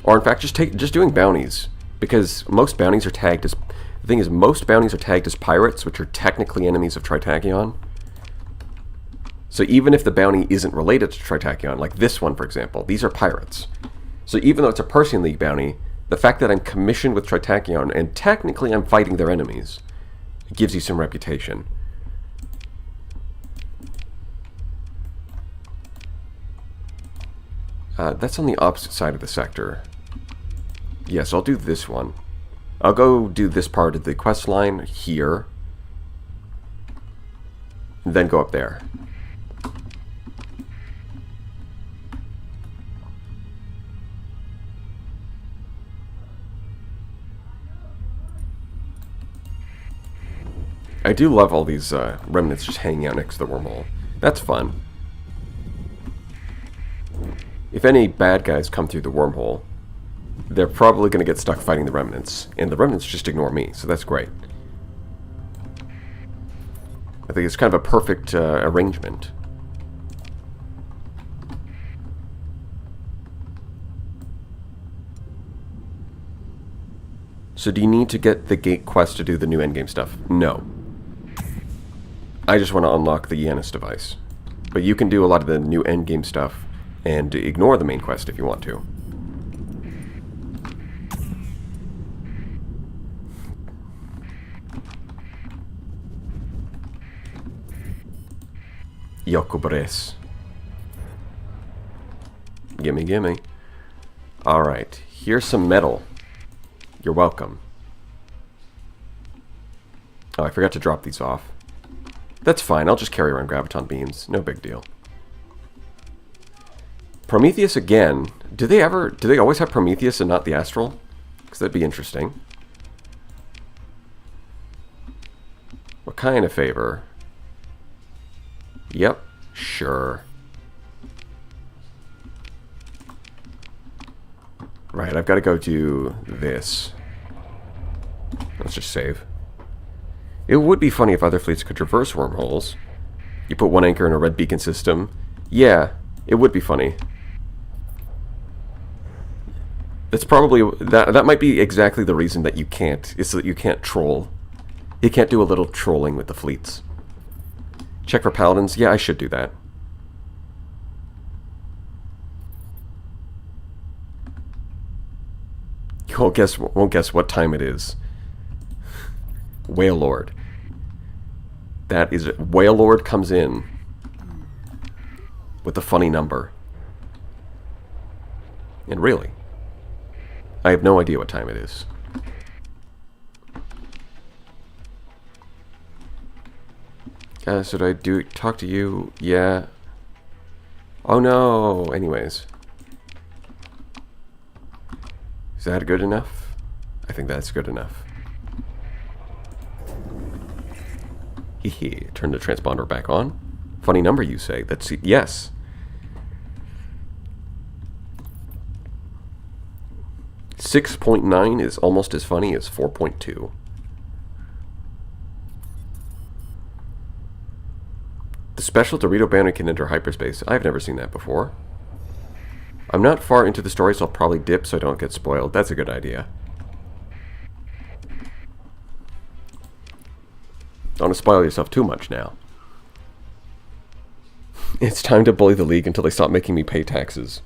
Or in fact, just doing bounties, because most bounties are tagged as... The thing is, most bounties are tagged as pirates, which are technically enemies of Tritachyon. So even if the bounty isn't related to Tritachyon, like this one, for example, these are pirates. So even though it's a Persian League bounty, the fact that I'm commissioned with Tritachyon, and technically I'm fighting their enemies, it gives you some reputation. That's on the opposite side of the sector. Yes, I'll do this one. I'll go do this part of the quest line here, and then go up there. I do love all these remnants just hanging out next to the wormhole. That's fun. If any bad guys come through the wormhole, they're probably going to get stuck fighting the remnants, and the remnants just ignore me, so that's great. I think it's kind of a perfect arrangement. So do you need to get the gate quest to do the new endgame stuff? No. I just want to unlock the Yanis device. But you can do a lot of the new endgame stuff and ignore the main quest if you want to. Yokobres. Gimme, gimme. Alright, here's some metal. You're welcome. Oh, I forgot to drop these off. That's fine, I'll just carry around graviton beams. No big deal. Prometheus again. Do they always have Prometheus and not the Astral? Because that'd be interesting. What kind of favor? Yep, sure. Right, I've got to go do this. Let's just save. It would be funny if other fleets could traverse wormholes. You put one anchor in a red beacon system. Yeah, it would be funny. That's probably... That might be exactly the reason that you can't. Is that you can't troll. You can't do a little trolling with the fleets. Check for paladins? Yeah, I should do that. You won't guess what time it is. Whale Lord. That is it. Whale Lord comes in with a funny number. And really, I have no idea what time it is. Should I talk to you? Yeah. Oh no. Anyways. Is that good enough? I think that's good enough. Hehe. Turn the transponder back on. Funny number, you say. That's yes. .9 is almost as funny as 4.2. The special Dorito banner can enter hyperspace. I've never seen that before. I'm not far into the story, so I'll probably dip so I don't get spoiled. That's a good idea. Don't want to spoil yourself too much now. It's time to bully the League until they stop making me pay taxes.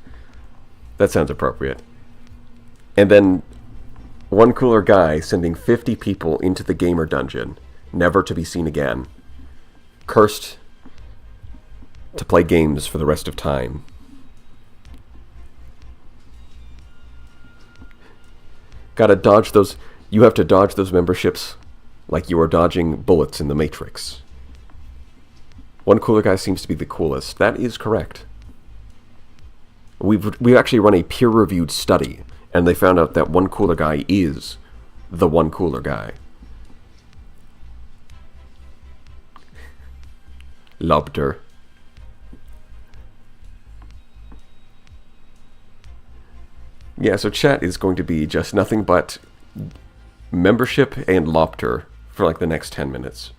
That sounds appropriate. And then one cooler guy sending 50 people into the gamer dungeon, never to be seen again. Cursed to play games for the rest of time. Gotta dodge those. You have to dodge those memberships like you are dodging bullets in the Matrix. One cooler guy seems to be the coolest. That is correct. We've actually run a peer-reviewed study, and they found out that one cooler guy is the one cooler guy. Lobter. Yeah, so chat is going to be just nothing but membership and Lobter for like the next 10 minutes.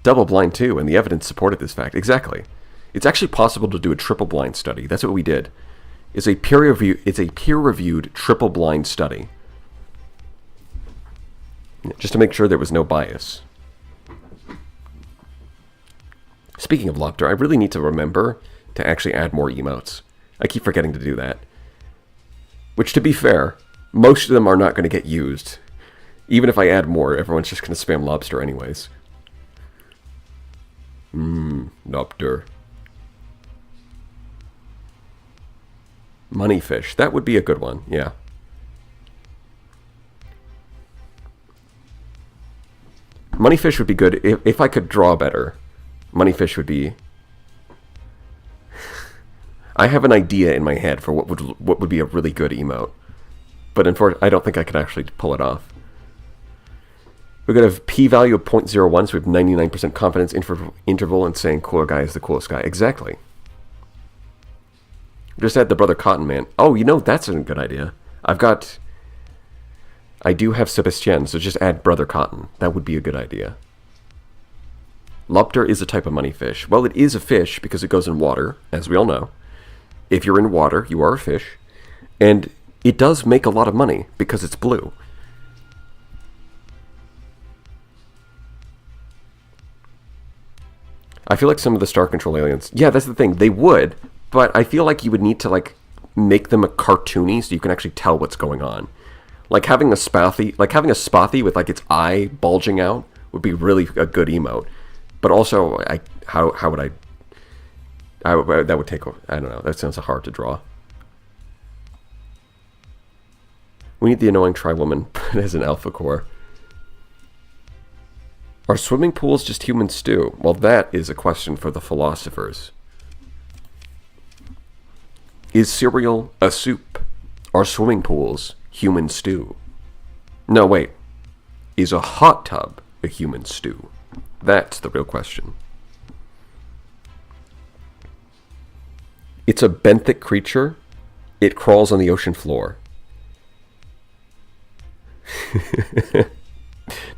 Double blind too, and the evidence supported this fact. Exactly. It's actually possible to do a triple blind study. That's what we did. It's a peer-reviewed triple blind study. Just to make sure there was no bias. Speaking of Lobter, I really need to remember to actually add more emotes. I keep forgetting to do that. Which, to be fair, most of them are not going to get used. Even if I add more, everyone's just going to spam lobster anyways. Lobster. Moneyfish. That would be a good one, yeah. Moneyfish would be good if I could draw better. Moneyfish would be... I have an idea in my head for what would be a really good emote. But unfortunately, I don't think I could actually pull it off. We're going to have p-value of 0.01, so we have 99% confidence interval in saying cooler guy is the coolest guy. Exactly. Just add the Brother Cotton Man. Oh, you know, that's a good idea. I do have Sebastian, so just add Brother Cotton. That would be a good idea. Lobster is a type of moneyfish. Well, it is a fish because it goes in water, as we all know. If you're in water, you are a fish. And it does make a lot of money because it's blue. I feel like some of the Star Control aliens... Yeah, that's the thing. They would, but I feel like you would need to, like, make them a cartoony so you can actually tell what's going on. Like having a spathy with, like, its eye bulging out would be really a good emote. But also, how would I... that would take... I don't know. That sounds hard to draw. We need the annoying tri-woman as an alpha core. Are swimming pools just human stew? Well, that is a question for the philosophers. Is cereal a soup? Are swimming pools human stew? No, wait. Is a hot tub a human stew? That's the real question. It's a benthic creature. It crawls on the ocean floor.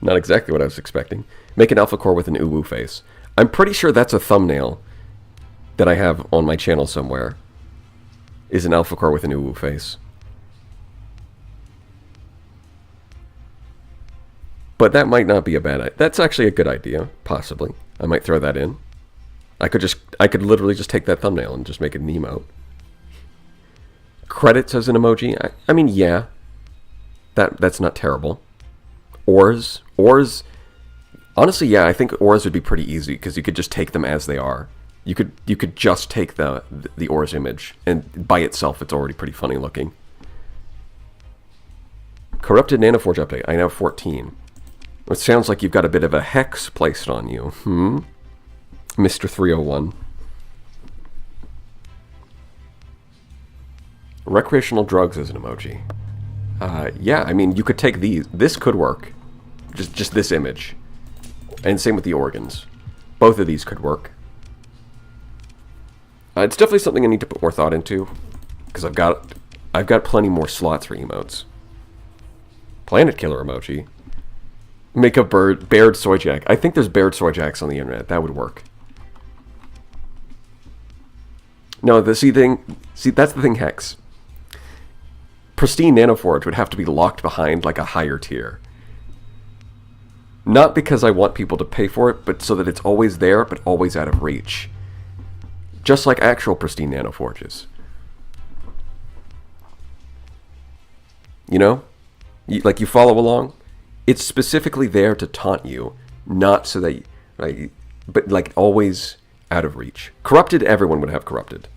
Not exactly what I was expecting. Make an alpha core with an uwu face. I'm pretty sure that's a thumbnail that I have on my channel somewhere. Is an alpha core with an uwu face. But that might not be a bad idea. That's actually a good idea, possibly. I might throw that in. I could literally just take that thumbnail and just make it an emote. Credits as an emoji? I mean, yeah. That's not terrible. Ores, honestly, yeah, I think ores would be pretty easy because you could just take them as they are. You could just take the ores image, and by itself, it's already pretty funny looking. Corrupted Nanoforge update. I now have 14. It sounds like you've got a bit of a hex placed on you. Mr. 301. Recreational drugs as an emoji. Yeah, I mean, you could take these. This could work. Just this image. And same with the organs. Both of these could work. It's definitely something I need to put more thought into. Because I've got plenty more slots for emotes. Planet killer emoji. Make a bared soy jack. I think there's bared soy jacks on the internet. That would work. No, that's the thing, Hex. Pristine Nanoforge would have to be locked behind like a higher tier. Not because I want people to pay for it, but so that it's always there, but always out of reach. Just like actual Pristine Nanoforges. You know? You follow along? It's specifically there to taunt you, not so that... but always out of reach. Corrupted, everyone would have Corrupted.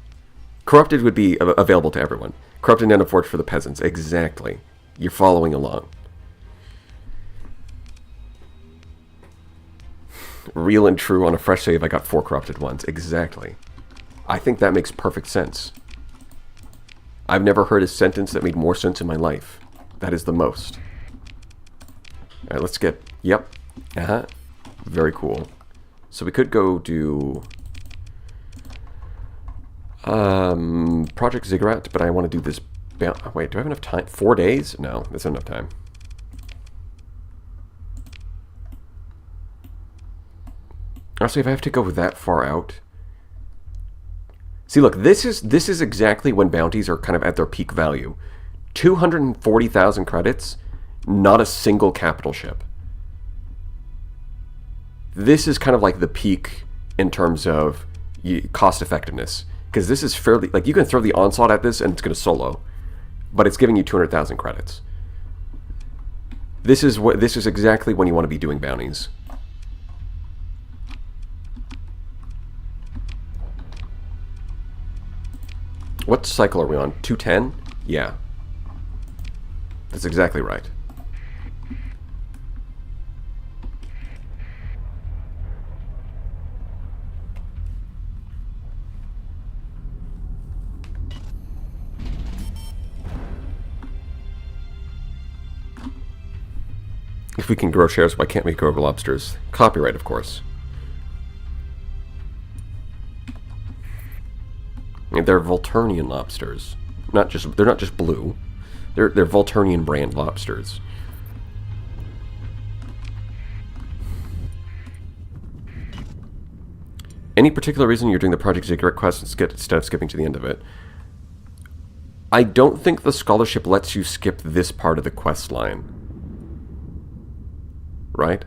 Corrupted would be available to everyone. Corrupted Nanoforge for the peasants. Exactly. You're following along. Real and true, on a fresh save, I got 4 corrupted ones. Exactly. I think that makes perfect sense. I've never heard a sentence that made more sense in my life. That is the most. Alright, let's get... Yep. Very cool. So we could go do... Project Ziggurat, but I want to do this... Wait, do I have enough time? 4 days? No, that's enough time. Honestly, if I have to go that far out... See, look, this is exactly when bounties are kind of at their peak value. 240,000 credits, not a single capital ship. This is kind of like the peak in terms of cost effectiveness. Because this is fairly... you can throw the Onslaught at this and it's going to solo. But it's giving you 200,000 credits. This is exactly when you want to be doing bounties. What cycle are we on? 210? Yeah. That's exactly right. If we can grow shares, why can't we grow lobsters? Copyright, of course. They're Volturnian lobsters. They're not just blue. They're Volturnian brand lobsters. Any particular reason you're doing the Project Ziggurat quest instead of skipping to the end of it? I don't think the scholarship lets you skip this part of the quest line. Right?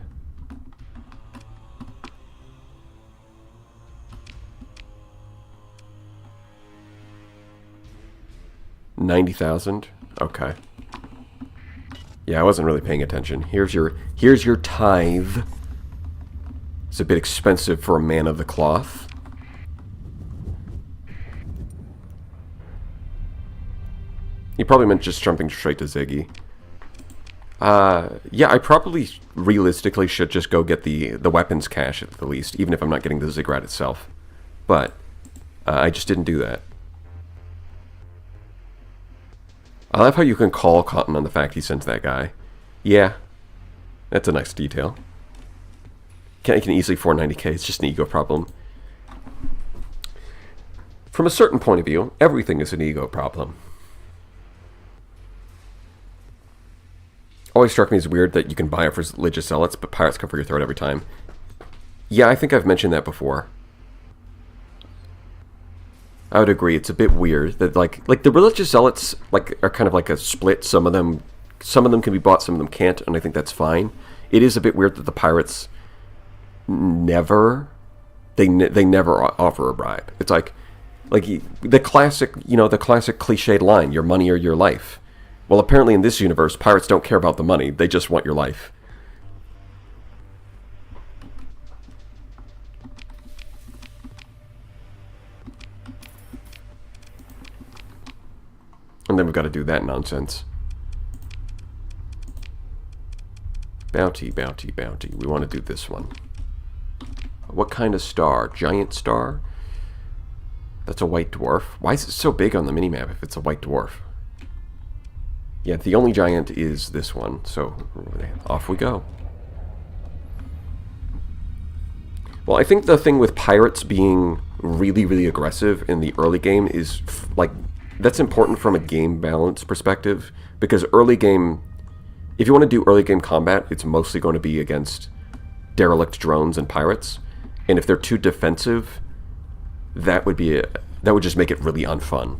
$90,000? Okay. Yeah, I wasn't really paying attention. Here's your tithe. It's a bit expensive for a man of the cloth. You probably meant just jumping straight to Ziggy. Yeah, I probably realistically should just go get the weapons cache at the least, even if I'm not getting the Ziggurat itself. But I just didn't do that. I love how you can call Cotton on the fact he sends that guy. Yeah, that's a nice detail. I can easily 490k, it's just an ego problem. From a certain point of view, everything is an ego problem. Always struck me as weird that you can buy it for religious zealots, but pirates come for your throat every time. Yeah, I think I've mentioned that before. I would agree. It's a bit weird that like the religious zealots are kind of like a split. Some of them can be bought, some of them can't, and I think that's fine. It is a bit weird that the pirates never offer a bribe. It's like the classic cliched line, your money or your life. Well, apparently in this universe, pirates don't care about the money. They just want your life. then we've got to do that nonsense. Bounty, bounty, bounty. We want to do this one. What kind of star? Giant star? That's a white dwarf. Why is it so big on the minimap if it's a white dwarf? Yeah, the only giant is this one, so off we go. Well, I think the thing with pirates being really, really aggressive in the early game is, like, that's important from a game balance perspective, because early game, if you want to do early game combat, it's mostly going to be against derelict drones and pirates, and if they're too defensive, that would just make it really unfun.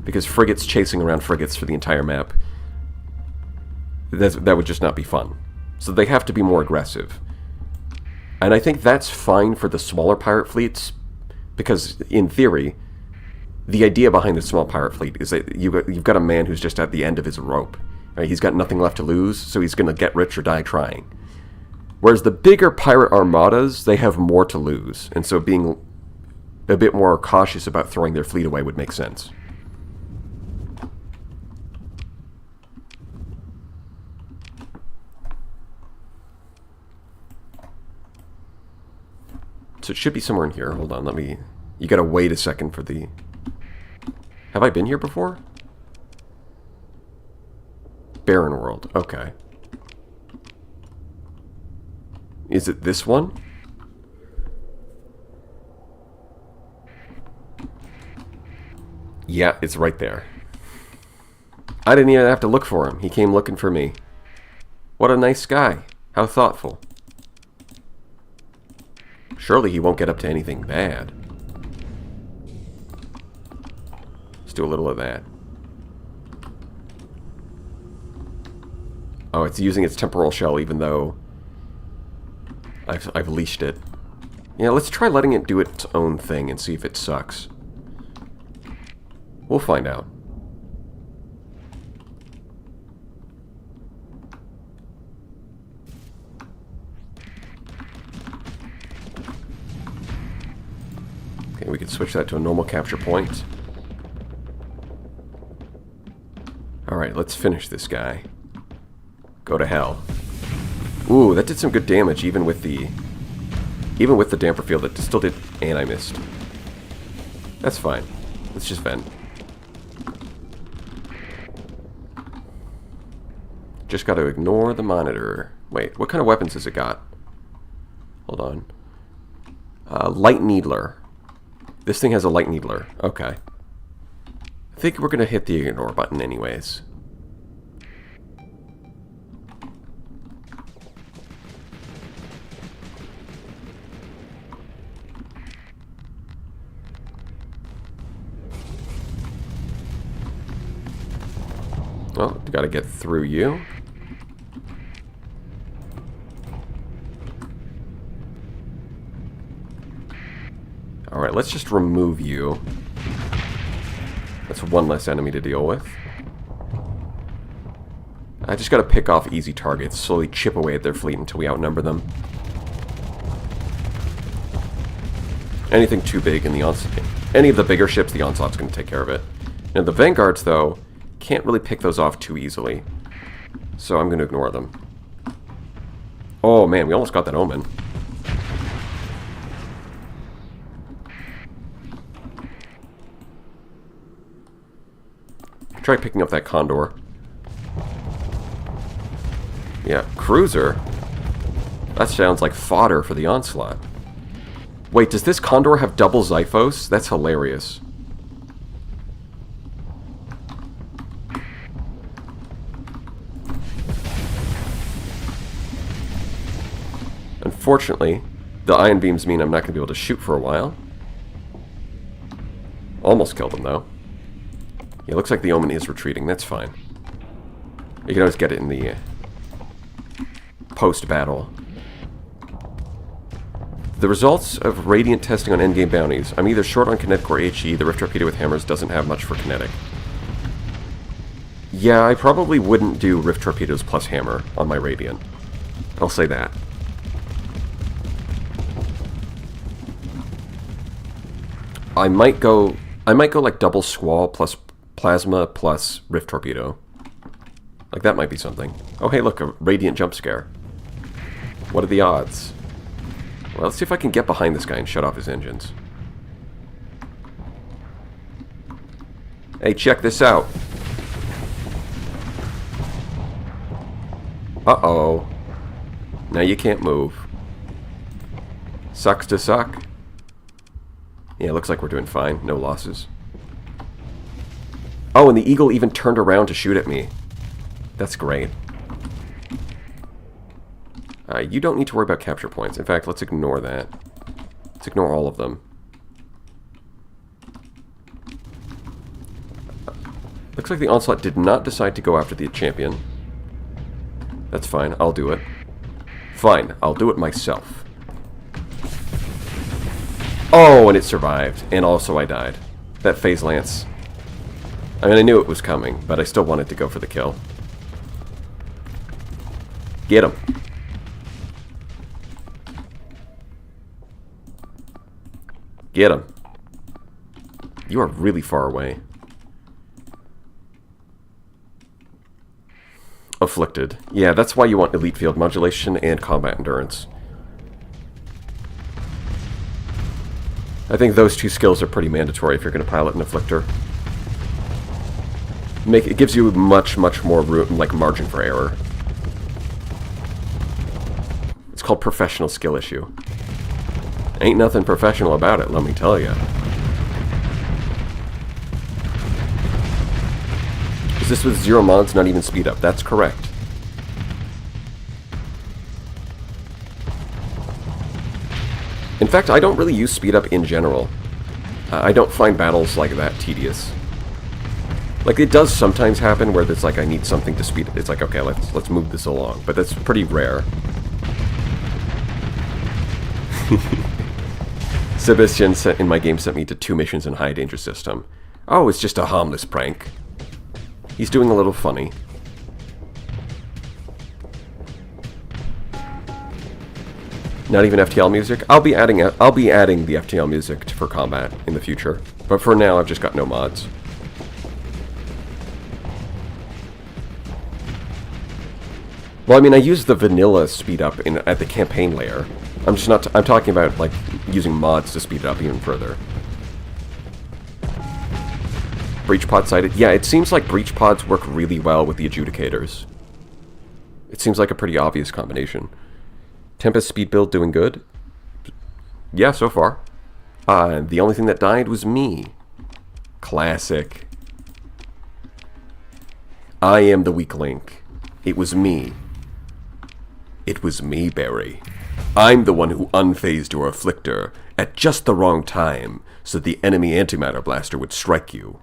Because frigates chasing around frigates for the entire map, that would just not be fun. So they have to be more aggressive. And I think that's fine for the smaller pirate fleets, because in theory, the idea behind the small pirate fleet is that you've got a man who's just at the end of his rope. Right? He's got nothing left to lose, so he's going to get rich or die trying. Whereas the bigger pirate armadas, they have more to lose, and so being a bit more cautious about throwing their fleet away would make sense. So it should be somewhere in here. Hold on, you gotta wait a second for the... Have I been here before? Barren World, okay. Is it this one? Yeah, it's right there. I didn't even have to look for him. He came looking for me. What a nice guy. How thoughtful. Surely he won't get up to anything bad. Let's do a little of that. Oh, it's using its temporal shell even though I've leashed it. Yeah, let's try letting it do its own thing and see if it sucks. We'll find out. Okay, we can switch that to a normal capture point. Alright, let's finish this guy. Go to hell. Ooh, that did some good damage even with the damper field. It still did, and I missed. That's fine. Let's just vent. Just got to ignore the monitor. Wait, what kind of weapons has it got? Hold on. Light needler. This thing has a light needler. Okay. I think we're going to hit the ignore button anyways. Oh, gotta get through you. Alright, let's just remove you. That's one less enemy to deal with. I just gotta pick off easy targets, slowly chip away at their fleet until we outnumber them. Anything too big in the onslaught, any of the bigger ships, the onslaught's gonna take care of it. Now the vanguards, though, can't really pick those off too easily. So I'm gonna ignore them. Oh man, we almost got that omen. Try picking up that condor. Yeah, cruiser. That sounds like fodder for the onslaught. Wait, does this condor have double Xiphos? That's hilarious. Unfortunately, the ion beams mean I'm not going to be able to shoot for a while. Almost killed him, though. Yeah, looks like the omen is retreating. That's fine. You can always get it in the post-battle. The results of Radiant testing on endgame bounties. I'm either short on kinetic or HE. The Rift Torpedo with hammers doesn't have much for kinetic. Yeah, I probably wouldn't do Rift Torpedoes plus hammer on my Radiant. I'll say that. I might go like double Squall plus Plasma plus Rift Torpedo. Like, that might be something. Oh, hey, look, a Radiant Jump Scare. What are the odds? Well, let's see if I can get behind this guy and shut off his engines. Hey, check this out. Uh-oh. Now you can't move. Sucks to suck. Yeah, looks like we're doing fine. No losses. Oh, and the Eagle even turned around to shoot at me. That's great. You don't need to worry about capture points. In fact, let's ignore that. Let's ignore all of them. Looks like the Onslaught did not decide to go after the champion. That's fine. I'll do it. Fine. I'll do it myself. Oh, and it survived. And also I died. That Phase Lance. I mean, I knew it was coming, but I still wanted to go for the kill. Get him. Get him. You are really far away. Afflicted. Yeah, that's why you want elite field modulation and combat endurance. I think those two skills are pretty mandatory if you're going to pilot an Afflictor. It gives you much more room, like margin for error. It's called professional skill issue. Ain't nothing professional about it, let me tell you. Is this with 0 mods, not even speed up? That's correct. In fact, I don't really use speed up in general. I don't find battles like that tedious. Like, it does sometimes happen where it's like I need something to speed it. It's like, okay, let's move this along. But that's pretty rare. Sebastian in my game sent me to 2 missions in high danger system. Oh, it's just a harmless prank. He's doing a little funny. Not even FTL music? I'll be adding the FTL music for combat in the future. But for now, I've just got no mods. Well, I mean, I use the vanilla speed up at the campaign layer. I'm just not. I'm talking about like using mods to speed it up even further. Breach pod sighted. Yeah, it seems like breach pods work really well with the adjudicators. It seems like a pretty obvious combination. Tempest speed build doing good? Yeah, so far. The only thing that died was me. Classic. I am the weak link. It was me. It was me, Barry. I'm the one who unfazed your Afflictor at just the wrong time, so the enemy antimatter blaster would strike you.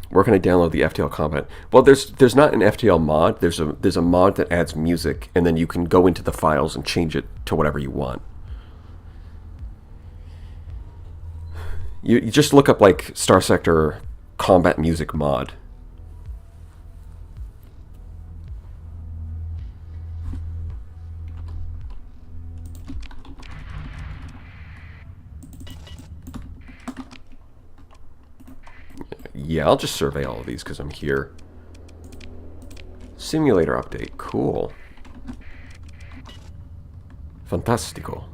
Where can I download the FTL combat? Well, there's not an FTL mod. There's a mod that adds music, and then you can go into the files and change it to whatever you want. You just look up like Starsector combat music mod. Yeah, I'll just survey all of these because I'm here. Simulator update. Cool. Fantastico.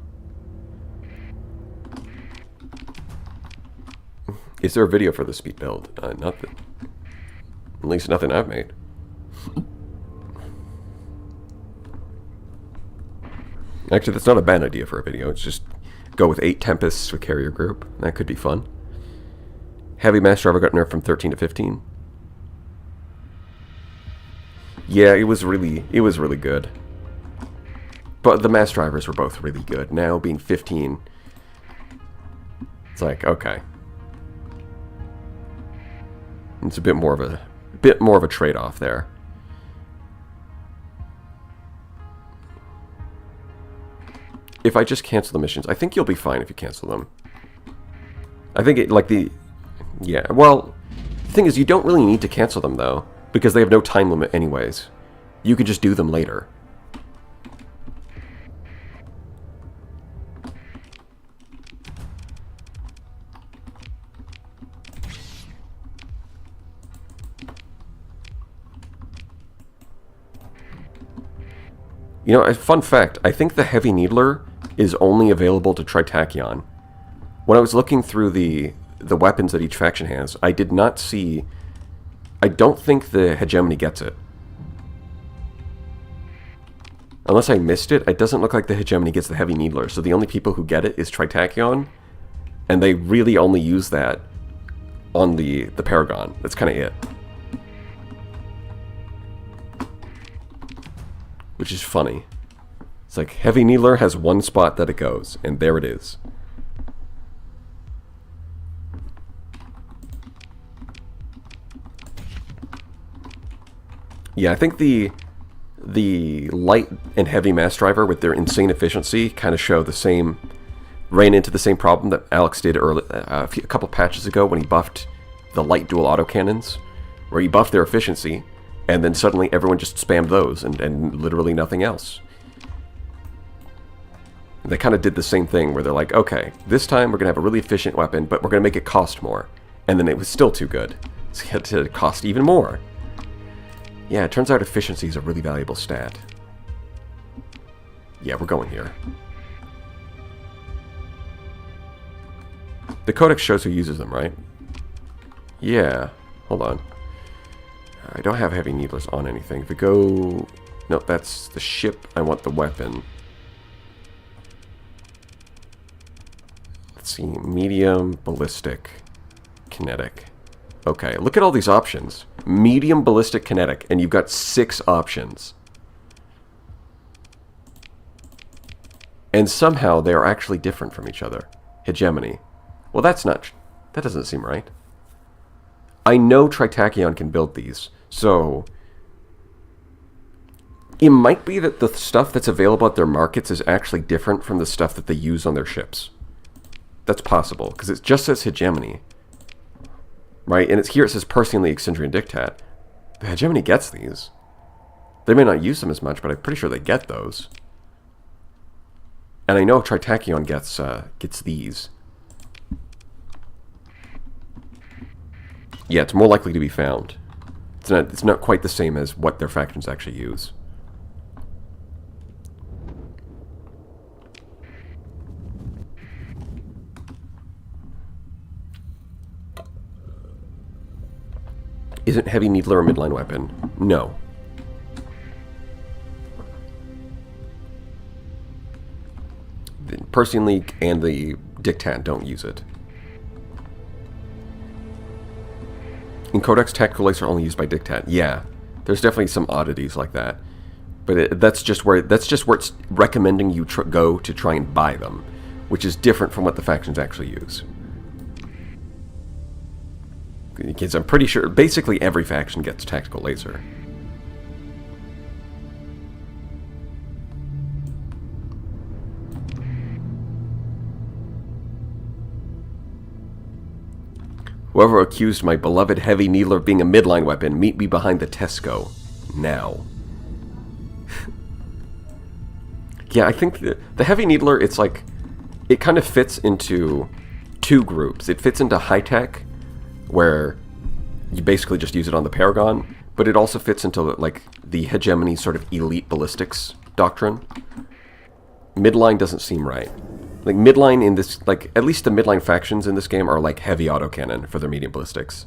Is there a video for the speed build? Nothing. At least nothing I've made. Actually, that's not a bad idea for a video. It's just go with 8 Tempests for carrier group. That could be fun. Heavy Mass Driver got nerfed from 13 to 15. Yeah, it was really good. But the Mass Drivers were both really good. Now being 15, it's like, okay. It's a bit more of a trade-off there. If I just cancel the missions, I think you'll be fine if you cancel them. I think yeah, well, the thing is, you don't really need to cancel them, though, because they have no time limit anyways. You can just do them later. You know, a fun fact, I think the Heavy Needler is only available to Tritachyon. When I was looking through the weapons that each faction has, I did not see... I don't think the Hegemony gets it. Unless I missed it, it doesn't look like the Hegemony gets the Heavy Needler, so the only people who get it is Tritachyon, and they really only use that on the Paragon. That's kind of it. Which is funny. It's like, Heavy Needler has one spot that it goes, and there it is. Yeah, I think the light and heavy mass driver with their insane efficiency kind of show the same, ran into the same problem that Alex did early, a couple patches ago when he buffed the light dual autocannons, where he buffed their efficiency, and then suddenly everyone just spammed those and literally nothing else. They kind of did the same thing where they're like, okay, this time we're going to have a really efficient weapon, but we're going to make it cost more. And then it was still too good. So you had to cost even more. Yeah, it turns out efficiency is a really valuable stat. Yeah, we're going here. The codex shows who uses them, right? Yeah. Hold on. I don't have Heavy Needlers on anything. If we go... Nope, that's the ship. I want the weapon. Let's see. Medium, ballistic, kinetic. Okay, look at all these options. Medium, ballistic, kinetic, and you've got 6 options. And somehow they are actually different from each other. Hegemony. Well, that's not... That doesn't seem right. I know Tritachyon can build these, so... It might be that the stuff that's available at their markets is actually different from the stuff that they use on their ships. That's possible, because it just says Hegemony. Right? And here it says Percy and the Excentrian Dictat. The Hegemony gets these. They may not use them as much, but I'm pretty sure they get those. And I know Tritachyon gets these. Yeah, it's more likely to be found. It's not quite the same as what their factions actually use. Isn't Heavy Needler a midline weapon? No. The Persian League and the Dictat don't use it. In Codex, tactical lights are only used by Dictat. Yeah, there's definitely some oddities like that, but that's just where it's recommending you go to try and buy them, which is different from what the factions actually use. Because I'm pretty sure basically every faction gets tactical laser. Whoever accused my beloved Heavy Needler of being a midline weapon, meet me behind the Tesco. Now. Yeah, I think the Heavy Needler, it's like... It kind of fits into 2 groups. It fits into high-tech, where you basically just use it on the Paragon, but it also fits into like the Hegemony sort of elite ballistics doctrine. Midline doesn't seem right. Like midline in this, like at least the midline factions in this game are like heavy autocannon for their medium ballistics.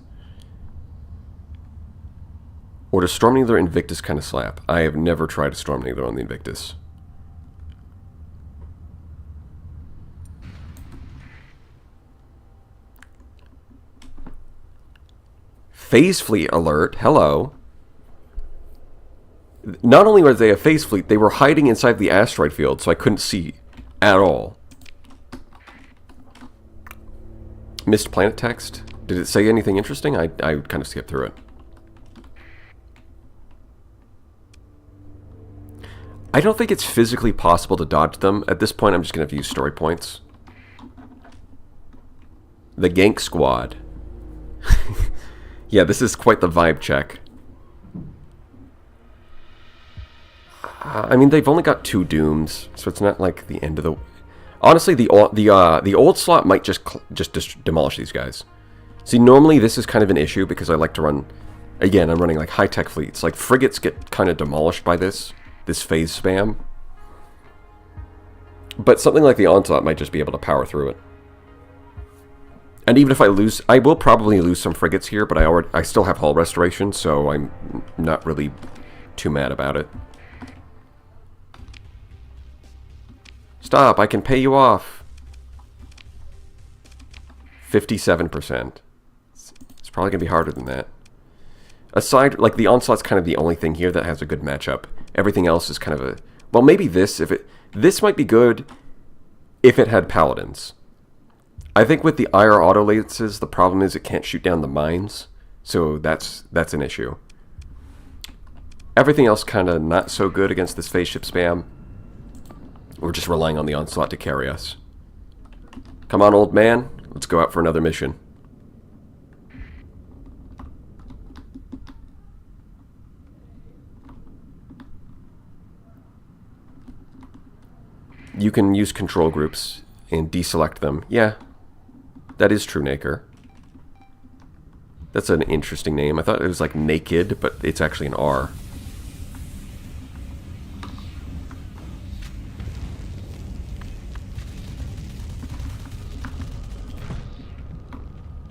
Or does Storm Needler Invictus kind of slap? I have never tried a Storm Needler on the Invictus. Phase Fleet alert. Hello. Not only were they a Phase Fleet, they were hiding inside the asteroid field, so I couldn't see at all. Missed planet text? Did it say anything interesting? I kind of skipped through it. I don't think it's physically possible to dodge them. At this point, I'm just going to use story points. The Gank Squad. Yeah, this is quite the vibe check. I mean, they've only got 2 dooms, so it's not like the end of the... Honestly, the old slot might just demolish these guys. See, normally this is kind of an issue because I like to run... Again, I'm running like high-tech fleets. Like, frigates get kind of demolished by this phase spam. But something like the Onslaught might just be able to power through it. And even if I lose, I will probably lose some frigates here, but I still have hull restoration, so I'm not really too mad about it. Stop, I can pay you off. 57%. It's probably going to be harder than that. Aside, like, the Onslaught's kind of the only thing here that has a good matchup. Everything else is kind of a... Well, maybe this, this might be good if it had Paladins. I think with the IR auto lances, the problem is it can't shoot down the mines, so that's an issue. Everything else kind of not so good against this phase ship spam. We're just relying on the Onslaught to carry us. Come on, old man. Let's go out for another mission. You can use control groups and deselect them. Yeah, that is true, Naker. That's an interesting name. I thought it was like Naked, but it's actually an R.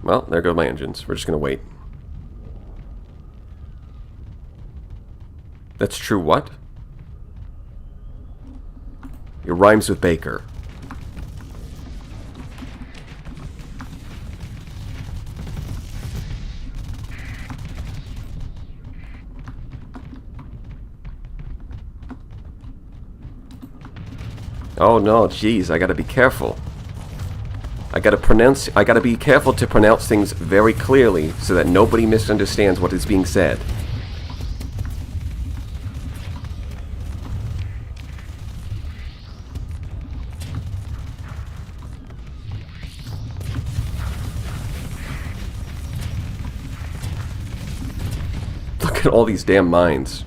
Well, there go my engines. We're just going to wait. That's true what? It rhymes with Baker. Oh no, jeez, I gotta be careful. I gotta be careful to pronounce things very clearly so that nobody misunderstands what is being said. Look at all these damn mines.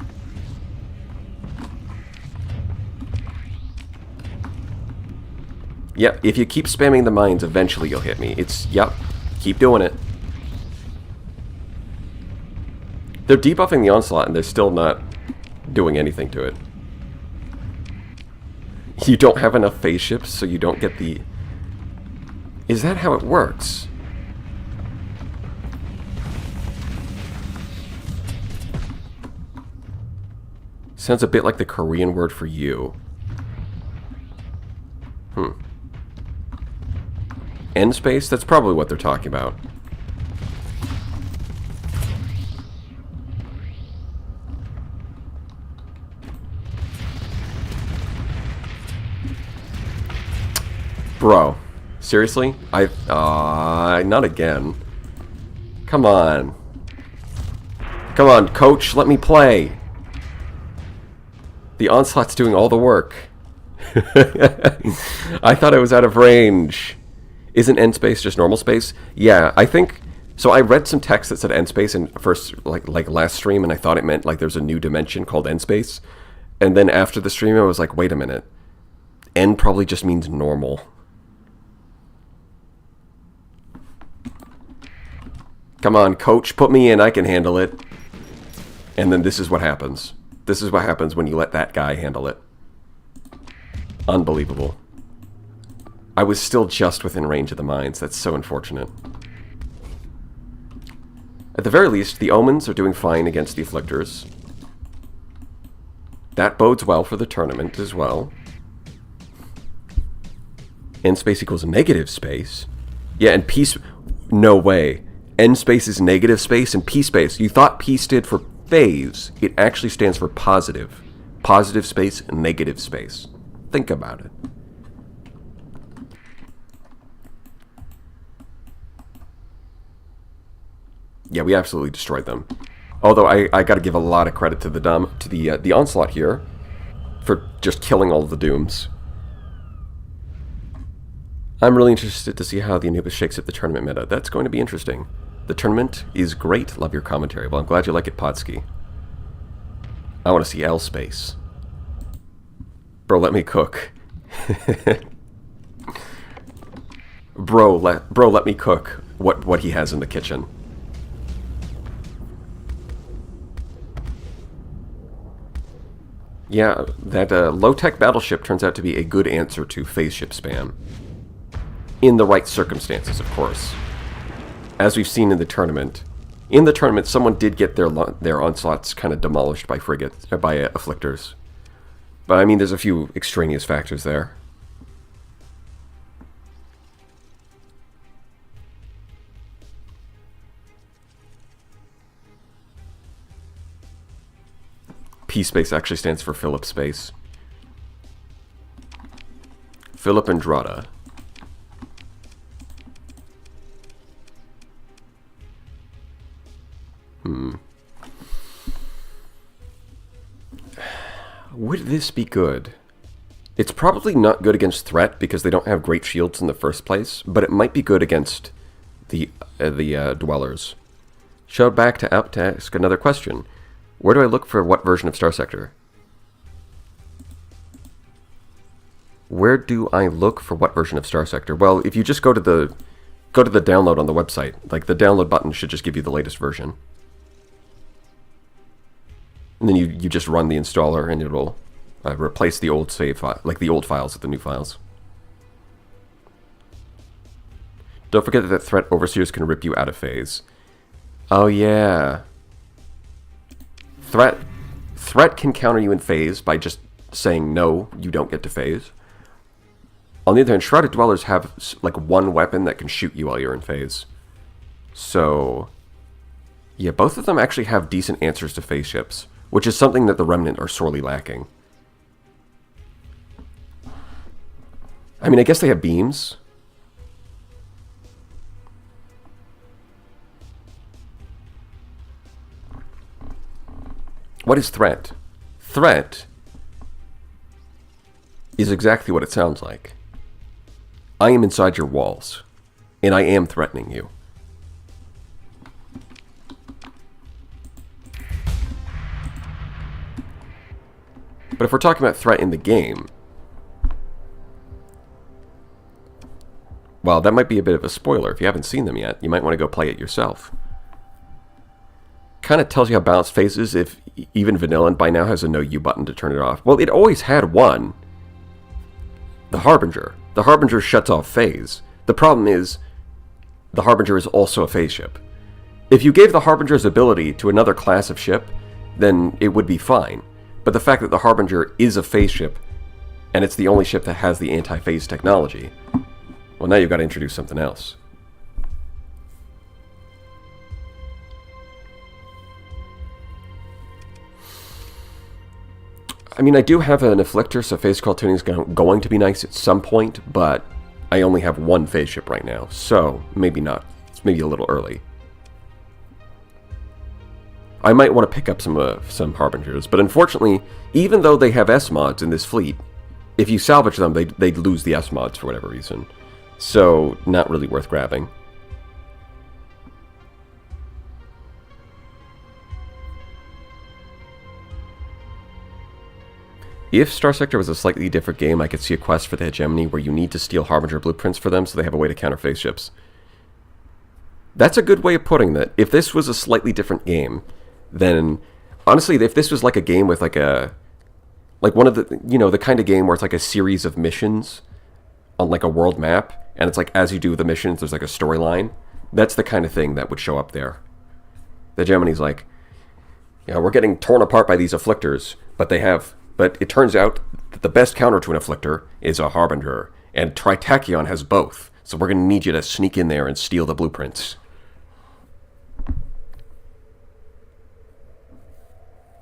Yep, if you keep spamming the mines, eventually you'll hit me. Yep, keep doing it. They're debuffing the Onslaught and they're still not doing anything to it. You don't have enough phase ships, so you don't get the... Is that how it works? Sounds a bit like the Korean word for you. End space? That's probably what they're talking about. Bro, seriously? Not again. Come on. Come on, coach, let me play. The Onslaught's doing all the work. I thought I was out of range. Isn't end space just normal space? Yeah, I think... So I read some text that said end space in first, like last stream, and I thought it meant like there's a new dimension called end space. And then after the stream, I was like, wait a minute. End probably just means normal. Come on, coach, put me in, I can handle it. And then this is what happens. This is what happens when you let that guy handle it. Unbelievable. I was still just within range of the mines. That's so unfortunate. At the very least, the Omens are doing fine against the Afflictors. That bodes well for the tournament as well. End space equals negative space. Yeah, and peace... No way. End space is negative space and P space. You thought P stood for phase. It actually stands for positive. Positive space and negative space. Think about it. Yeah, we absolutely destroyed them. Although I got to give a lot of credit to the Onslaught here for just killing all of the Dooms. I'm really interested to see how the Anubis shakes up the tournament meta. That's going to be interesting. The tournament is great. Love your commentary. Well, I'm glad you like it, Podsky. I want to see L space. Bro, let me cook. Bro, let me cook what he has in the kitchen. Yeah, that low-tech battleship turns out to be a good answer to phase ship spam. In the right circumstances, of course. As we've seen in the tournament. In the tournament, someone did get their onslaughts kind of demolished by frigates, by afflictors. But I mean, there's a few extraneous factors there. P-Space actually stands for Philip Space. Philip Andrada. Would this be good? It's probably not good against threat because they don't have great shields in the first place, but it might be good against the dwellers. Shout back to App to ask another question. Where do I look for what version of Starsector? Where do I look for what version of Starsector? Well, if you just go to the download on the website, like the download button should just give you the latest version. And then you just run the installer and it'll replace the old save file, like the old files with the new files. Don't forget that threat overseers can rip you out of phase. Oh yeah. Threat can counter you in phase by just saying no, you don't get to phase. On the other hand, Shrouded Dwellers have like one weapon that can shoot you while you're in phase. So yeah, both of them actually have decent answers to phase ships, which is something that the Remnant are sorely lacking. I mean, I guess they have beams. What is threat? Threat is exactly what it sounds like. I am inside your walls, and I am threatening you. But if we're talking about threat in the game, well, that might be a bit of a spoiler. If you haven't seen them yet, you might want to go play it yourself. Kind of tells you how balanced phase is if even vanilla by now has a no U button to turn it off. Well, it always had one. The Harbinger. The Harbinger shuts off phase. The problem is, the Harbinger is also a phase ship. If you gave the Harbinger's ability to another class of ship, then it would be fine. But the fact that the Harbinger is a phase ship, and it's the only ship that has the anti-phase technology, well, now you've got to introduce something else. I mean, I do have an Afflictor, so phase call tuning is going to be nice at some point, but I only have one phase ship right now, so maybe not. It's maybe a little early. I might want to pick up some Harbingers, but unfortunately, even though they have S-mods in this fleet, if you salvage them, they'd lose the S-mods for whatever reason. So, not really worth grabbing. If Starsector was a slightly different game, I could see a quest for the Hegemony where you need to steal Harbinger blueprints for them so they have a way to counter phase ships. That's a good way of putting that. If this was a slightly different game, then honestly, if this was like a game with like one of the, you know, the kind of game where it's like a series of missions on like a world map, and it's like as you do the missions, there's like a storyline, that's the kind of thing that would show up there. The Hegemony's like, yeah, we're getting torn apart by these afflictors, but it turns out that the best counter to an afflictor is a Harbinger, and Tritachyon has both, so we're going to need you to sneak in there and steal the blueprints.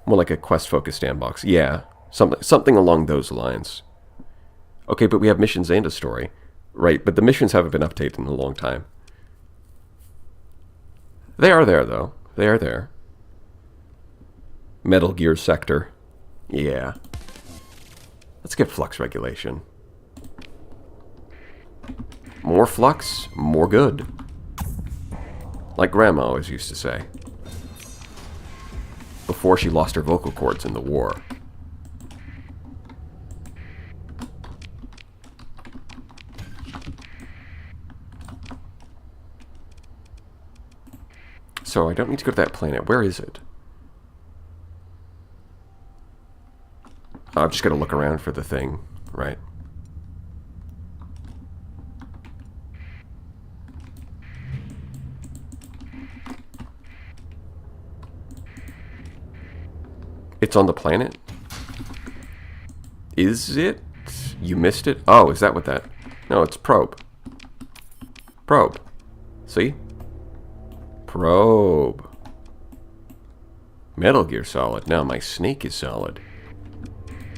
More like a quest-focused sandbox. Yeah, something along those lines. Okay, but we have missions and a story. Right, but the missions haven't been updated in a long time. They are there, though. They are there. Metal Gear Sector. Yeah. Let's get flux regulation. More flux, more good. Like Grandma always used to say. Before she lost her vocal cords in the war. So I don't need to go to that planet. Where is it? I'm just gonna look around for the thing, right? It's on the planet? Is it? You missed it? Oh, is that what that... No, it's probe. Probe. See? Probe. Metal Gear Solid. Now my snake is solid.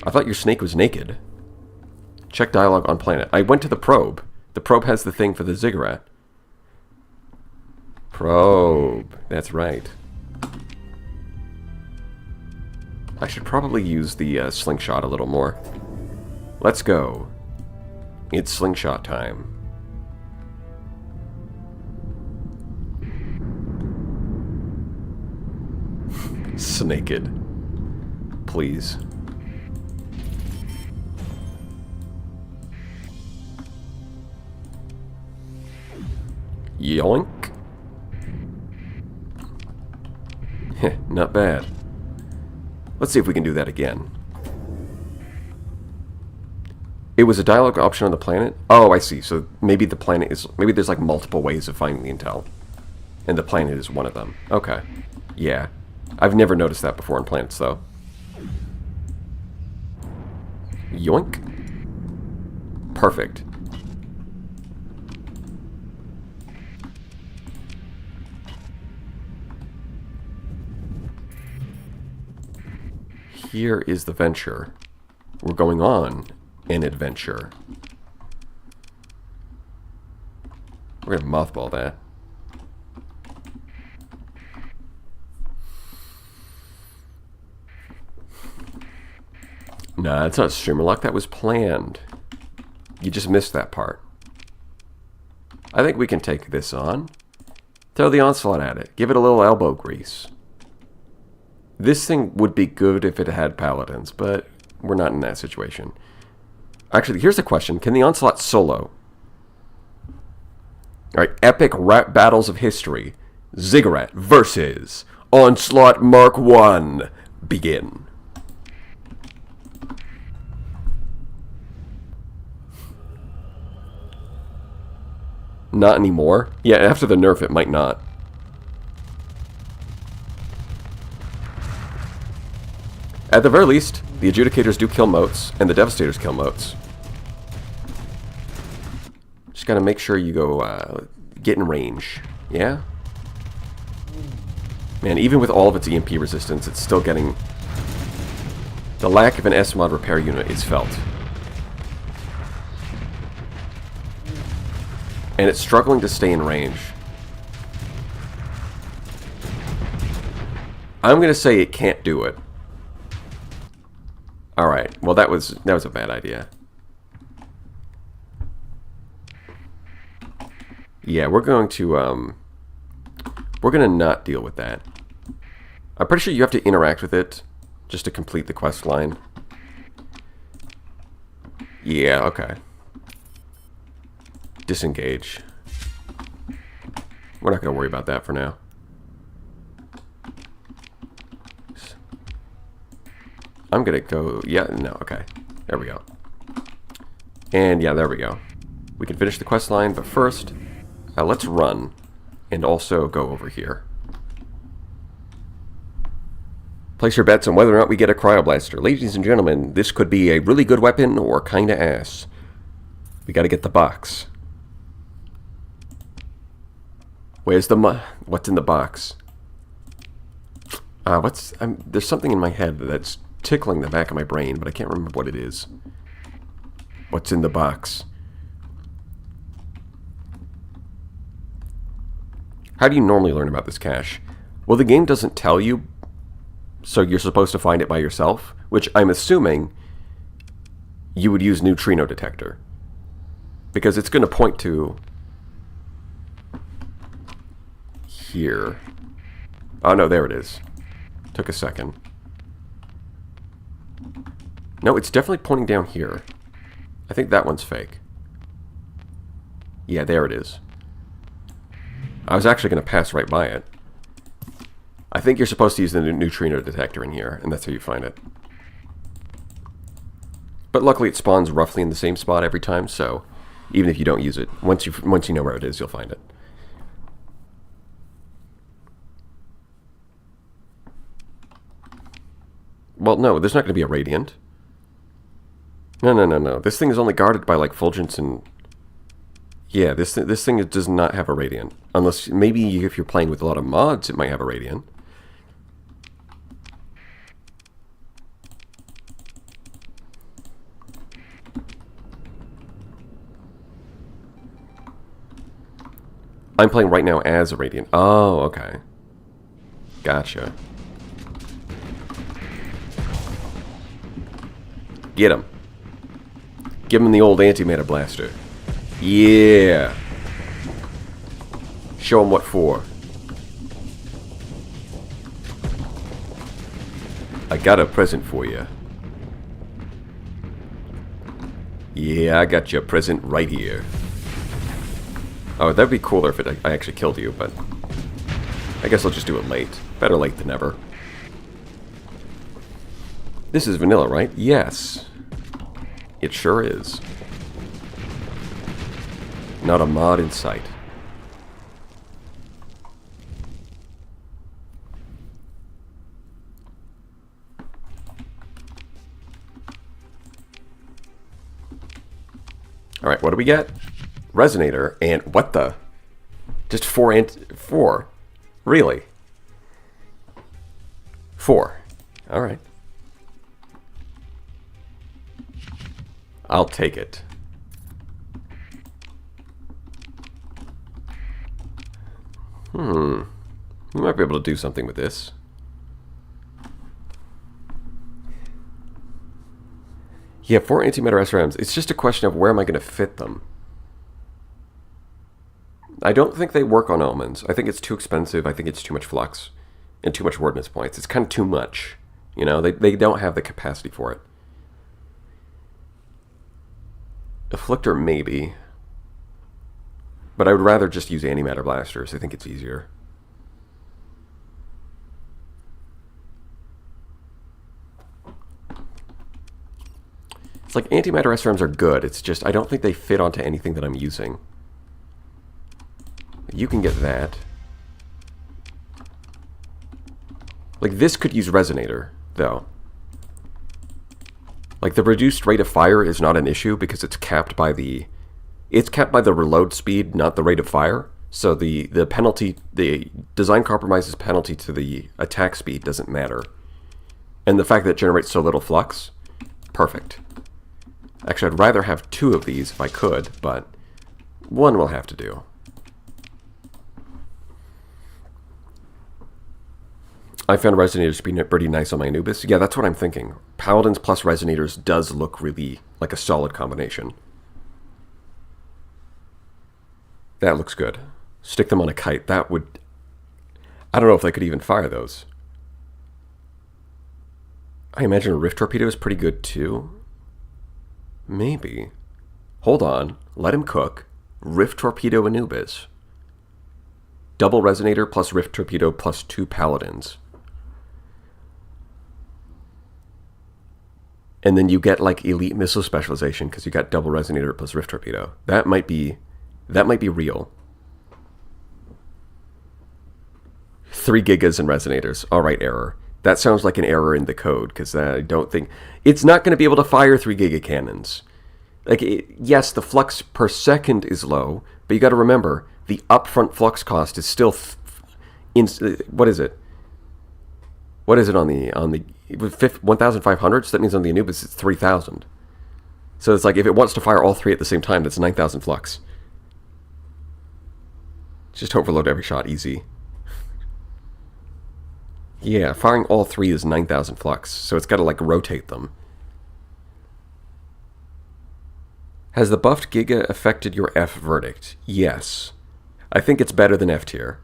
I thought your snake was naked. Check dialogue on planet. I went to the probe. The probe has the thing for the ziggurat. Probe. That's right. I should probably use the slingshot a little more. Let's go. It's slingshot time. Snaked. Please. Yoink. Heh, not bad. Let's see if we can do that again. It was a dialogue option on the planet? Oh, I see. So maybe the planet is... Maybe there's like multiple ways of finding the intel. And the planet is one of them. Okay. Yeah. I've never noticed that before in planets, though. Yoink. Perfect. Here is the venture. We're going on an adventure. We're gonna mothball that. Nah, it's not streamer lock. That was planned. You just missed that part. I think we can take this on. Throw the onslaught at it. Give it a little elbow grease. This thing would be good if it had paladins, but we're not in that situation. Actually, here's a question. Can the onslaught solo? Alright, epic rap battles of history. Ziggurat versus Onslaught Mark 1. Begin. Not anymore? Yeah, after the nerf it might not. At the very least, the Adjudicators do kill motes, and the Devastators kill motes. Just gotta make sure you go, get in range. Yeah? Man, even with all of its EMP resistance, it's still getting... The lack of an S-mod repair unit is felt. And it's struggling to stay in range. I'm gonna say it can't do it. Alright, well that was a bad idea. Yeah, we're going to not deal with that. I'm pretty sure you have to interact with it just to complete the quest line. Yeah, okay. Disengage. We're not going to worry about that for now. I'm going to go... Yeah, no, okay. There we go. And yeah, there we go. We can finish the quest line, but first, let's run. And also go over here. Place your bets on whether or not we get a Cryoblaster. Ladies and gentlemen, this could be a really good weapon or kinda ass. We gotta get the box. Where's the what's in the box? There's something in my head that's tickling the back of my brain, but I can't remember what it is. What's in the box? How do you normally learn about this cache? Well, the game doesn't tell you, so you're supposed to find it by yourself, which I'm assuming you would use neutrino detector. Because it's going to point to here. Oh no, there it is. Took a second. No, it's definitely pointing down here. I think that one's fake. Yeah, there it is. I was actually going to pass right by it. I think you're supposed to use the neutrino detector in here, and that's how you find it. But luckily it spawns roughly in the same spot every time, so even if you don't use it, once you know where it is, you'll find it. Well, no, there's not going to be a Radiant. No. This thing is only guarded by, like, Fulgence and... Yeah, this thing does not have a Radiant. Unless, maybe if you're playing with a lot of mods, it might have a Radiant. I'm playing right now as a Radiant. Oh, okay. Gotcha. Get him. Give him the old antimatter blaster. Yeah. Show him what for. I got a present for you. Yeah, I got you a present right here. Oh, that'd be cooler if I actually killed you, but I guess I'll just do it late. Better late than never. This is vanilla, right? Yes. It sure is. Not a mod in sight. Alright, what do we get? Resonator, and what the? Just 4. Really? 4. Alright. I'll take it. We might be able to do something with this. Yeah, 4 antimatter SRMs. It's just a question of where am I going to fit them. I don't think they work on omens. I think it's too expensive. I think it's too much flux and too much wordness points. It's kind of too much. You know, they don't have the capacity for it. Afflictor, maybe. But I would rather just use antimatter blasters. I think it's easier. It's like antimatter SRMs are good. It's just I don't think they fit onto anything that I'm using. You can get that. Like, this could use Resonator, though. Like, the reduced rate of fire is not an issue because it's capped by the... It's capped by the reload speed, not the rate of fire. So the penalty... The design compromise's penalty to the attack speed doesn't matter. And the fact that it generates so little flux, perfect. Actually, I'd rather have 2 of these if I could, but 1 will have to do. I found Resonators to be pretty nice on my Anubis. Yeah, that's what I'm thinking. Paladins plus Resonators does look really like a solid combination. That looks good. Stick them on a kite. That would... I don't know if they could even fire those. I imagine a Rift Torpedo is pretty good too. Maybe. Hold on. Let him cook. Rift Torpedo Anubis. Double Resonator plus Rift Torpedo plus 2 Paladins. And then you get like elite missile specialization because you got double Resonator plus Rift Torpedo. That might be real. 3 gigas and Resonators. Alright, error. That sounds like an error in the code because I don't think... It's not going to be able to fire 3 giga cannons. Like, yes, the flux per second is low, but you got to remember, the upfront flux cost is still... what is it? What is it on the 1,500? So that means on the Anubis it's 3,000. So it's like if it wants to fire all 3 at the same time, that's 9,000 flux. Just overload every shot, easy. Yeah, firing all 3 is 9,000 flux, so it's got to like rotate them. Has the buffed Giga affected your F verdict? Yes. I think it's better than F tier.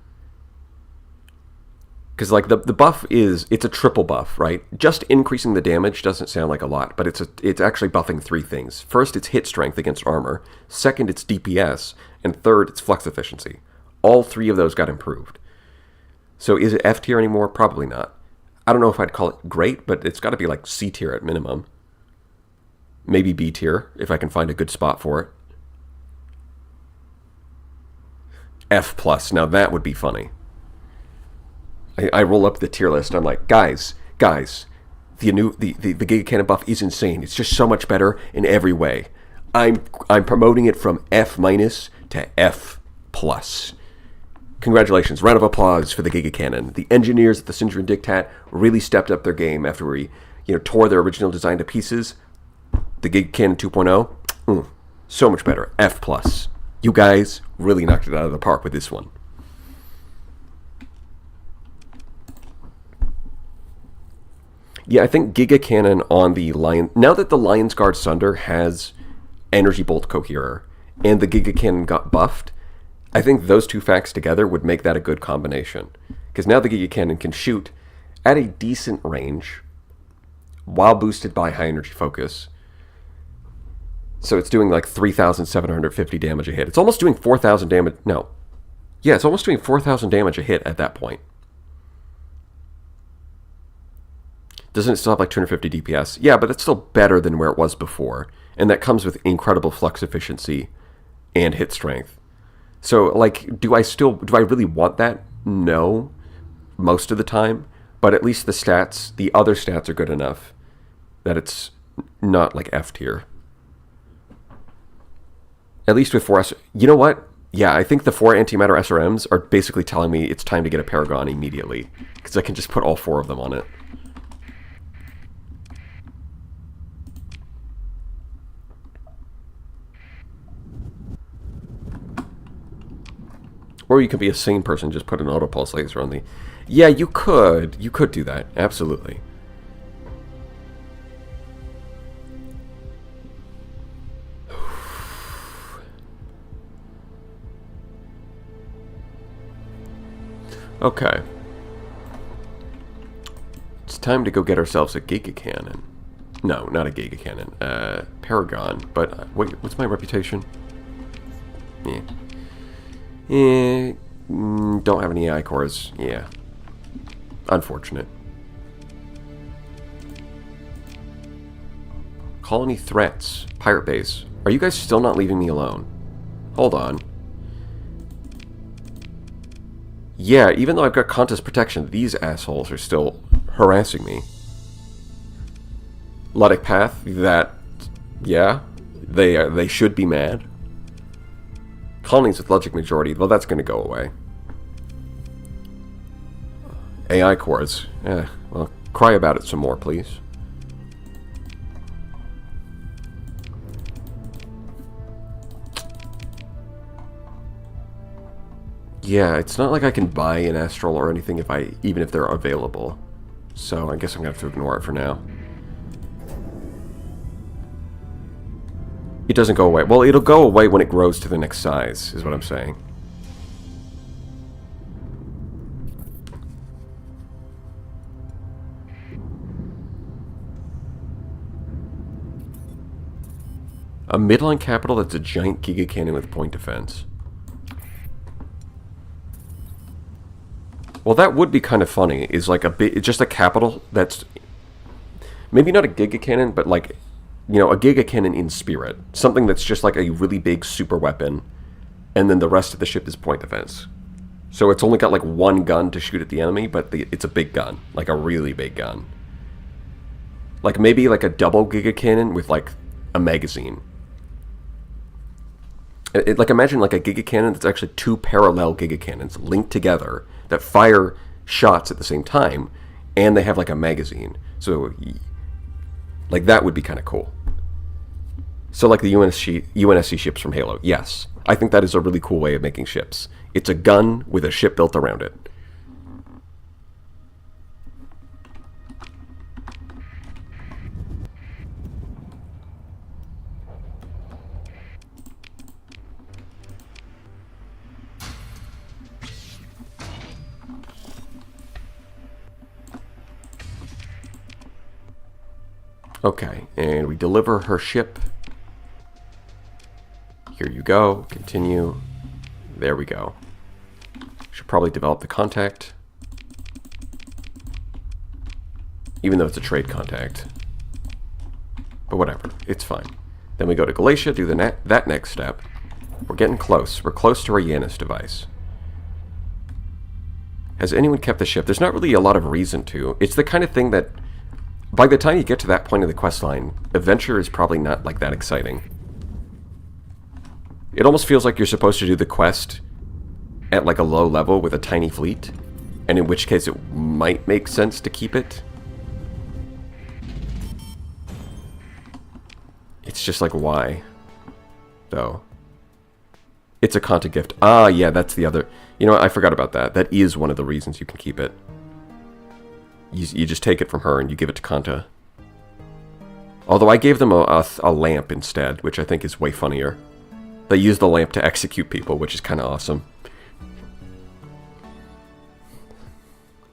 Because like the buff is, it's a triple buff, right? Just increasing the damage doesn't sound like a lot, but it's actually buffing 3 things. First, it's hit strength against armor. Second, it's DPS. And third, it's flux efficiency. All 3 of those got improved. So is it F tier anymore? Probably not. I don't know if I'd call it great, but it's got to be like C tier at minimum. Maybe B tier, if I can find a good spot for it. F plus. Now that would be funny. I roll up the tier list. And I'm like, guys, the Giga Cannon buff is insane. It's just so much better in every way. I'm promoting it from F minus to F plus. Congratulations. Round of applause for the Giga Cannon. The engineers at the Syndrome Dictat really stepped up their game after we, tore their original design to pieces. The Giga Cannon 2.0, so much better. F plus. You guys really knocked it out of the park with this one. Yeah, I think Giga Cannon on the Lion... Now that the Lion's Guard Sunder has Energy Bolt Coherer and the Giga Cannon got buffed, I think those two facts together would make that a good combination. Because now the Giga Cannon can shoot at a decent range while boosted by High Energy Focus. So it's doing like 3,750 damage a hit. It's almost doing 4,000 damage... No. Yeah, it's almost doing 4,000 damage a hit at that point. Doesn't it still have like 250 DPS? Yeah, but it's still better than where it was before. And that comes with incredible flux efficiency and hit strength. So, like, do I really want that? No. Most of the time. But at least the other stats are good enough that it's not like F tier. At least with 4 You know what? Yeah, I think the 4 antimatter SRMs are basically telling me it's time to get a Paragon immediately. Because I can just put all 4 of them on it. Or you could be a sane person, just put an auto pulse laser on the... Yeah, you could. You could do that. Absolutely. Okay. It's time to go get ourselves a Giga Cannon. No, not a Giga Cannon. Paragon. But, wait, what's my reputation? Yeah. Don't have any AI cores. Yeah. Unfortunate. Colony threats. Pirate base. Are you guys still not leaving me alone? Hold on. Yeah, even though I've got contest protection, these assholes are still harassing me. Luddic Path, that... Yeah. They should be mad. Colonies with logic majority, well, that's going to go away. AI cores. Well, cry about it some more, please. Yeah, it's not like I can buy an Astral or anything even if they're available. So I guess I'm going to have to ignore it for now. It doesn't go away. Well, it'll go away when it grows to the next size, is what I'm saying. A midline capital that's a giant Giga Cannon with point defense. Well, that would be kind of funny. Is like just a capital that's maybe not a Giga Cannon, but like, a Giga Cannon in spirit. Something that's just like a really big super weapon, and then the rest of the ship is point defense. So it's only got like one gun to shoot at the enemy, but it's a big gun, like a really big gun. Like maybe like a double Giga Cannon with like a magazine. Like imagine like a Giga Cannon that's actually 2 parallel Giga Cannons linked together that fire shots at the same time, and they have like a magazine. So like that would be kind of cool. So like the UNSC ships from Halo. Yes, I think that is a really cool way of making ships. It's a gun with a ship built around it. Okay, and we deliver her ship. Here you go. Continue. There we go. Should probably develop the contact. Even though it's a trade contact. But whatever, it's fine. Then we go to Galatia, do that next step. We're getting close. We're close to our Yanis device. Has anyone kept the ship? There's not really a lot of reason to. It's the kind of thing that, by the time you get to that point of the quest line, adventure is probably not like that exciting. It almost feels like you're supposed to do the quest at like a low level with a tiny fleet, and in which case it might make sense to keep it. It's just like, why? Though. It's a Kanta gift. Ah, yeah, that's the other... You know what, I forgot about that. That is one of the reasons you can keep it. You just take it from her and you give it to Kanta. Although I gave them a lamp instead, which I think is way funnier. They use the lamp to execute people, which is kind of awesome.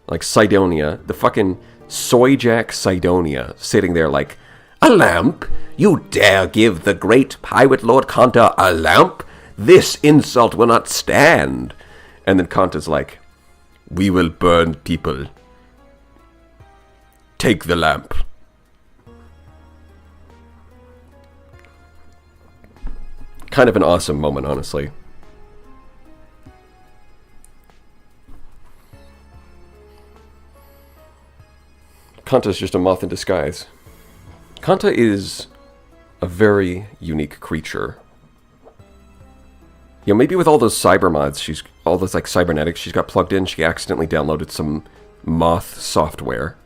Like Cydonia, the fucking Soyjack Cydonia, sitting there like, a lamp? You dare give the great pirate Lord Kanta a lamp? This insult will not stand. And then Kanta's like, we will burn people. Take the lamp. Kind of an awesome moment, honestly. Kanta's just a moth in disguise. Kanta is a very unique creature. You know, maybe with all those cyber mods, all those like cybernetics she's got plugged in, she accidentally downloaded some moth software.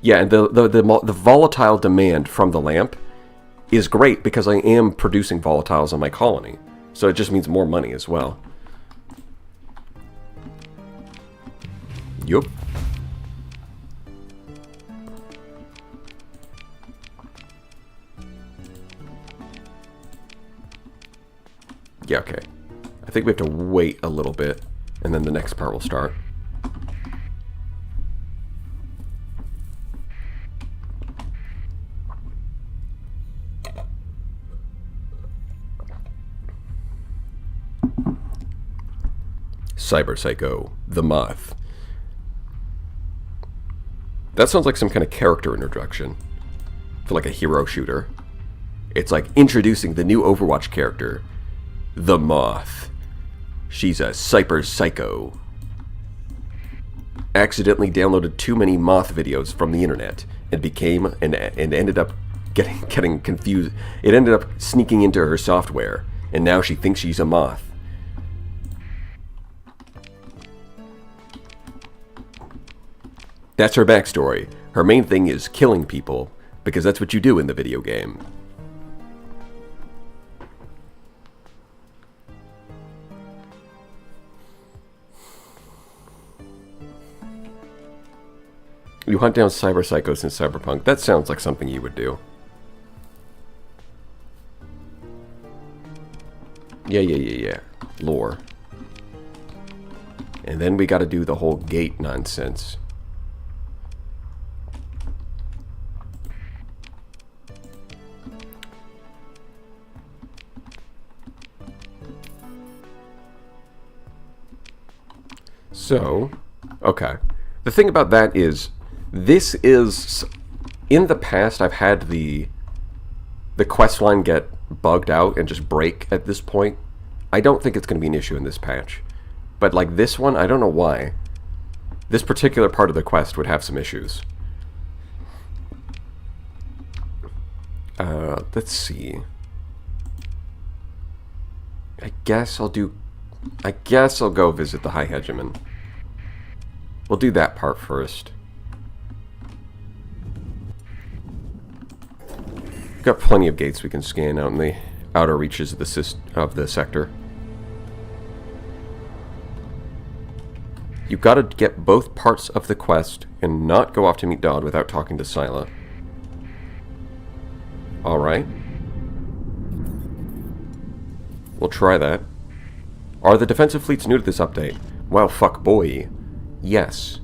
Yeah, and the volatile demand from the lamp is great because I am producing volatiles on my colony. So it just means more money as well. Yup. Yeah, okay. I think we have to wait a little bit, and then the next part will start. Cyber Psycho, the Moth. That sounds like some kind of character introduction for like a hero shooter. It's like introducing the new Overwatch character, the Moth. She's a cyber psycho. Accidentally downloaded too many Moth videos from the internet and became and ended up getting confused. It ended up sneaking into her software, and now she thinks she's a moth. That's her backstory. Her main thing is killing people, because that's what you do in the video game. You hunt down cyber psychos in Cyberpunk. That sounds like something you would do. Yeah. Lore. And then we gotta do the whole gate nonsense. So, okay. The thing about that is, this is, in the past I've had the quest line get bugged out and just break at this point. I don't think it's going to be an issue in this patch. But like this one, I don't know why. This particular part of the quest would have some issues. Let's see. I guess I'll go visit the High Hegemon. We'll do that part first. We've got plenty of gates we can scan out in the outer reaches of the sector. You've got to get both parts of the quest and not go off to meet Dodd without talking to Scylla. Alright. We'll try that. Are the defensive fleets new to this update? Well, fuck boy. Yes.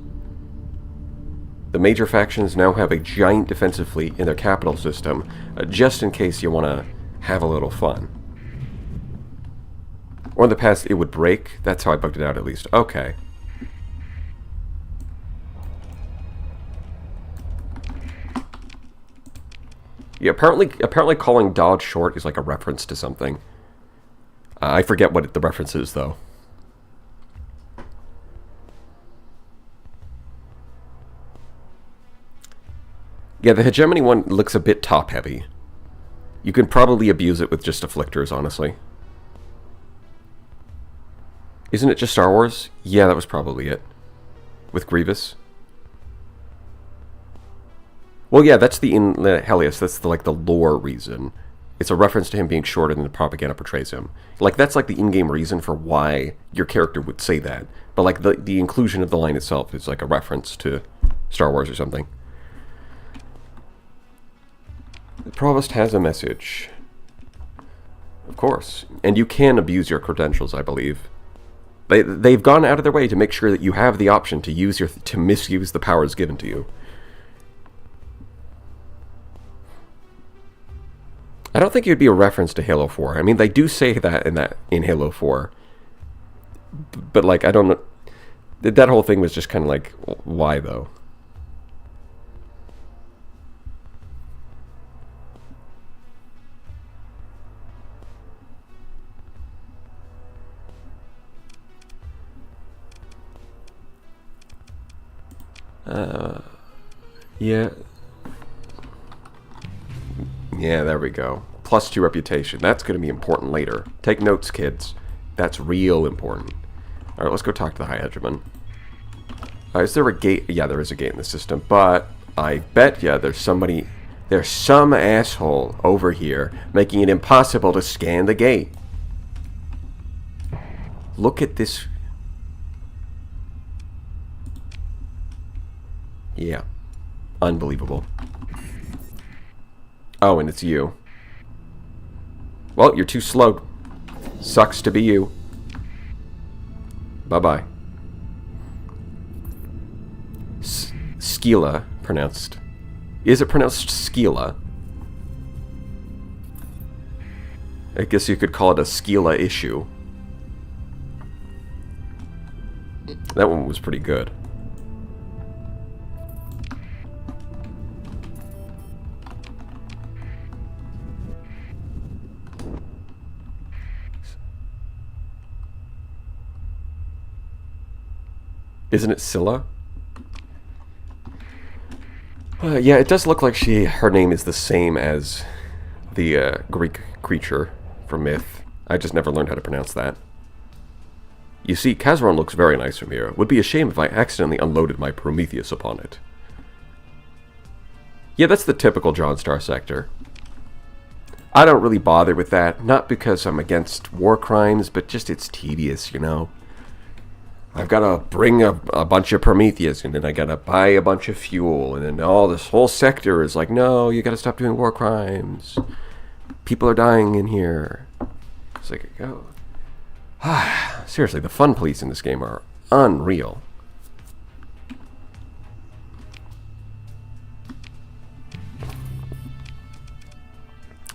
The major factions now have a giant defensive fleet in their capital system, just in case you want to have a little fun. Or in the past it would break. That's how I bugged it out at least. Okay. Yeah, apparently calling dodge short is like a reference to something. I forget what the reference is, though. Yeah, the hegemony one looks a bit top-heavy. You can probably abuse it with just afflictors, honestly. Isn't it just Star Wars? Yeah, that was probably it. With Grievous. Well, yeah, that's the Helios. That's the lore reason. It's a reference to him being shorter than the propaganda portrays him. Like, that's like the in-game reason for why your character would say that. But like the inclusion of the line itself is like a reference to Star Wars or something. The Provost has a message. Of course. And you can abuse your credentials, I believe. They've gone out of their way to make sure that you have the option to misuse the powers given to you. I don't think it would be a reference to Halo 4. I mean, they do say that in Halo 4. But like, I don't know. That whole thing was just kind of like, why though? Yeah. Yeah, there we go. +2 reputation. That's going to be important later. Take notes, kids. That's real important. Alright, let's go talk to the High Hegemon. Is there a gate? Yeah, there is a gate in the system, but I bet ya there's some asshole over here making it impossible to scan the gate. Look at this. Yeah. Unbelievable. Oh, and it's you. Well, you're too slow. Sucks to be you. Bye-bye. Skila, pronounced. Is it pronounced Skila? I guess you could call it a Skila issue. That one was pretty good. Isn't it Scylla? Yeah, it does look like her name is the same as the Greek creature from myth. I just never learned how to pronounce that. You see, Kazaron looks very nice from here. Would be a shame if I accidentally unloaded my Prometheus upon it. Yeah, that's the typical John Starsector. I don't really bother with that, not because I'm against war crimes, but just it's tedious, you know? I've got to bring a bunch of Prometheus, and then I got to buy a bunch of fuel, and then this whole sector is like, no, you got to stop doing war crimes. People are dying in here. It's like, oh. Seriously, the fun police in this game are unreal.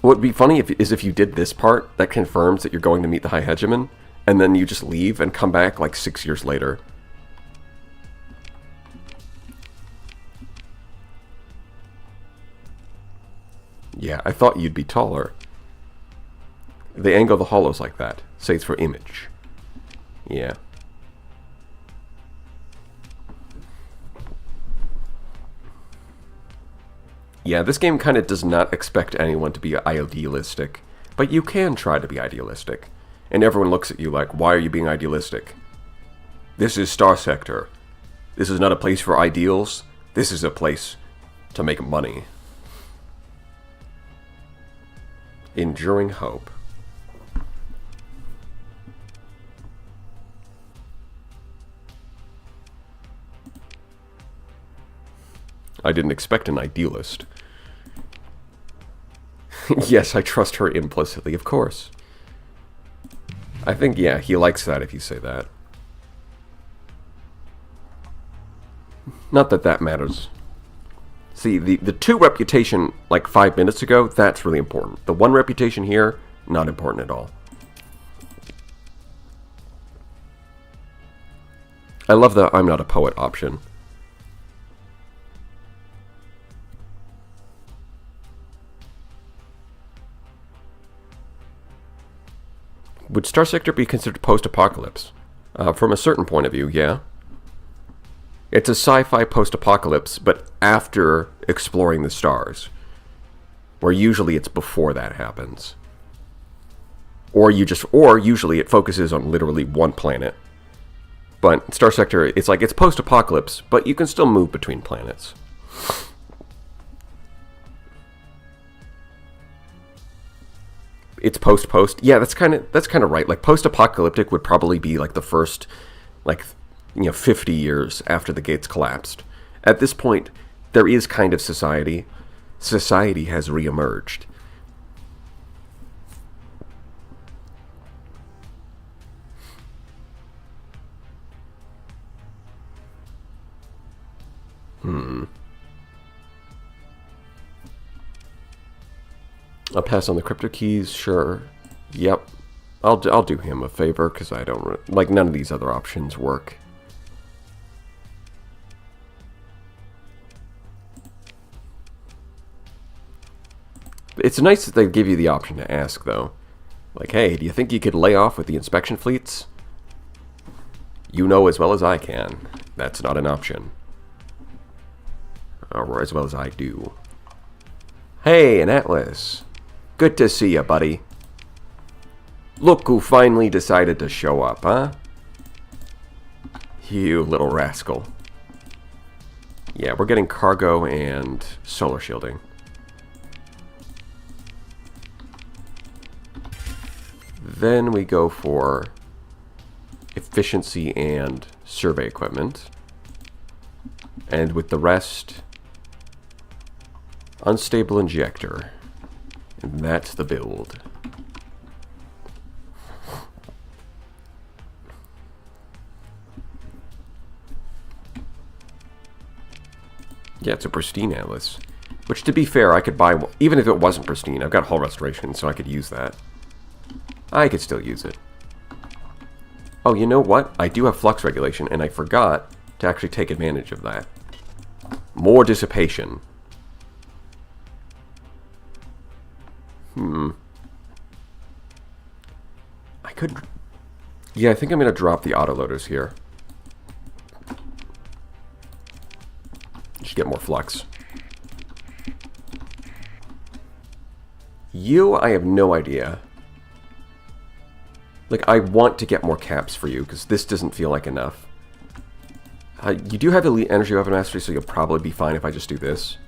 What would be funny is if you did this part that confirms that you're going to meet the High Hegemon, and then you just leave and come back like 6 years later. Yeah, I thought you'd be taller. They angle the hollows like that. Say it's for image. Yeah. Yeah, this game kind of does not expect anyone to be idealistic, but you can try to be idealistic. And everyone looks at you like, why are you being idealistic? This is Starsector. This is not a place for ideals. This is a place to make money. Enduring hope. I didn't expect an idealist. Yes, I trust her implicitly, of course. I think, yeah, he likes that if you say that. Not that that matters. See, the 2 reputation, like 5 minutes ago, that's really important. The 1 reputation here, not important at all. I love the I'm not a poet option. Would Starsector be considered post-apocalypse? From a certain point of view, yeah. It's a sci-fi post-apocalypse, but after exploring the stars. Where usually it's before that happens. Or usually it focuses on literally one planet. But Starsector, it's like it's post-apocalypse, but you can still move between planets. It's post. Yeah, that's kind of right. Like post-apocalyptic would probably be like the first, 50 years after the gates collapsed. At this point, there is kind of society. Society has reemerged. I'll pass on the crypto keys, sure. Yep. I'll do him a favor, because I don't... Like, none of these other options work. It's nice that they give you the option to ask, though. Like, hey, do you think you could lay off with the inspection fleets? You know as well as I can. That's not an option. Or as well as I do. Hey, an Atlas. Good to see you, buddy. Look who finally decided to show up, huh? You little rascal. Yeah, we're getting cargo and solar shielding. Then we go for efficiency and survey equipment. And with the rest, unstable injector. And that's the build. Yeah, it's a pristine Atlas. Which, to be fair, I could buy... Even if it wasn't pristine, I've got hull restoration, so I could use that. I could still use it. Oh, you know what? I do have flux regulation, and I forgot to actually take advantage of that. More dissipation. I could... Yeah, I think I'm going to drop the autoloaders here. Just get more flux. You, I have no idea. Like, I want to get more caps for you, because this doesn't feel like enough. You do have Elite Energy Weapon Mastery, so you'll probably be fine if I just do this.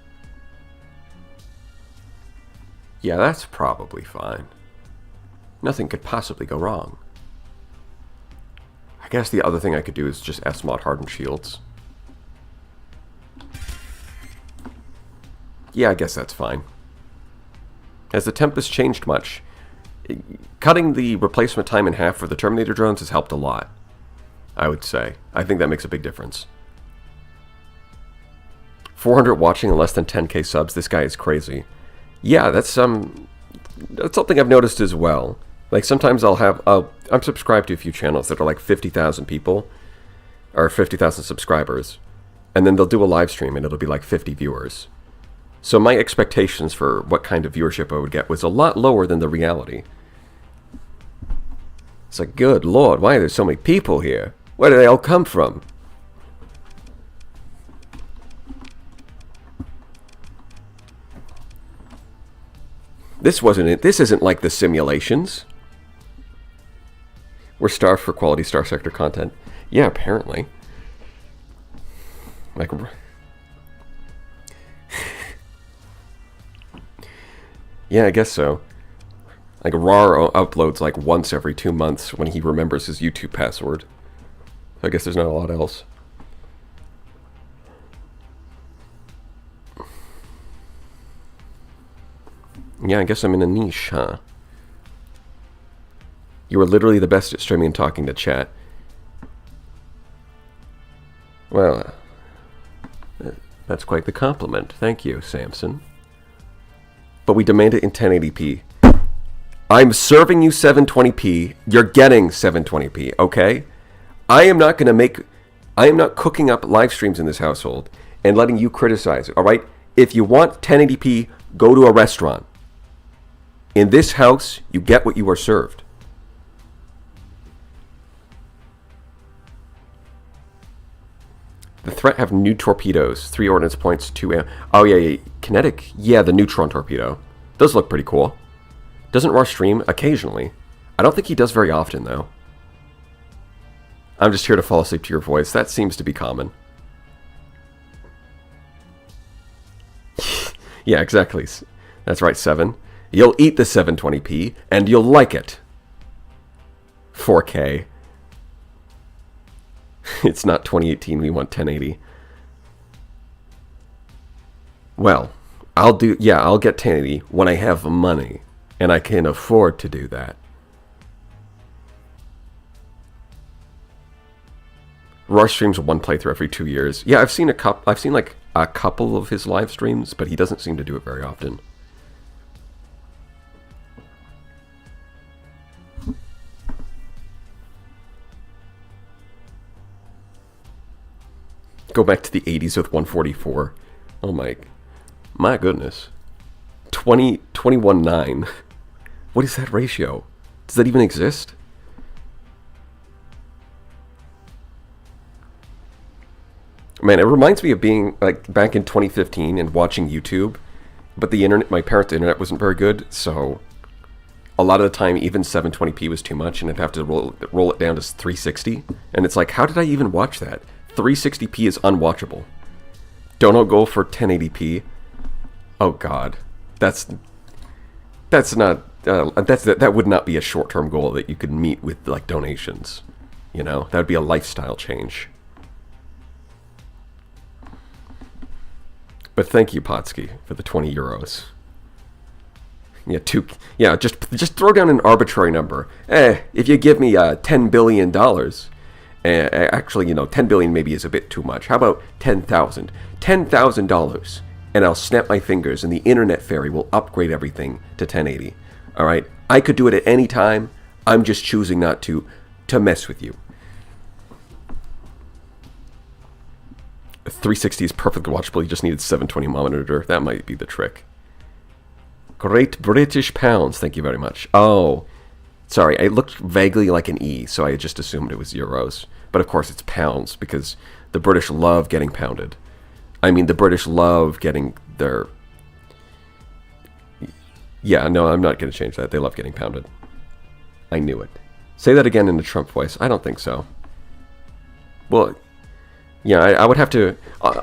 Yeah, that's probably fine. Nothing could possibly go wrong. I guess the other thing I could do is just S-Mod Hardened Shields. Yeah, I guess that's fine. Has the Tempest changed much? Cutting the replacement time in half for the Terminator drones has helped a lot, I would say. I think that makes a big difference. 400 watching and less than 10k subs. This guy is crazy. Yeah, that's something I've noticed as well. Like, sometimes I'm subscribed to a few channels that are like 50,000 people, or 50,000 subscribers, and then they'll do a live stream and it'll be like 50 viewers. So my expectations for what kind of viewership I would get was a lot lower than the reality. It's like, good lord, why are there so many people here? Where do they all come from? This isn't like the simulations. We're starved for quality Starsector content. Yeah, apparently. Like... Yeah, I guess so. Like, Rar uploads like once every 2 months when he remembers his YouTube password. I guess there's not a lot else. Yeah, I guess I'm in a niche, huh? You are literally the best at streaming and talking to chat. Well, that's quite the compliment. Thank you, Samson. But we demand it in 1080p. I'm serving you 720p. You're getting 720p, okay? I am not cooking up live streams in this household and letting you criticize it, all right? If you want 1080p, go to a restaurant. In this house, you get what you are served. threat have new torpedoes. 3 ordnance points, 2 Oh, yeah. Kinetic? Yeah, the neutron torpedo. Those look pretty cool. Doesn't Ross stream? Occasionally. I don't think he does very often, though. I'm just here to fall asleep to your voice. That seems to be common. Yeah, exactly. That's right, 7. You'll eat the 720p, and you'll like it. 4K. It's not 2018, we want 1080. Well, I'll get 1080 when I have money, and I can afford to do that. Rush streams 1 playthrough every 2 years. Yeah, I've seen like a couple of his live streams, but he doesn't seem to do it very often. Go back to the 80s with 144. Oh my goodness. 21.9. What is that ratio? Does that even exist? Man, it reminds me of being like back in 2015 and watching YouTube, but the internet, my parents' internet wasn't very good, so a lot of the time even 720p was too much, and I'd have to roll it down to 360, and it's like, how did I even watch that? 360p is unwatchable. Don't go for 1080p. Oh God, that would not be a short-term goal that you could meet with like donations. You know, that would be a lifestyle change. But thank you, Potsky, for the 20 euros. Yeah, just throw down an arbitrary number. If you give me $10 billion, actually, 10 billion maybe is a bit too much. How about 10,000? $10,000, and I'll snap my fingers, and the internet fairy will upgrade everything to 1080. All right, I could do it at any time. I'm just choosing not to mess with you. 360 is perfectly watchable. You just needed 720 monitor. That might be the trick. Great British pounds. Thank you very much. Oh, sorry. It looked vaguely like an E, so I just assumed it was euros. But of course it's pounds, because the British love getting pounded. I mean, the British love getting their... Yeah, no, I'm not going to change that. They love getting pounded. I knew it. Say that again in the Trump voice. I don't think so. Well... Yeah, I would have to...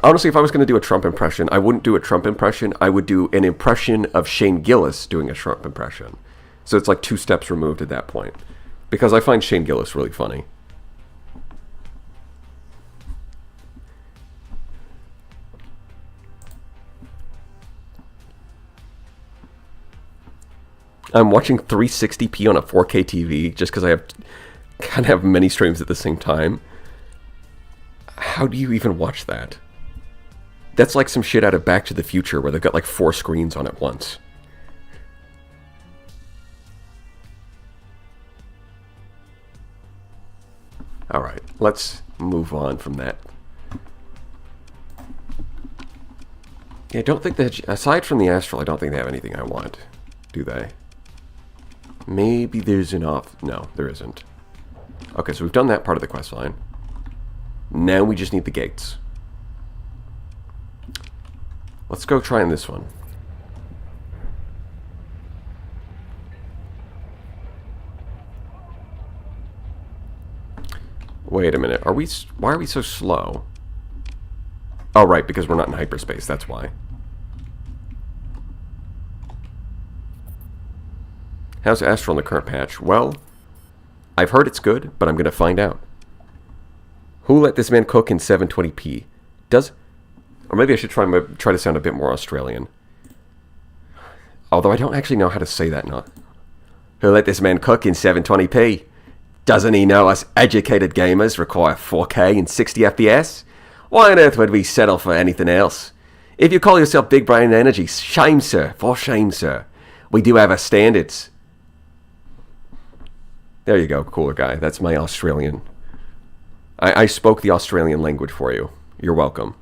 Honestly, if I was going to do a Trump impression, I wouldn't do a Trump impression. I would do an impression of Shane Gillis doing a Trump impression. So it's like 2 steps removed at that point. Because I find Shane Gillis really funny. I'm watching 360p on a 4K TV just because I kind of have many streams at the same time. How do you even watch that? That's like some shit out of Back to the Future where they've got like 4 screens on at once. Alright, let's move on from that. Yeah, I don't think that... Aside from the Astral, I don't think they have anything I want. Do they? Maybe there's an off... No, there isn't. Okay, so we've done that part of the quest line. Now we just need the gates. Let's go trying this one. Wait a minute. Why are we so slow? Oh, right, because we're not in hyperspace. That's why. How's Astral in the current patch? Well, I've heard it's good, but I'm going to find out. Who let this man cook in 720p? Or maybe I should try to sound a bit more Australian. Although I don't actually know how to say that now. Who let this man cook in 720p? Doesn't he know us educated gamers require 4K and 60 FPS? Why on earth would we settle for anything else? If you call yourself Big Brain Energy, shame, sir. For shame, sir. We do have our standards. There you go, cooler guy. That's my Australian... I spoke the Australian language for you. You're welcome.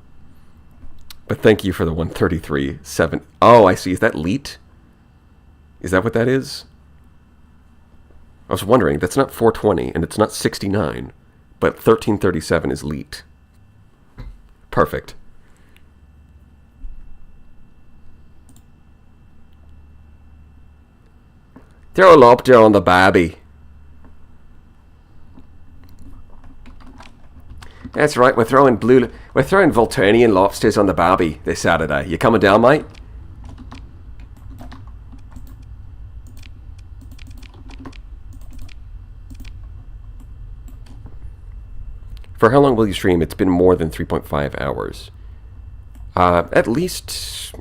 But thank you for the 133.7. Oh, I see. Is that leet? Is that what that is? I was wondering. That's not 420, and it's not 69. But 1337 is leet. Perfect. Throw a lobster on the barbie. That's right, we're throwing Volturnian lobsters on the barbie this Saturday. You coming down, mate? For how long will you stream? It's been more than 3.5 hours. At least...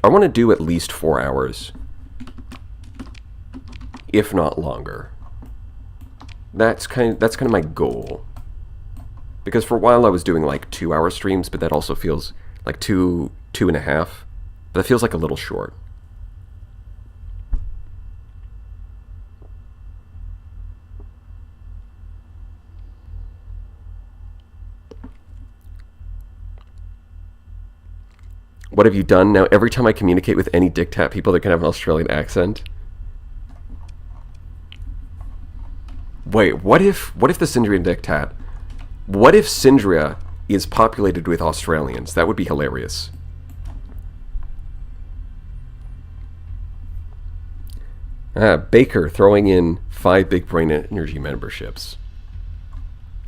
I want to do at least 4 hours. If not longer. That's kind of my goal. Because for a while I was doing like 2-hour streams, but that also feels like 2.5. But that feels like a little short. What have you done? Now every time I communicate with any dictat people, they're going to have an Australian accent. Wait, what if the Syndrian dictat... What if Syndria is populated with Australians? That would be hilarious. Baker throwing in 5 Big Brain Energy memberships.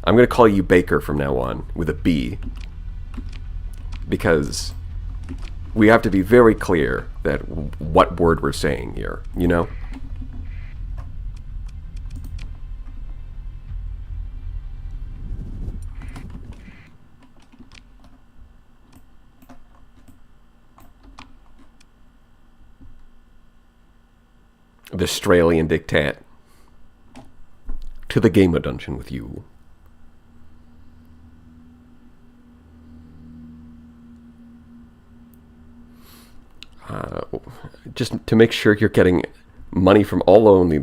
I'm going to call you Baker from now on, with a B. Because we have to be very clear that what word we're saying here, you know? The Australian dictat. To the gamer dungeon with you. Just to make sure you're getting money from all over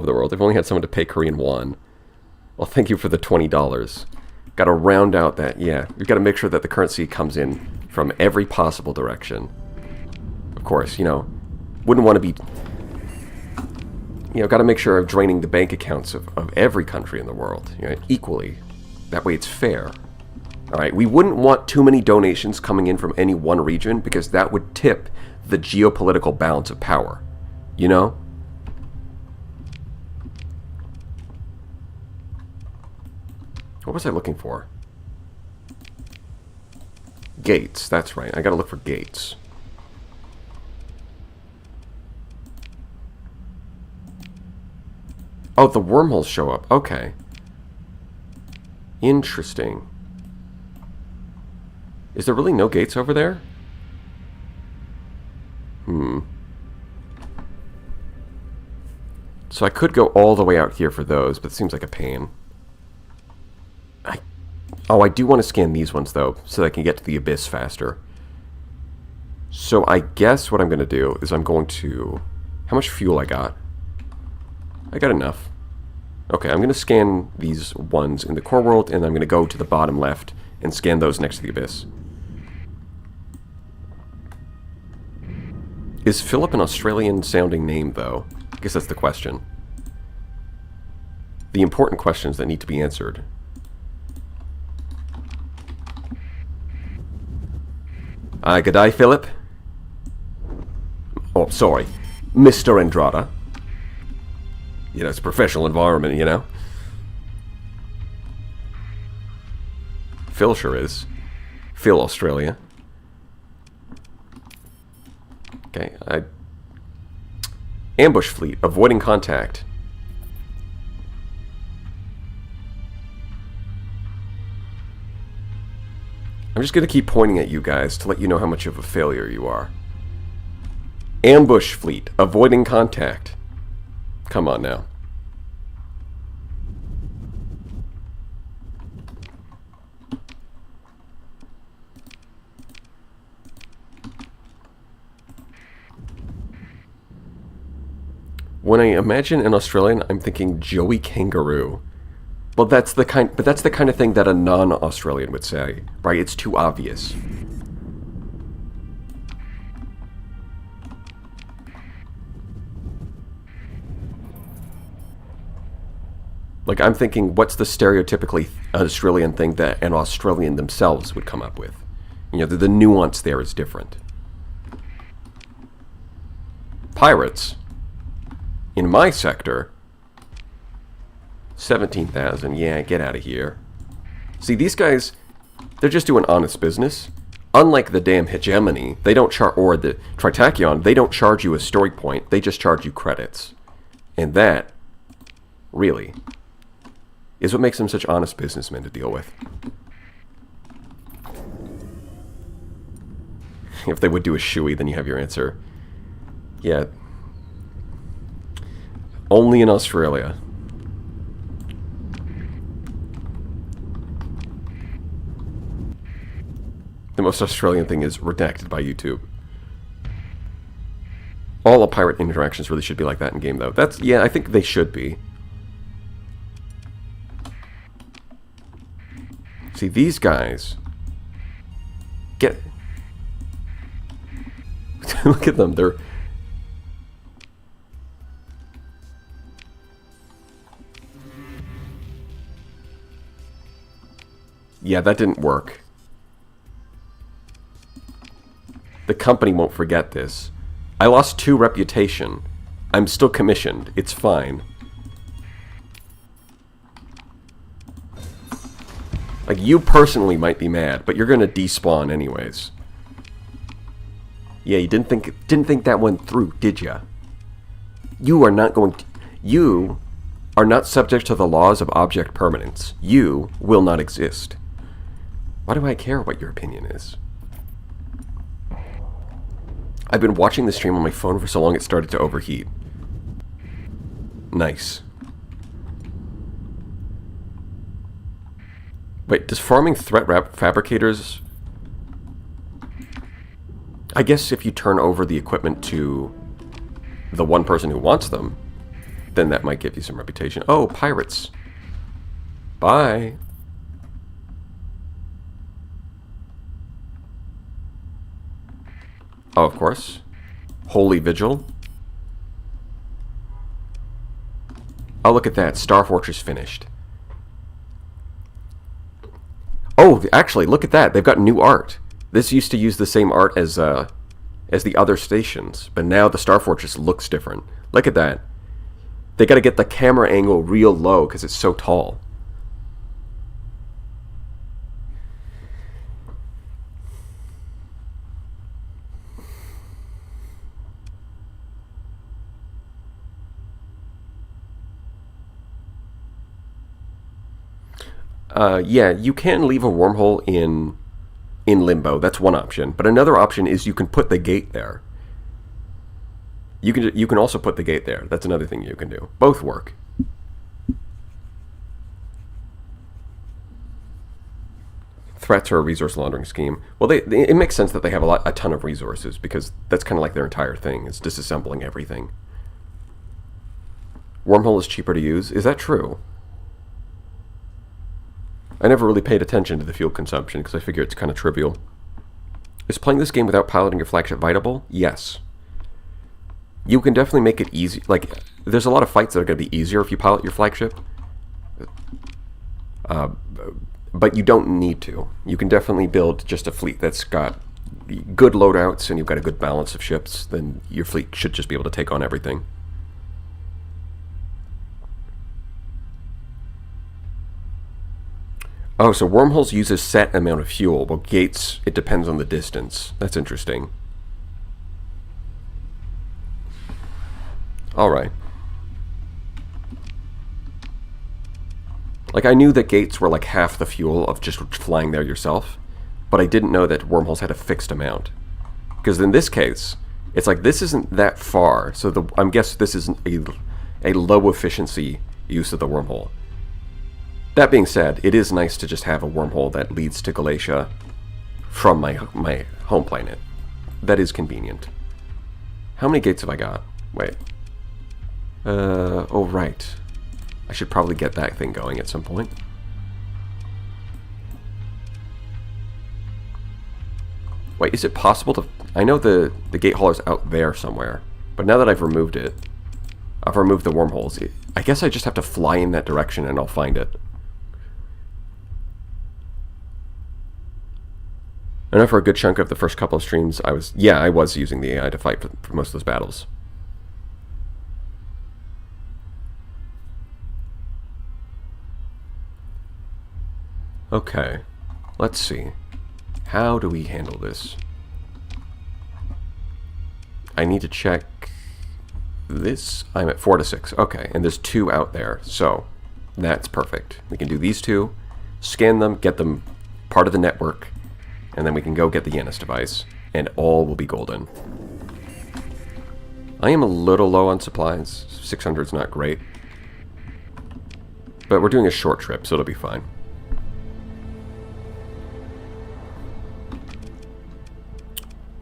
the world. I've only had someone to pay Korean won. Well, thank you for the $20. Got to round out that, yeah. We've got to make sure that the currency comes in from every possible direction. Of course, you know, wouldn't want to be... You know, got to make sure of draining the bank accounts of every country in the world, you know, equally. That way it's fair. All right, we wouldn't want too many donations coming in from any one region because that would tip the geopolitical balance of power, you know? What was I looking for? Gates, that's right. I got to look for gates. Oh, the wormholes show up. Okay. Interesting. Is there really no gates over there? So I could go all the way out here for those, but it seems like a pain. I do want to scan these ones, though, so that I can get to the abyss faster. So I guess what I'm going to do is I'm going to... How much fuel I got? I got enough. Okay, I'm going to scan these ones in the core world, and I'm going to go to the bottom left and scan those next to the abyss. Is Philip an Australian-sounding name, though? I guess that's the question. The important questions that need to be answered. Good day, Philip. Oh, sorry. Mr. Andrada. You know, it's a professional environment, you know? Phil sure is. Phil, Australia. Okay, ambush fleet, avoiding contact. I'm just going to keep pointing at you guys to let you know how much of a failure you are. Ambush fleet, avoiding contact. Come on now. When I imagine an Australian, I'm thinking Joey Kangaroo. Well, that's the kind of thing that a non-Australian would say, right? It's too obvious. Like, I'm thinking, what's the stereotypically Australian thing that an Australian themselves would come up with? You know, the nuance there is different. Pirates, in my sector, 17,000. Yeah, get out of here. See, these guys, they're just doing honest business. Unlike the damn hegemony, they don't charge, or the Tritachyon, they don't charge you a story point. They just charge you credits. And that, really, is what makes them such honest businessmen to deal with. If they would do a shoey, then you have your answer. Yeah. Only in Australia. The most Australian thing is redacted by YouTube. All the pirate interactions really should be like that in game, though. That's, yeah, I think they should be. See, these guys get... Look at them, they're... Yeah, that didn't work. The company won't forget this. I lost 2 reputation. I'm still commissioned. It's fine. Like, you personally might be mad, but you're gonna despawn anyways. Yeah, you didn't think that went through, did ya? You are not going to... You are not subject to the laws of object permanence. You will not exist. Why do I care what your opinion is? I've been watching the stream on my phone for so long it started to overheat. Nice. Wait, does farming threat fabricators... I guess if you turn over the equipment to the one person who wants them, then that might give you some reputation. Oh, pirates. Bye. Oh, of course. Holy Vigil. Oh, look at that. Star Fortress finished. Oh, actually, look at that. They've got new art. This used to use the same art as the other stations, but now the Star Fortress looks different. Look at that. They got to get the camera angle real low because it's so tall. Yeah, you can leave a wormhole in Limbo. That's one option. But another option is you can put the gate there. You can also put the gate there. That's another thing you can do. Both work. Threats are a resource laundering scheme. Well, it makes sense that they have a ton of resources because that's kind of like their entire thing. It's disassembling everything. Wormhole is cheaper to use. Is that true? I never really paid attention to the fuel consumption because I figure it's kind of trivial. Is playing this game without piloting your flagship vitable? Yes. You can definitely make it easy. Like, there's a lot of fights that are going to be easier if you pilot your flagship. But you don't need to. You can definitely build just a fleet that's got good loadouts and you've got a good balance of ships. Then your fleet should just be able to take on everything. Oh, so wormholes use a set amount of fuel, while gates, it depends on the distance. That's interesting. Alright. Like, I knew that gates were like half the fuel of just flying there yourself, but I didn't know that wormholes had a fixed amount. Because in this case, it's like this isn't that far, so I'm guessing this isn't a low efficiency use of the wormhole. That being said, it is nice to just have a wormhole that leads to Galatia from my home planet. That is convenient. How many gates have I got? Wait. Oh, right. I should probably get that thing going at some point. Wait, is it possible to... I know the gate hauler's out there somewhere, but now that I've removed it, I've removed the wormholes. I guess I just have to fly in that direction and I'll find it. I know for a good chunk of the first couple of streams, I was using the AI to fight for most of those battles. Okay, let's see. How do we handle this? I need to check this. I'm at 4 to 6. Okay, and there's 2 out there, so that's perfect. We can do these 2, scan them, get them part of the network, and then we can go get the Yanis device, and all will be golden. I am a little low on supplies. 600 is not great. But we're doing a short trip, so it'll be fine.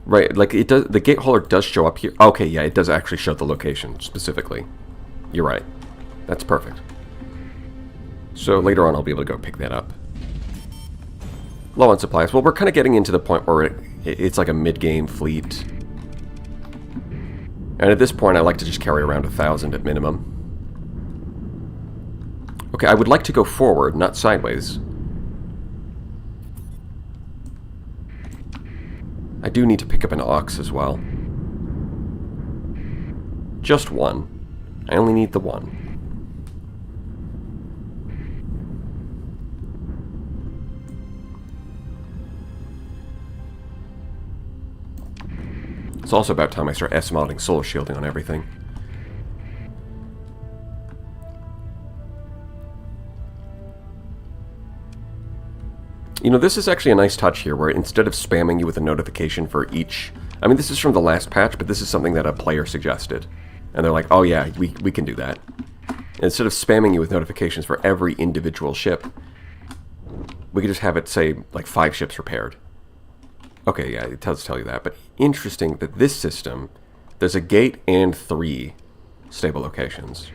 Right, like it does. The gate hauler does show up here. Okay, yeah, it does actually show the location specifically. You're right. That's perfect. So later on, I'll be able to go pick that up. Low on supplies. Well, we're kind of getting into the point where it's like a mid-game fleet. And at this point, I like to just carry around 1,000 at minimum. Okay, I would like to go forward, not sideways. I do need to pick up an ox as well. Just 1. I only need the 1. It's also about time I start S-modding solar shielding on everything. You know, this is actually a nice touch here, where instead of spamming you with a notification for each... I mean, this is from the last patch, but this is something that a player suggested. And they're like, oh yeah, we can do that. And instead of spamming you with notifications for every individual ship, we could just have it say, like, 5 ships repaired. Okay, yeah, it does tell you that, but interesting that this system, there's a gate and 3 stable locations.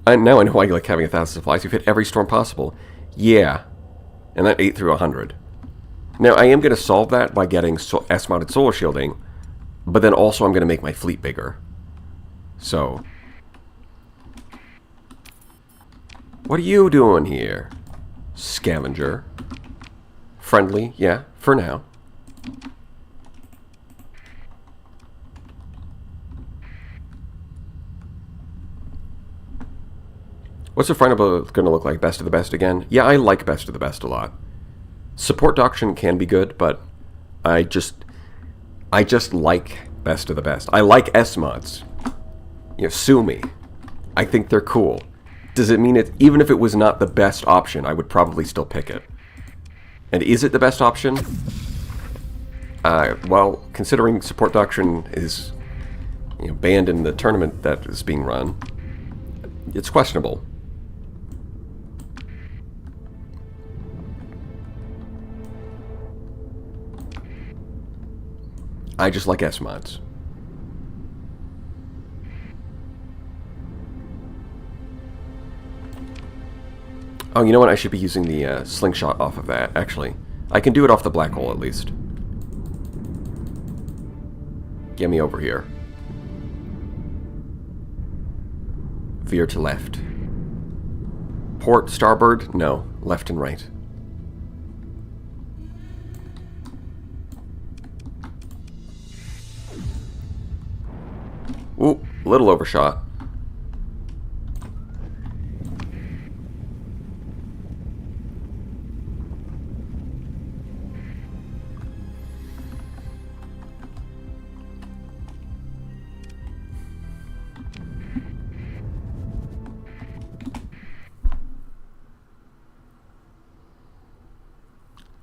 Now I know why you like having 1,000 supplies. You've hit every storm possible. Yeah, and that 8 through 100. Now, I am going to solve that by getting S-modded solar shielding, but then also I'm going to make my fleet bigger. So, what are you doing here, scavenger? Friendly, yeah, for now. What's the front going to look like? Best of the best again? Yeah, I like best of the best a lot. Support doctrine can be good, but I just like best of the best. I like S-mods. You know, sue me. I think they're cool. Does it mean it? Even if it was not the best option, I would probably still pick it. And is it the best option? Well, considering support doctrine is, you know, banned in the tournament that is being run, it's questionable. I just like S-mods. Oh, you know what? I should be using the slingshot off of that, actually. I can do it off the black hole, at least. Get me over here. Veer to left. Port, starboard? No. Left and right. Ooh, a little overshot.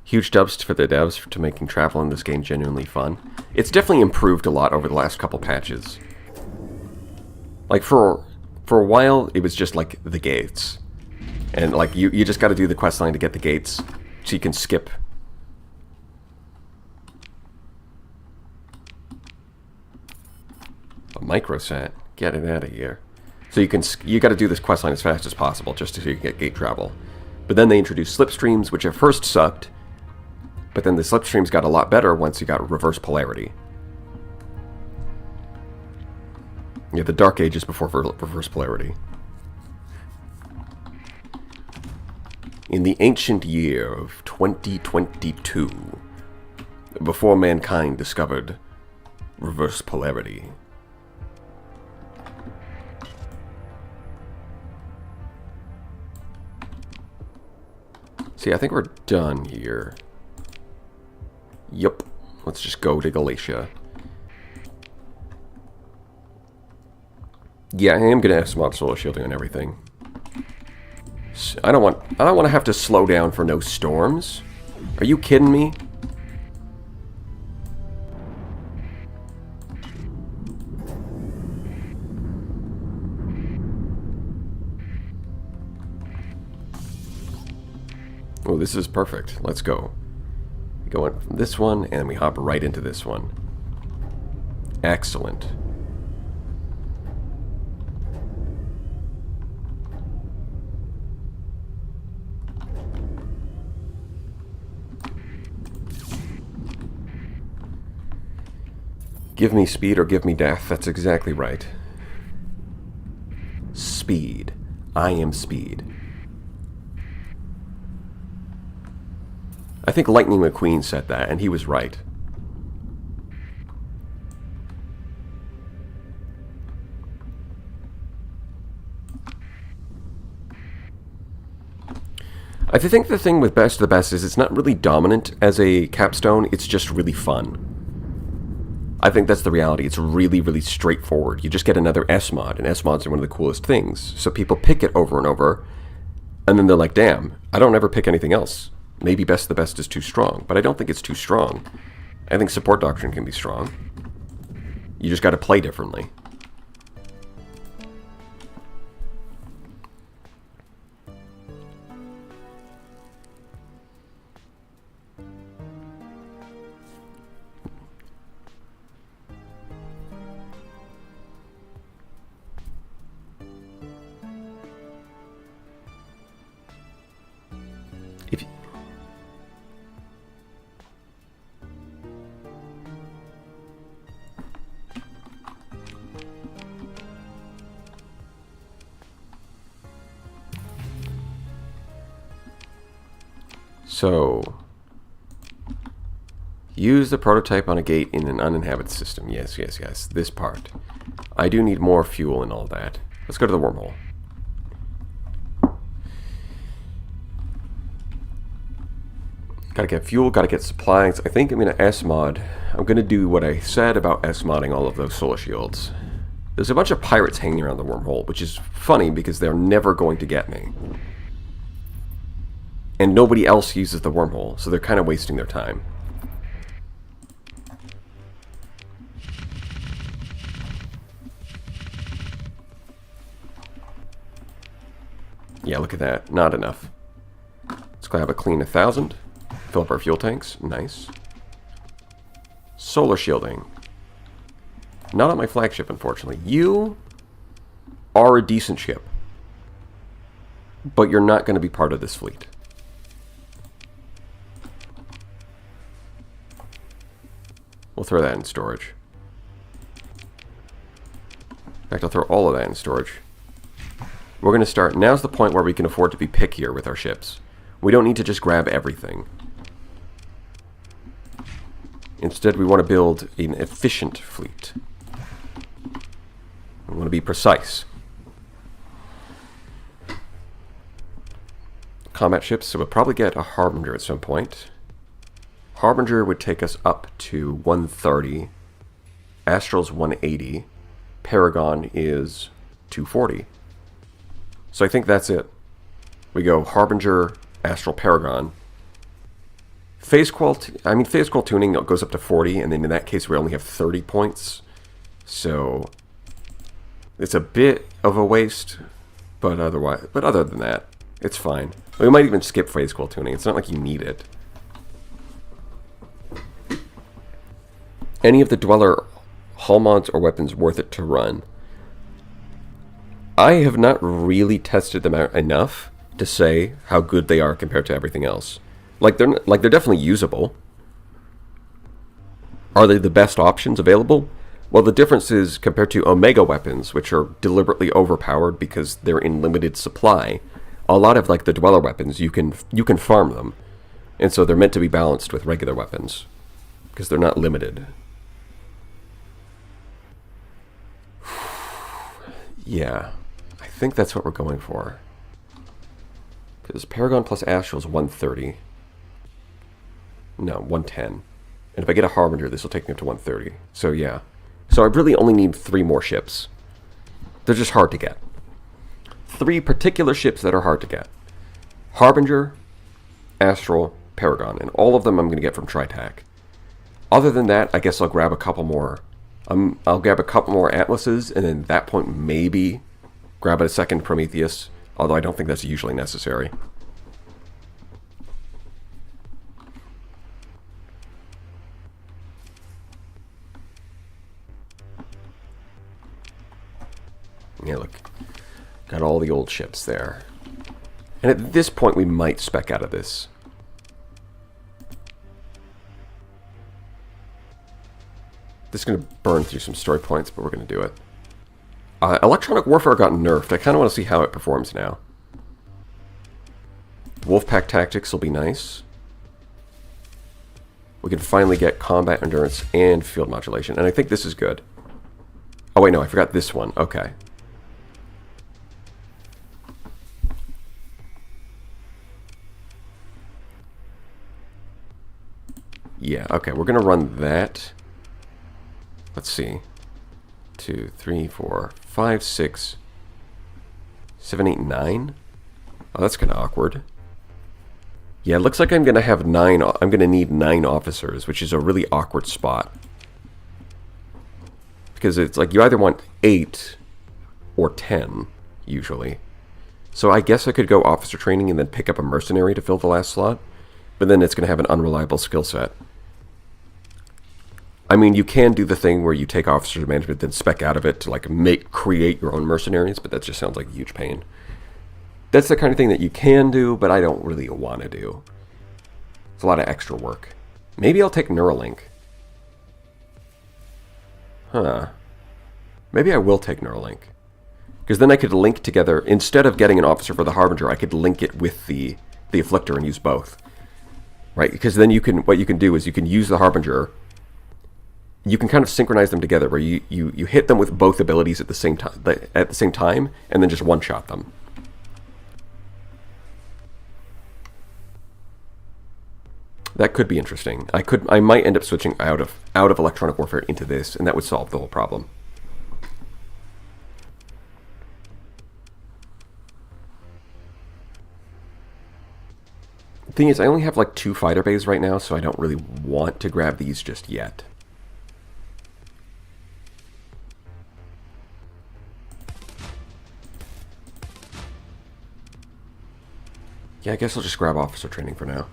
Huge dubs for the devs to making travel in this game genuinely fun. It's definitely improved a lot over the last couple patches. Like, for a while, it was just, like, the gates. And, like, you just gotta do the quest line to get the gates, so you can skip. A microsat? Get it out of here. So you gotta do this quest line as fast as possible, just so you can get gate travel. But then they introduced slipstreams, which at first sucked, but then the slipstreams got a lot better once you got reverse polarity. Yeah, the Dark Ages before reverse polarity. In the ancient year of 2022, before mankind discovered reverse polarity. See, I think we're done here. Yup. Let's just go to Galatia. Yeah, I am gonna S-mod solar shielding on everything. I don't want to have to slow down for no storms. Are you kidding me? Oh, this is perfect. Let's go. We go in from this one, and we hop right into this one. Excellent. Give me speed or give me death. That's exactly right. Speed. I am speed. I think Lightning McQueen said that, and he was right. I think the thing with Best of the Best is it's not really dominant as a capstone, it's just really fun. I think that's the reality. It's really, really straightforward. You just get another S-mod, and S-mods are one of the coolest things. So people pick it over and over, and then they're like, damn, I don't ever pick anything else. Maybe Best of the Best is too strong, but I don't think it's too strong. I think Support Doctrine can be strong. You just got to play differently. If you, so, use the prototype on a gate in an uninhabited system. Yes, yes, yes. This part. I do need more fuel and all that. Let's go to the wormhole. Gotta get fuel, gotta get supplies. I think I'm gonna S-mod. I'm gonna do what I said about S-modding all of those solar shields. There's a bunch of pirates hanging around the wormhole, which is funny because they're never going to get me. And nobody else uses the wormhole, so they're kind of wasting their time. Yeah, look at that. Not enough. Let's go have a clean 1,000. Fill up our fuel tanks. Nice. Solar shielding. Not on my flagship, unfortunately. You are a decent ship, but you're not going to be part of this fleet. We'll throw that in storage. In fact, I'll throw all of that in storage. We're going to start. Now's the point where we can afford to be pickier with our ships. We don't need to just grab everything. Instead, we want to build an efficient fleet. We want to be precise. Combat ships, so we'll probably get a Harbinger at some point. Harbinger would take us up to 130. Astral's 180. Paragon is 240. So I think that's it. We go Harbinger, Astral, Paragon. Phase qual tuning goes up to 40, and then in that case we only have 30 points. So it's a bit of a waste, but other than that, it's fine. We might even skip phase qual tuning. It's not like you need it. Any of the Dweller hull mods or weapons worth it to run? I have not really tested them out enough to say how good they are compared to everything else. Like they're definitely usable. Are they the best options available? Well, the difference is compared to Omega weapons, which are deliberately overpowered because they're in limited supply. a lot of like the dweller weapons, you can farm them, and so they're meant to be balanced with regular weapons because they're not limited. Yeah, I think that's what we're going for. Because Paragon plus Astral is 130. No, 110. And if I get a Harbinger, this will take me up to 130. So yeah. So I really only need 3 more ships. They're just hard to get. 3 particular ships that are hard to get. Harbinger, Astral, Paragon. And all of them I'm going to get from Tritac. Other than that, I guess I'll grab a couple more. I'll grab a couple more Atlases, and then at that point maybe grab a second Prometheus. Although I don't think that's usually necessary. Yeah, look. Got all the old ships there. And at this point, we might spec out of this. This is going to burn through some story points, but we're going to do it. Electronic Warfare got nerfed. I kind of want to see how it performs now. Wolfpack Tactics will be nice. We can finally get Combat Endurance and Field Modulation, and I think this is good. Oh wait, no, I forgot this one. Okay. Yeah, okay, we're going to run that. Let's see. 2, 3, 4, 5, 6, 7, 8, 9. Oh, that's kind of awkward. Yeah, it looks like I'm going to have 9. I'm going to need 9 officers, which is a really awkward spot. Because it's like you either want 8 or 10, usually. So I guess I could go officer training and then pick up a mercenary to fill the last slot. But then it's going to have an unreliable skill set. I mean, you can do the thing where you take officer management, then spec out of it to like create your own mercenaries, but that just sounds like a huge pain. That's the kind of thing that you can do, but I don't really want to do. It's a lot of extra work. Maybe I'll take Neuralink. Huh. Maybe I will take Neuralink. Because then I could link together, instead of getting an officer for the Harbinger, I could link it with the Afflictor and use both. Right? Because then what you can do is you can use the Harbinger. You can kind of synchronize them together, where you hit them with both abilities at the same time, and then just one-shot them. That could be interesting. I might end up switching out of Electronic Warfare into this, and that would solve the whole problem. The thing is, I only have like 2 fighter bays right now, so I don't really want to grab these just yet. Yeah, I guess I'll just grab officer training for now.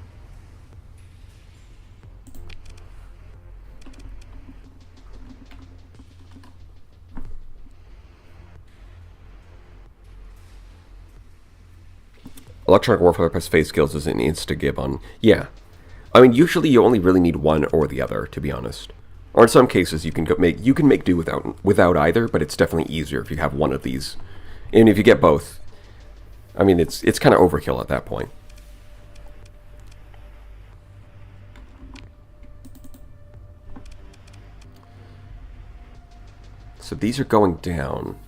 Electronic Warfare plus phase skills is an insta-gib on... Yeah. I mean, usually you only really need one or the other, to be honest. Or in some cases, you can make do without either, but it's definitely easier if you have one of these. And if you get both, I mean, it's kind of overkill at that point. So these are going down.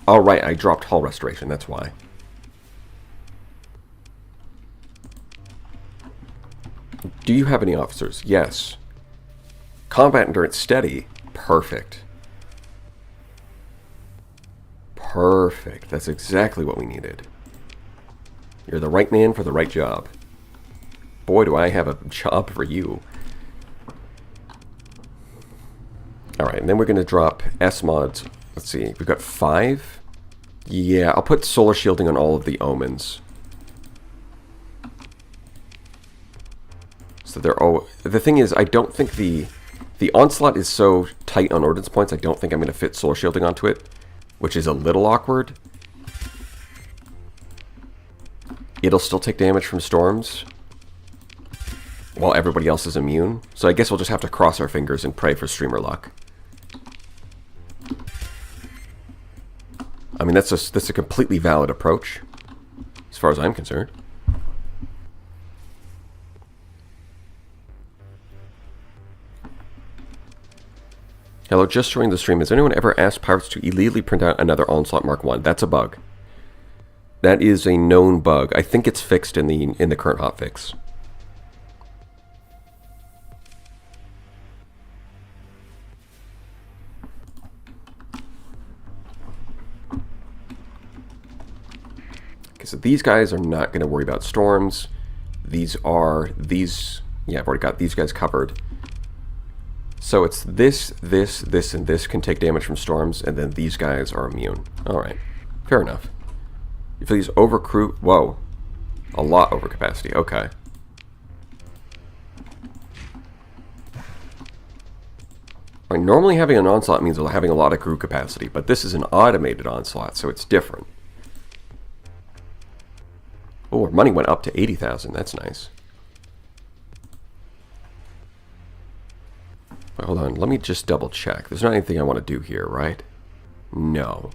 Oh, right, I dropped hull restoration, that's why. Do you have any officers? Yes. Combat endurance steady. Perfect. Perfect. That's exactly what we needed. You're the right man for the right job. Boy, do I have a job for you. Alright, and then we're going to drop S-mods. Let's see, we've got 5. Yeah, I'll put solar shielding on all of the omens. So the thing is, I don't think the onslaught is so tight on ordnance points, I don't think I'm going to fit solar shielding onto it, which is a little awkward. It'll still take damage from storms, while everybody else is immune. So I guess we'll just have to cross our fingers and pray for streamer luck. I mean, that's a completely valid approach. far as I'm concerned. Hello, just joined the stream. Has anyone ever asked pirates to illegally print out another Onslaught Mark 1? That's a bug. That is a known bug. I think it's fixed in the current hotfix. Okay, so these guys are not going to worry about storms. Yeah, I've already got these guys covered. So it's this, and this can take damage from storms, and then these guys are immune. Alright, fair enough. If these overcrew... Whoa. A lot over capacity, okay. Right, normally having an onslaught means having a lot of crew capacity, but this is an automated onslaught, so it's different. Oh, our money went up to 80,000, that's nice. Hold on, let me just double check. There's not anything I want to do here, right? No.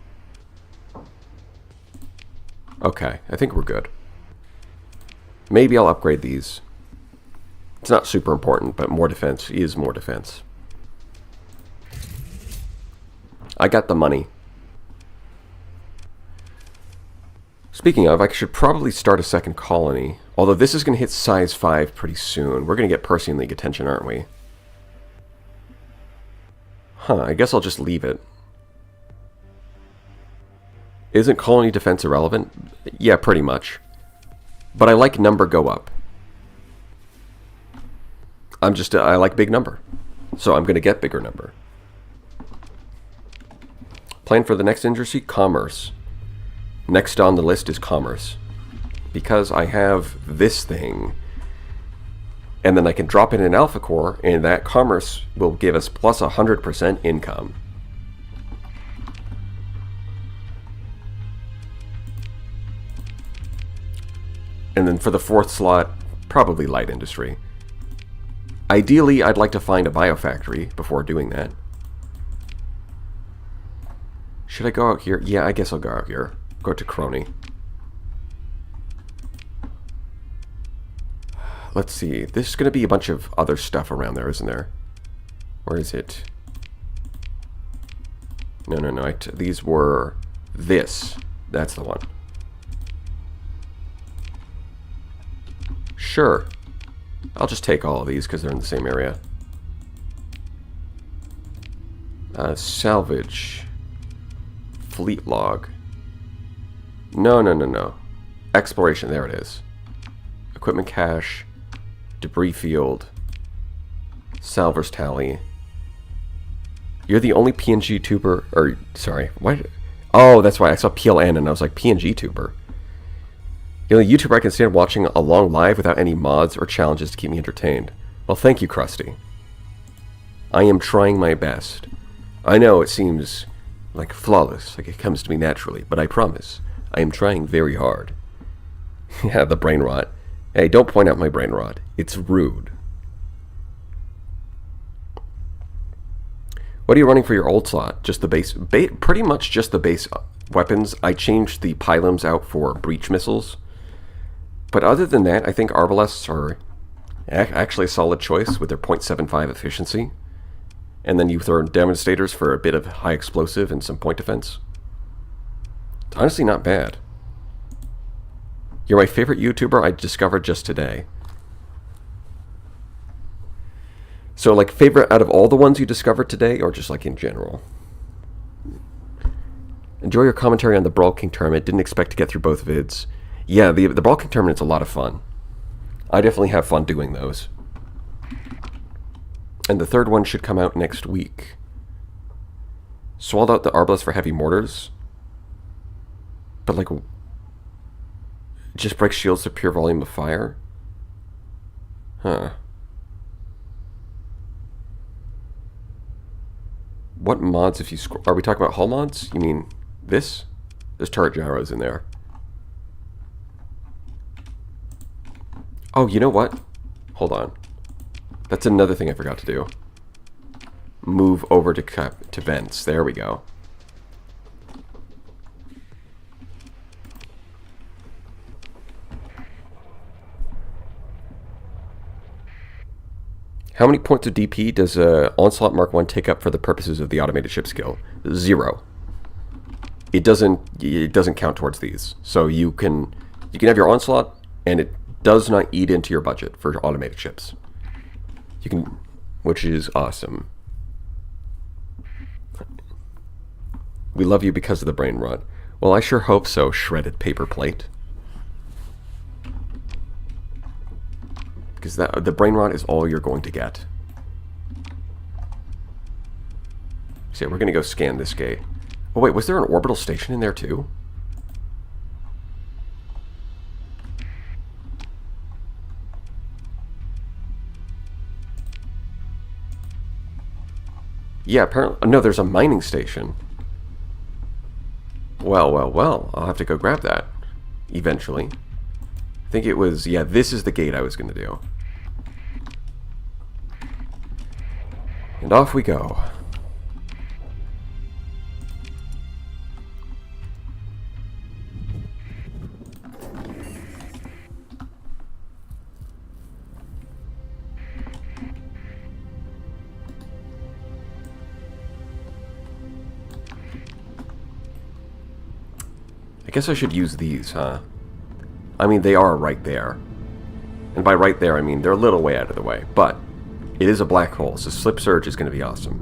Okay, I think we're good. Maybe I'll upgrade these. It's not super important, but more defense is more defense. I got the money. Speaking of, I should probably start a second colony. Although this is going to hit size 5 pretty soon. We're going to get Persian League attention, aren't we? Huh, I guess I'll just leave it. Isn't colony defense irrelevant? Yeah, pretty much. But I like number go up. I like big number. So I'm going to get bigger number. Plan for the next industry? Commerce. Next on the list is commerce. Because I have this thing... And then I can drop in an alpha core, and that commerce will give us plus 100% income. And then for the 4th slot, probably light industry. Ideally, I'd like to find a biofactory before doing that. Should I go out here? Yeah, I guess I'll go out here. Go to Crony. Let's see. There's going to be a bunch of other stuff around there, isn't there? Where is it? No. These were this. That's the one. Sure. I'll just take all of these because they're in the same area. Salvage. Fleet log. No. Exploration. There it is. Equipment cache. Debris field. Salvers tally. You're the only PNG tuber, or sorry, what? Oh, that's why I saw PLN and I was like, PNG tuber. The only YouTuber I can stand watching a long live without any mods or challenges to keep me entertained. Well, thank you, Krusty. I am trying my best. I know it seems like flawless, like it comes to me naturally, but I promise, I am trying very hard. Yeah, the brain rot. Hey, don't point out my brain rot. It's rude. What are you running for your old slot? Just the base... pretty much just the base weapons. I changed the pylons out for breach missiles. But other than that, I think arbalests are actually a solid choice with their 0.75 efficiency. And then you throw devastators for a bit of high explosive and some point defense. It's honestly not bad. You're my favorite YouTuber I discovered just today. So, like, favorite out of all the ones you discovered today, or just, like, in general? Enjoy your commentary on the Brawl King tournament. Didn't expect to get through both vids. Yeah, the Brawl King tournament's a lot of fun. I definitely have fun doing those. And the third one should come out next week. Swallowed out the Arbalest for heavy mortars. But, like... just break shields to pure volume of fire? Huh. What mods if you scroll... Are we talking about hull mods? You mean this? There's turret gyros in there. Oh, you know what? Hold on. That's another thing I forgot to do. Move over to vents. There we go. How many points of DP does Onslaught Mark 1 take up for the purposes of the automated ship skill? 0. It doesn't count towards these. So you can have your Onslaught, and it does not eat into your budget for automated ships. You can, which is awesome. We love you because of the brain rot. Well, I sure hope so, shredded paper plate. Because the brain rot is all you're going to get. So yeah, we're going to go scan this gate. Oh wait, was there an orbital station in there too? Yeah, apparently... No, there's a mining station. Well, well, well. I'll have to go grab that. Eventually. I think it was... Yeah, this is the gate I was going to do. And off we go. I guess I should use these, huh? I mean, they are right there. And by right there, I mean they're a little way out of the way. But it is a black hole, so Slip Surge is going to be awesome.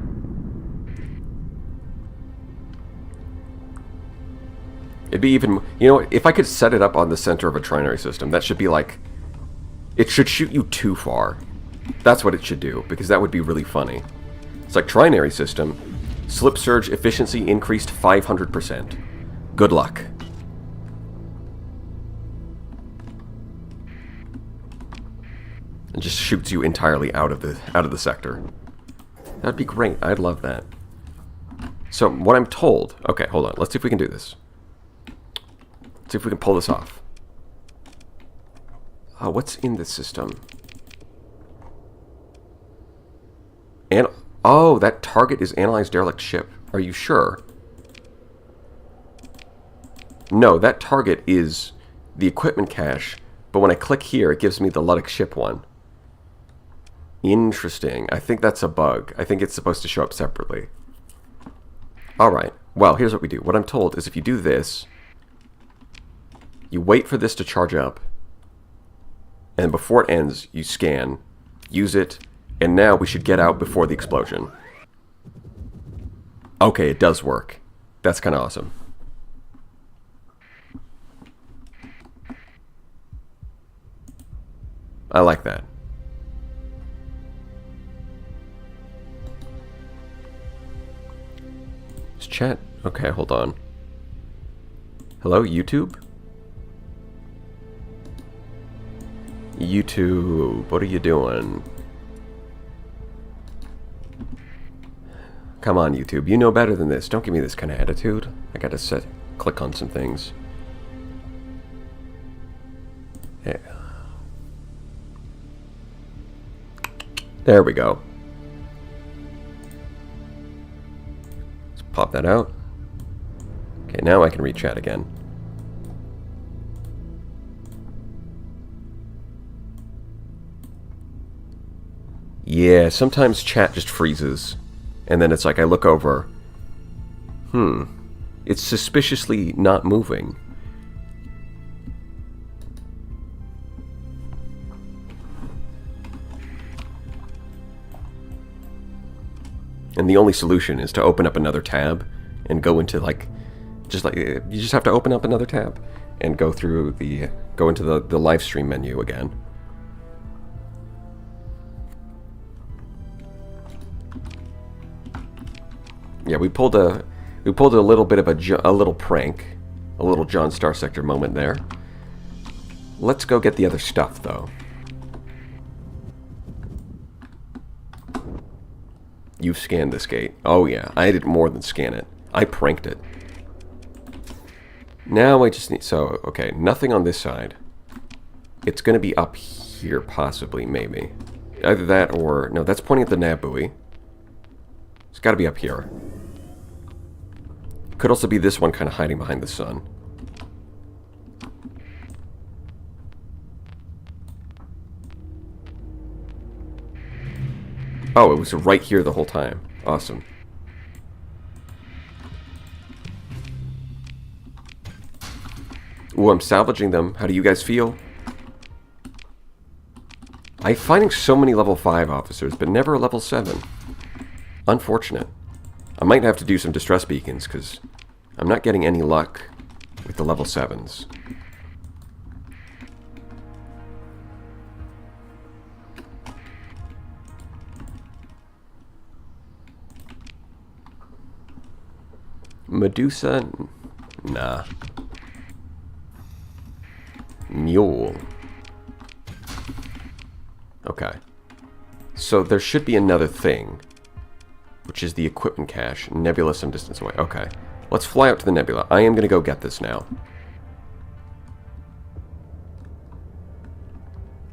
It'd be even... You know, if I could set it up on the center of a trinary system, that should be like... It should shoot you too far. That's what it should do, because that would be really funny. It's like trinary system. Slip Surge efficiency increased 500%. Good luck. And just shoots you entirely out of the sector. That'd be great. I'd love that. So what I'm told... Okay, hold on. Let's see if we can do this. Let's see if we can pull this off. What's in this system? And oh, that target is analyzed derelict ship. Are you sure? No, that target is the equipment cache. But when I click here, it gives me the Luddic ship one. Interesting. I think that's a bug. I think it's supposed to show up separately. Alright. Well, here's what we do. What I'm told is if you do this, you wait for this to charge up, and before it ends, you scan, use it, and now we should get out before the explosion. Okay, it does work. That's kind of awesome. I like that. Is chat? Okay, hold on. Hello, YouTube? YouTube, what are you doing? Come on, YouTube. You know better than this. Don't give me this kind of attitude. I gotta click on some things. Yeah. There we go. Let's pop that out. Okay, now I can read chat again. Yeah, sometimes chat just freezes. And then it's like I look over. It's suspiciously not moving. And the only solution is to open up another tab and go into you just have to open up another tab and go into the live stream menu again. Yeah, we pulled a little bit of a little prank, a little John Starsector moment there. Let's go get the other stuff though. You've scanned this gate. Oh yeah, I did more than scan it. I pranked it. Now I just need... okay, nothing on this side. It's going to be up here, possibly, maybe. Either that or... No, that's pointing at the nav buoy. It's got to be up here. Could also be this one kind of hiding behind the sun. Oh, it was right here the whole time. Awesome. Ooh, I'm salvaging them. How do you guys feel? I'm finding so many level 5 officers, but never a level 7. Unfortunate. I might have to do some distress beacons, because I'm not getting any luck with the level 7s. Medusa? Nah. Mule. Okay. So there should be another thing, which is the equipment cache. Nebula some distance away. Okay. Let's fly out to the nebula. I am going to go get this now.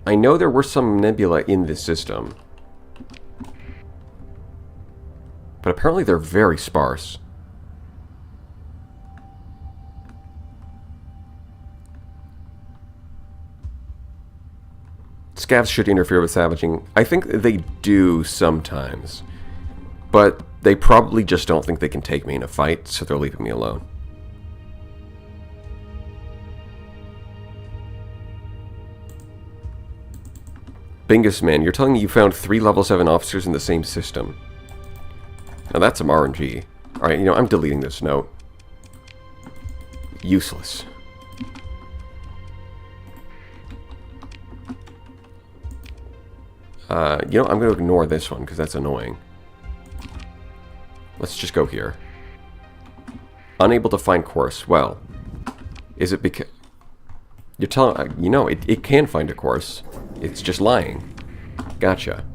I know there were some nebula in this system, but apparently they're very sparse. Scavs should interfere with salvaging. I think they do sometimes, but they probably just don't think they can take me in a fight, so they're leaving me alone. Bingus man, you're telling me you found 3 level 7 officers in the same system. Now that's some RNG. Alright, you know, I'm deleting this note. Useless. You know, I'm going to ignore this one because that's annoying. Let's just go here. Unable to find course. Well, is it because... You're telling... You know, it can find a course. It's just lying. Gotcha.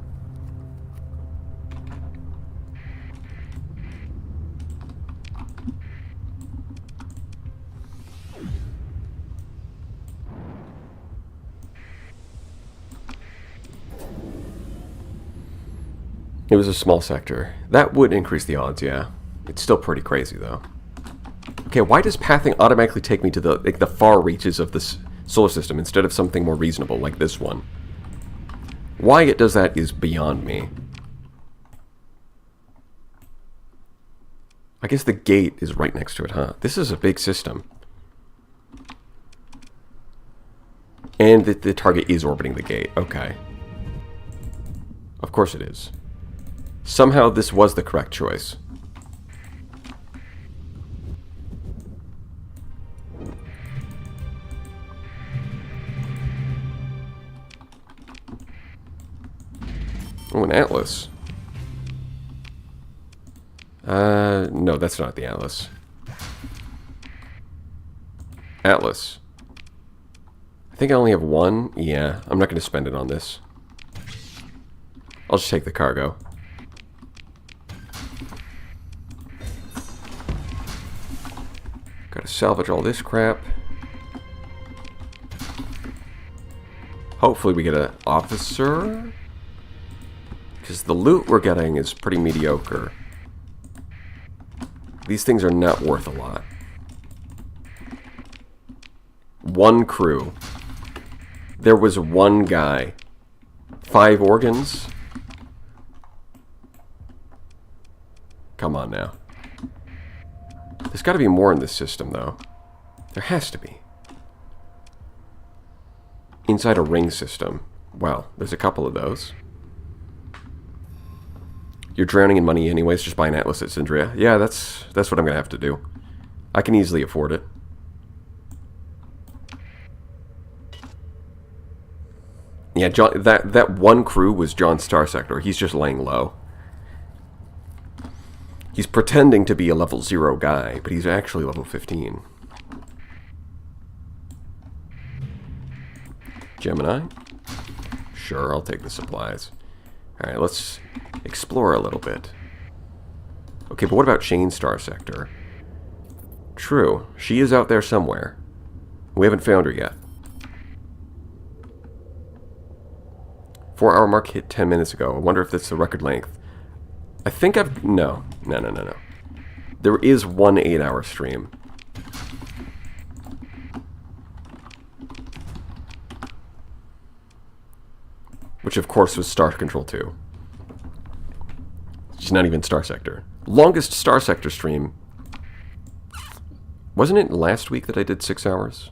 It was a small sector. That would increase the odds, yeah. It's still pretty crazy, though. Okay, why does pathing automatically take me to the far reaches of this solar system instead of something more reasonable, like this one? Why it does that is beyond me. I guess the gate is right next to it, huh? This is a big system. And the target is orbiting the gate. Okay. Of course it is. Somehow this was the correct choice. Oh, an atlas. No, that's not the atlas. Atlas. I think I only have one. Yeah, I'm not going to spend it on this. I'll just take the cargo. Gotta salvage all this crap. Hopefully we get an officer. Because the loot we're getting is pretty mediocre. These things are not worth a lot. One crew. There was one guy. 5 organs. Come on now. There's got to be more in this system, though. There has to be. Inside a ring system. Well, there's a couple of those. You're drowning in money anyways, just buy an Atlas at Syndria. Yeah, that's what I'm going to have to do. I can easily afford it. Yeah, John, that one crew was John Starsector. He's just laying low. He's pretending to be a level 0 guy, but he's actually level 15. Gemini? Sure, I'll take the supplies. Alright, let's explore a little bit. Okay, but what about Shane Starsector? True, she is out there somewhere. We haven't found her yet. 4-hour mark hit 10 minutes ago. I wonder if that's the record length. I think I've... No. There is one 8-hour stream. Which, of course, was Star Control 2. She's not even Starsector. Longest Starsector stream. Wasn't it last week that I did 6 hours?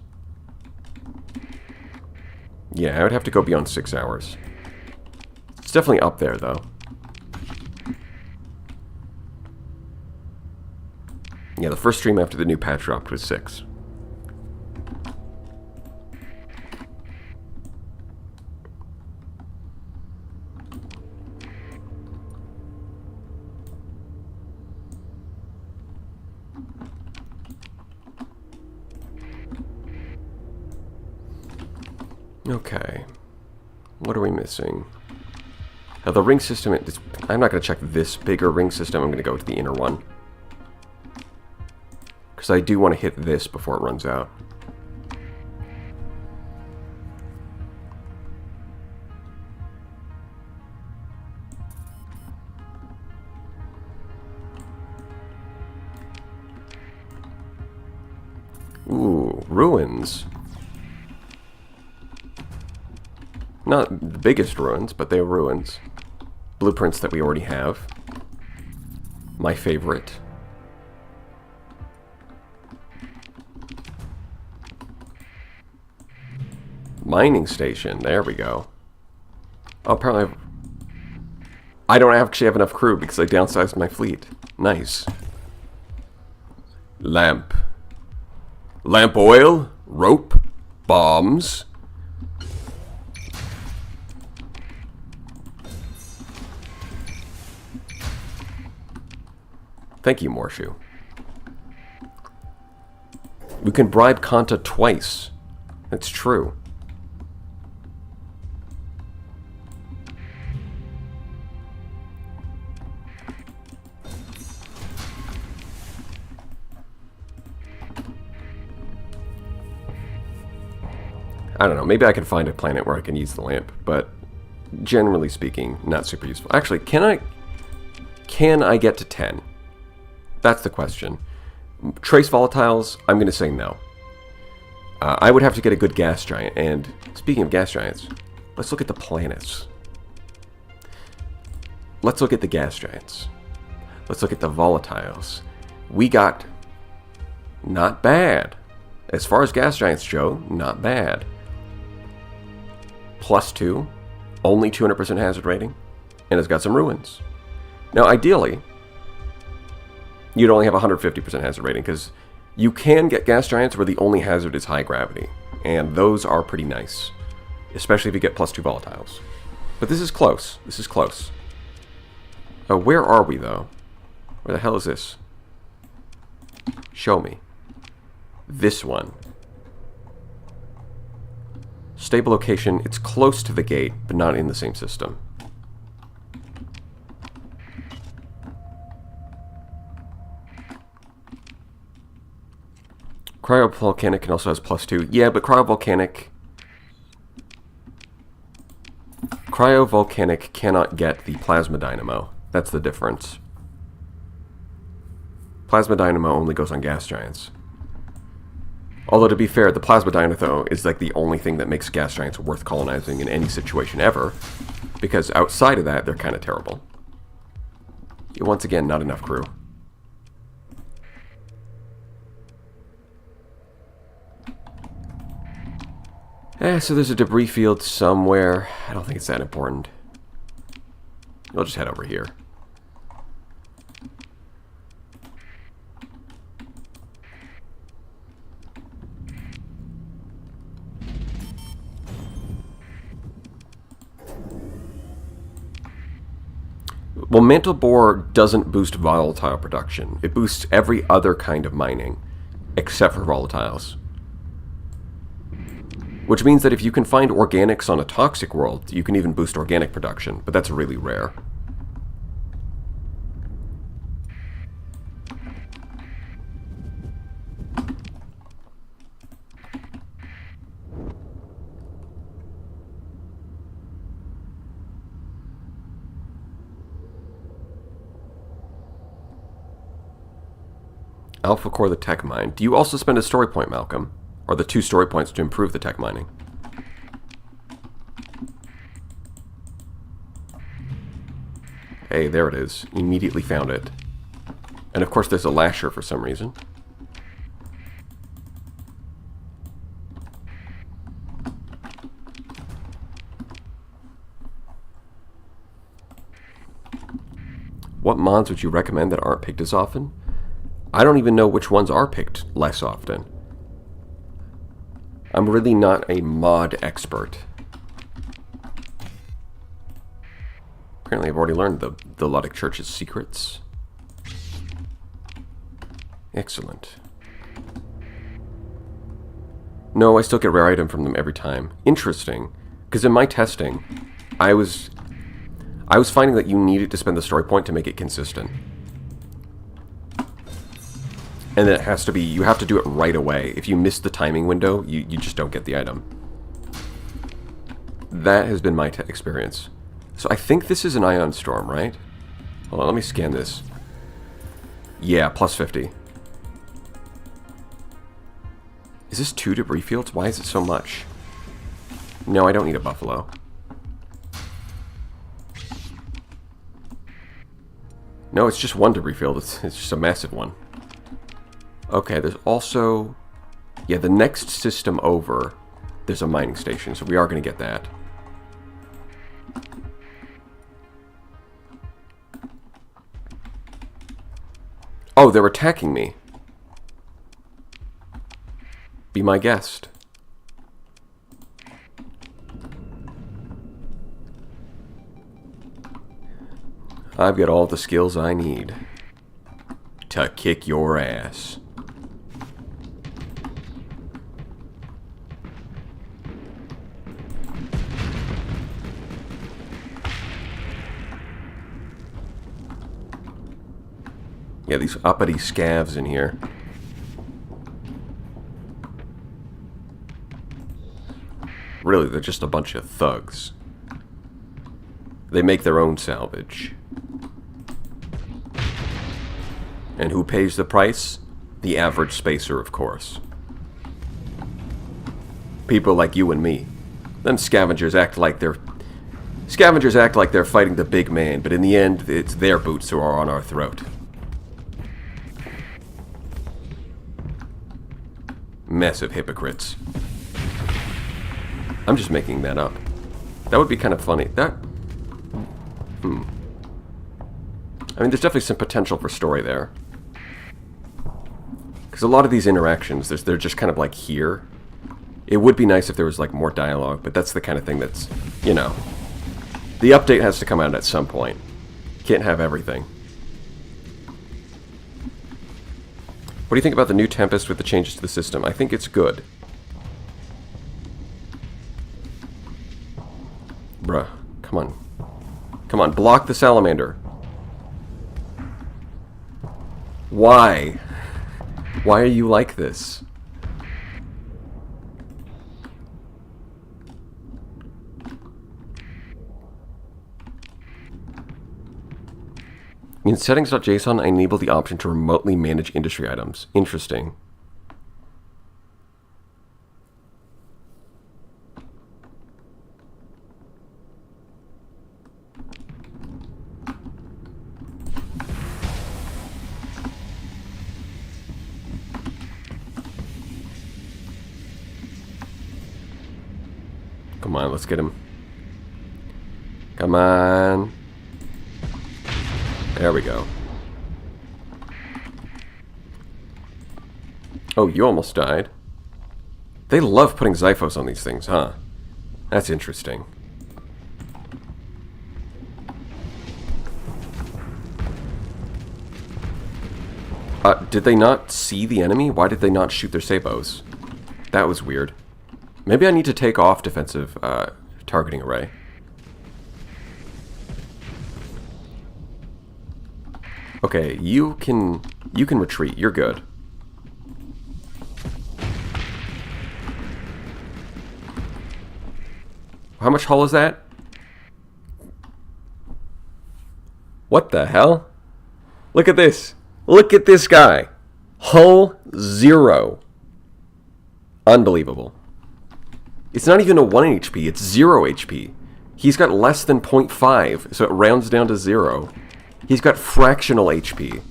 Yeah, I would have to go beyond 6 hours. It's definitely up there, though. Yeah, the first stream after the new patch dropped was 6. Okay. What are we missing? Now, the ring system, I'm not going to check this bigger ring system. I'm going to go to the inner one. Because I do want to hit this before it runs out. Ooh, ruins. Not the biggest ruins, but they're ruins. Blueprints that we already have. My favorite. Mining station, there we go. Oh, apparently I don't actually have enough crew because I downsized my fleet. Nice. Lamp. Lamp oil, rope, bombs. Thank you, Morshu. We can bribe Kanta twice. That's true. I don't know, maybe I can find a planet where I can use the lamp, but generally speaking, not super useful. Actually, can I get to 10? That's the question. Trace volatiles, I'm going to say no. I would have to get a good gas giant, and speaking of gas giants, let's look at the planets. Let's look at the gas giants. Let's look at the volatiles. We got not bad. As far as gas giants go, not bad. +2, only 200% hazard rating, and it's got some ruins. Now, ideally, you'd only have 150% hazard rating, because you can get gas giants where the only hazard is high gravity, and those are pretty nice, especially if you get +2 volatiles. But this is close. This is close. Where are we, though? Where the hell is this? Show me. This one. Stable location, it's close to the gate, but not in the same system. Cryovolcanic can also has +2. Yeah, but cryovolcanic cannot get the plasma dynamo. That's the difference. Plasma dynamo only goes on gas giants. Although, to be fair, the plasma dynamo is like the only thing that makes gas giants worth colonizing in any situation ever, because outside of that, they're kind of terrible. Once again, not enough crew. So there's a debris field somewhere. I don't think it's that important. We'll just head over here. Well, mantle bore doesn't boost volatile production. It boosts every other kind of mining, except for volatiles. Which means that if you can find organics on a toxic world, you can even boost organic production, but that's really rare. Alpha core the tech mine. Do you also spend a story point, Malcolm? Or the 2 story points to improve the tech mining? Hey, there it is. Immediately found it. And of course there's a lasher for some reason. What mods would you recommend that aren't picked as often? I don't even know which ones are picked less often. I'm really not a mod expert. Apparently I've already learned the Luddic Church's secrets. Excellent. No, I still get rare item from them every time. Interesting. Because in my testing, I was finding that you needed to spend the story point to make it consistent. And then it has to be, you have to do it right away. If you miss the timing window, you just don't get the item. That has been my experience. So I think this is an Ion Storm, right? Hold on, let me scan this. Yeah, plus 50. Is this 2 debris fields? Why is it so much? No, I don't need a buffalo. No, it's just 1 debris field. It's just a massive one. Okay, there's also... Yeah, the next system over, there's a mining station, so we are going to get that. Oh, they're attacking me. Be my guest. I've got all the skills I need to kick your ass. Yeah, these uppity scavs in here. Really, they're just a bunch of thugs. They make their own salvage. And who pays the price? The average spacer, of course. People like you and me. Them scavengers act like they're fighting the big man, but in the end, it's their boots who are on our throat. Massive hypocrites. I'm just making that up. That would be kind of funny. I mean, there's definitely some potential for story there. Because a lot of these interactions, they're just kind of like here. It would be nice if there was like more dialogue, but that's the kind of thing that's, you know. The update has to come out at some point. Can't have everything. What do you think about the new Tempest with the changes to the system? I think it's good. Bruh, come on. Come on, block the salamander. Why? Why are you like this? In settings.json, I enable the option to remotely manage industry items. Interesting. Come on, let's get him. Come on. There we go. Oh, you almost died. They love putting Zyphos on these things, huh? That's interesting. Did they not see the enemy? Why did they not shoot their sabos? That was weird. Maybe I need to take off defensive targeting array. Okay, you can retreat. You're good. How much hull is that? What the hell? Look at this. Look at this guy. Hull 0. Unbelievable. It's not even a 1 HP, it's 0 HP. He's got less than 0.5, so it rounds down to 0. He's got fractional HP.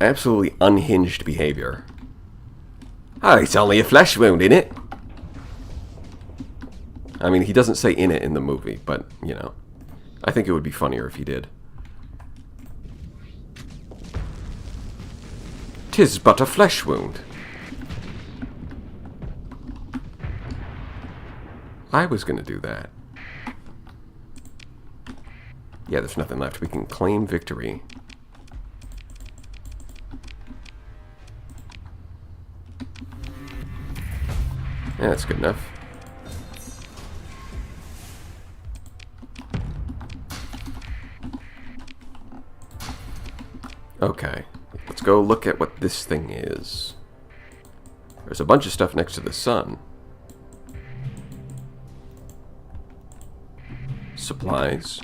Absolutely unhinged behavior. Oh, it's only a flesh wound, innit? I mean, he doesn't say "in it" in the movie, but, you know. I think it would be funnier if he did. 'Tis but a flesh wound. I was gonna do that. Yeah, there's nothing left. We can claim victory. Yeah, that's good enough. Okay, let's go look at what this thing is. There's a bunch of stuff next to the sun. Supplies.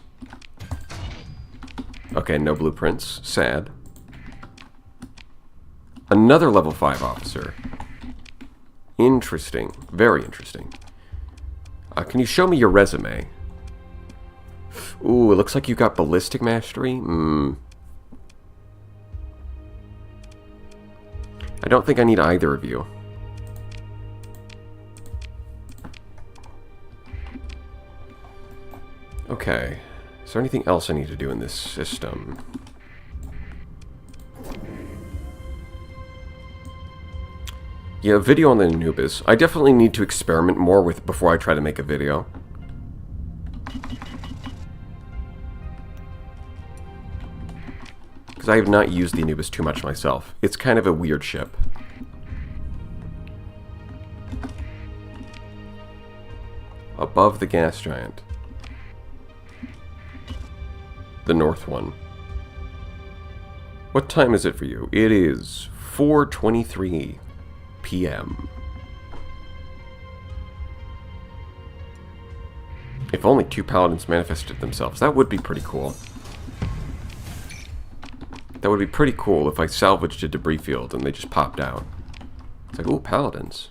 Okay, no blueprints. Sad. Another level 5 officer. Interesting. Very interesting. Can you show me your resume? Ooh, it looks like you got ballistic mastery. I don't think I need either of you. Okay. Is there anything else I need to do in this system? Yeah, a video on the Anubis. I definitely need to experiment more with before I try to make a video. Because I have not used the Anubis too much myself. It's kind of a weird ship. Above the gas giant. The north one. What time is it for you? It is 4:23 p.m. If only 2 paladins manifested themselves. That would be pretty cool. That would be pretty cool if I salvaged a debris field and they just popped out. It's like, ooh, paladins.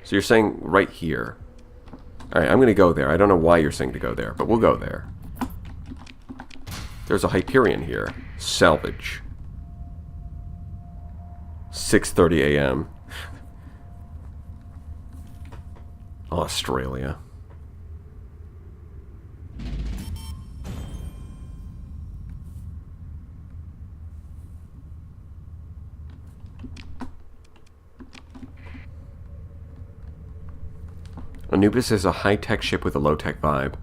So you're saying right here. Alright, I'm going to go there. I don't know why you're saying to go there, but we'll go there. There's a Hyperion here. Salvage. 6:30 a.m. Australia. Anubis is a high-tech ship with a low-tech vibe.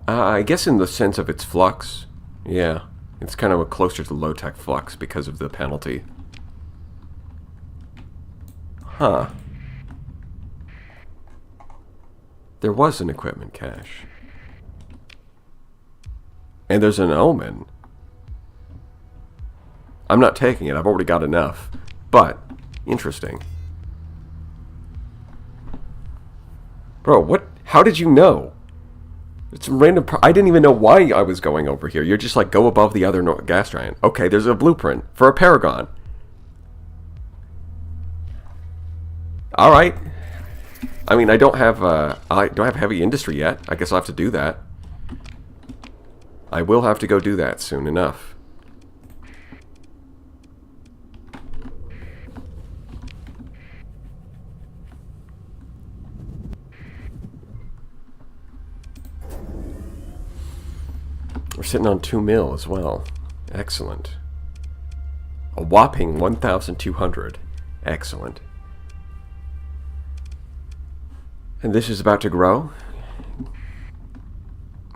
I guess in the sense of its flux. Yeah. It's kind of closer to low-tech flux because of the penalty. Huh. There was an equipment cache. And there's an omen. I'm not taking it. I've already got enough. But, interesting. Bro, what? How did you know? It's some random... I didn't even know why I was going over here. You're just like, go above the other gas giant. Okay, there's a blueprint for a Paragon. Alright. I mean, I don't have heavy industry yet. I guess I'll have to do that. I will have to go do that soon enough. We're sitting on 2 mil as well. Excellent. A whopping 1,200. Excellent. And this is about to grow?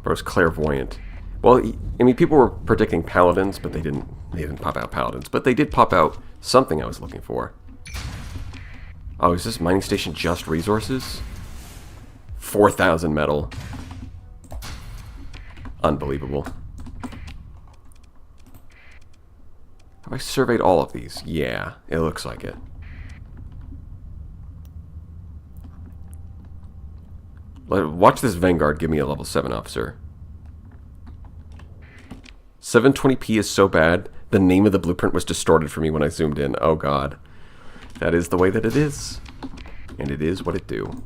Bro's clairvoyant. Well, I mean, people were predicting paladins, but they didn't pop out paladins. But they did pop out something I was looking for. Oh, is this mining station just resources? 4,000 metal. Unbelievable. Have I surveyed all of these? Yeah, it looks like it. Watch this Vanguard give me a level 7 officer. 720p is so bad, the name of the blueprint was distorted for me when I zoomed in. Oh god. That is the way that it is. And it is what it do.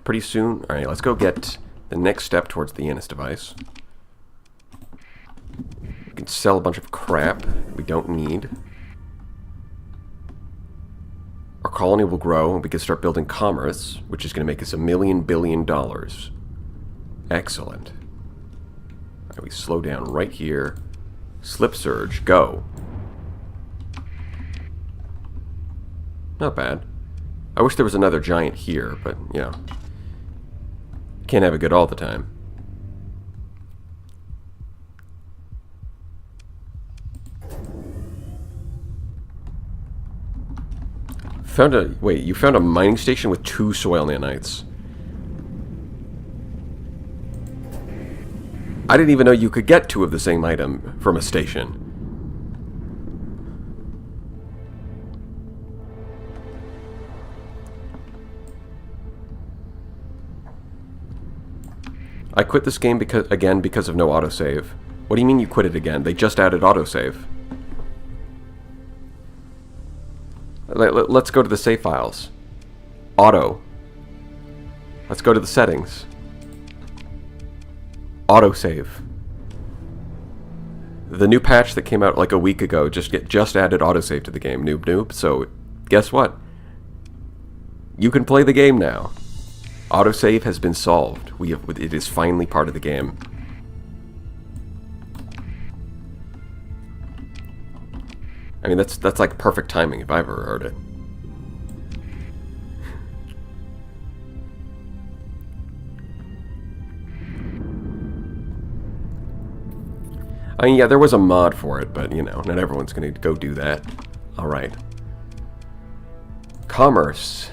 Pretty soon. Alright, let's go get the next step towards the Yanis device. We can sell a bunch of crap we don't need. Our colony will grow, and we can start building commerce, which is going to make us $1 million billion. Excellent. Alright, we slow down right here. Slip surge, go. Not bad. I wish there was another giant here, but, you know. Can't have it good all the time. Wait, you found a mining station with 2 soil nanites. I didn't even know you could get 2 of the same item from a station. I quit this game because of no autosave. What do you mean you quit it again? They just added autosave. Let's go to the save files. Auto. Let's go to the settings. Autosave. The new patch that came out like a week ago just added autosave to the game, noob. So, guess what? You can play the game now. Autosave has been solved. It is finally part of the game. I mean, that's like perfect timing if I've ever heard it. I mean, yeah, there was a mod for it, but, you know, not everyone's going to go do that. Alright. Commerce.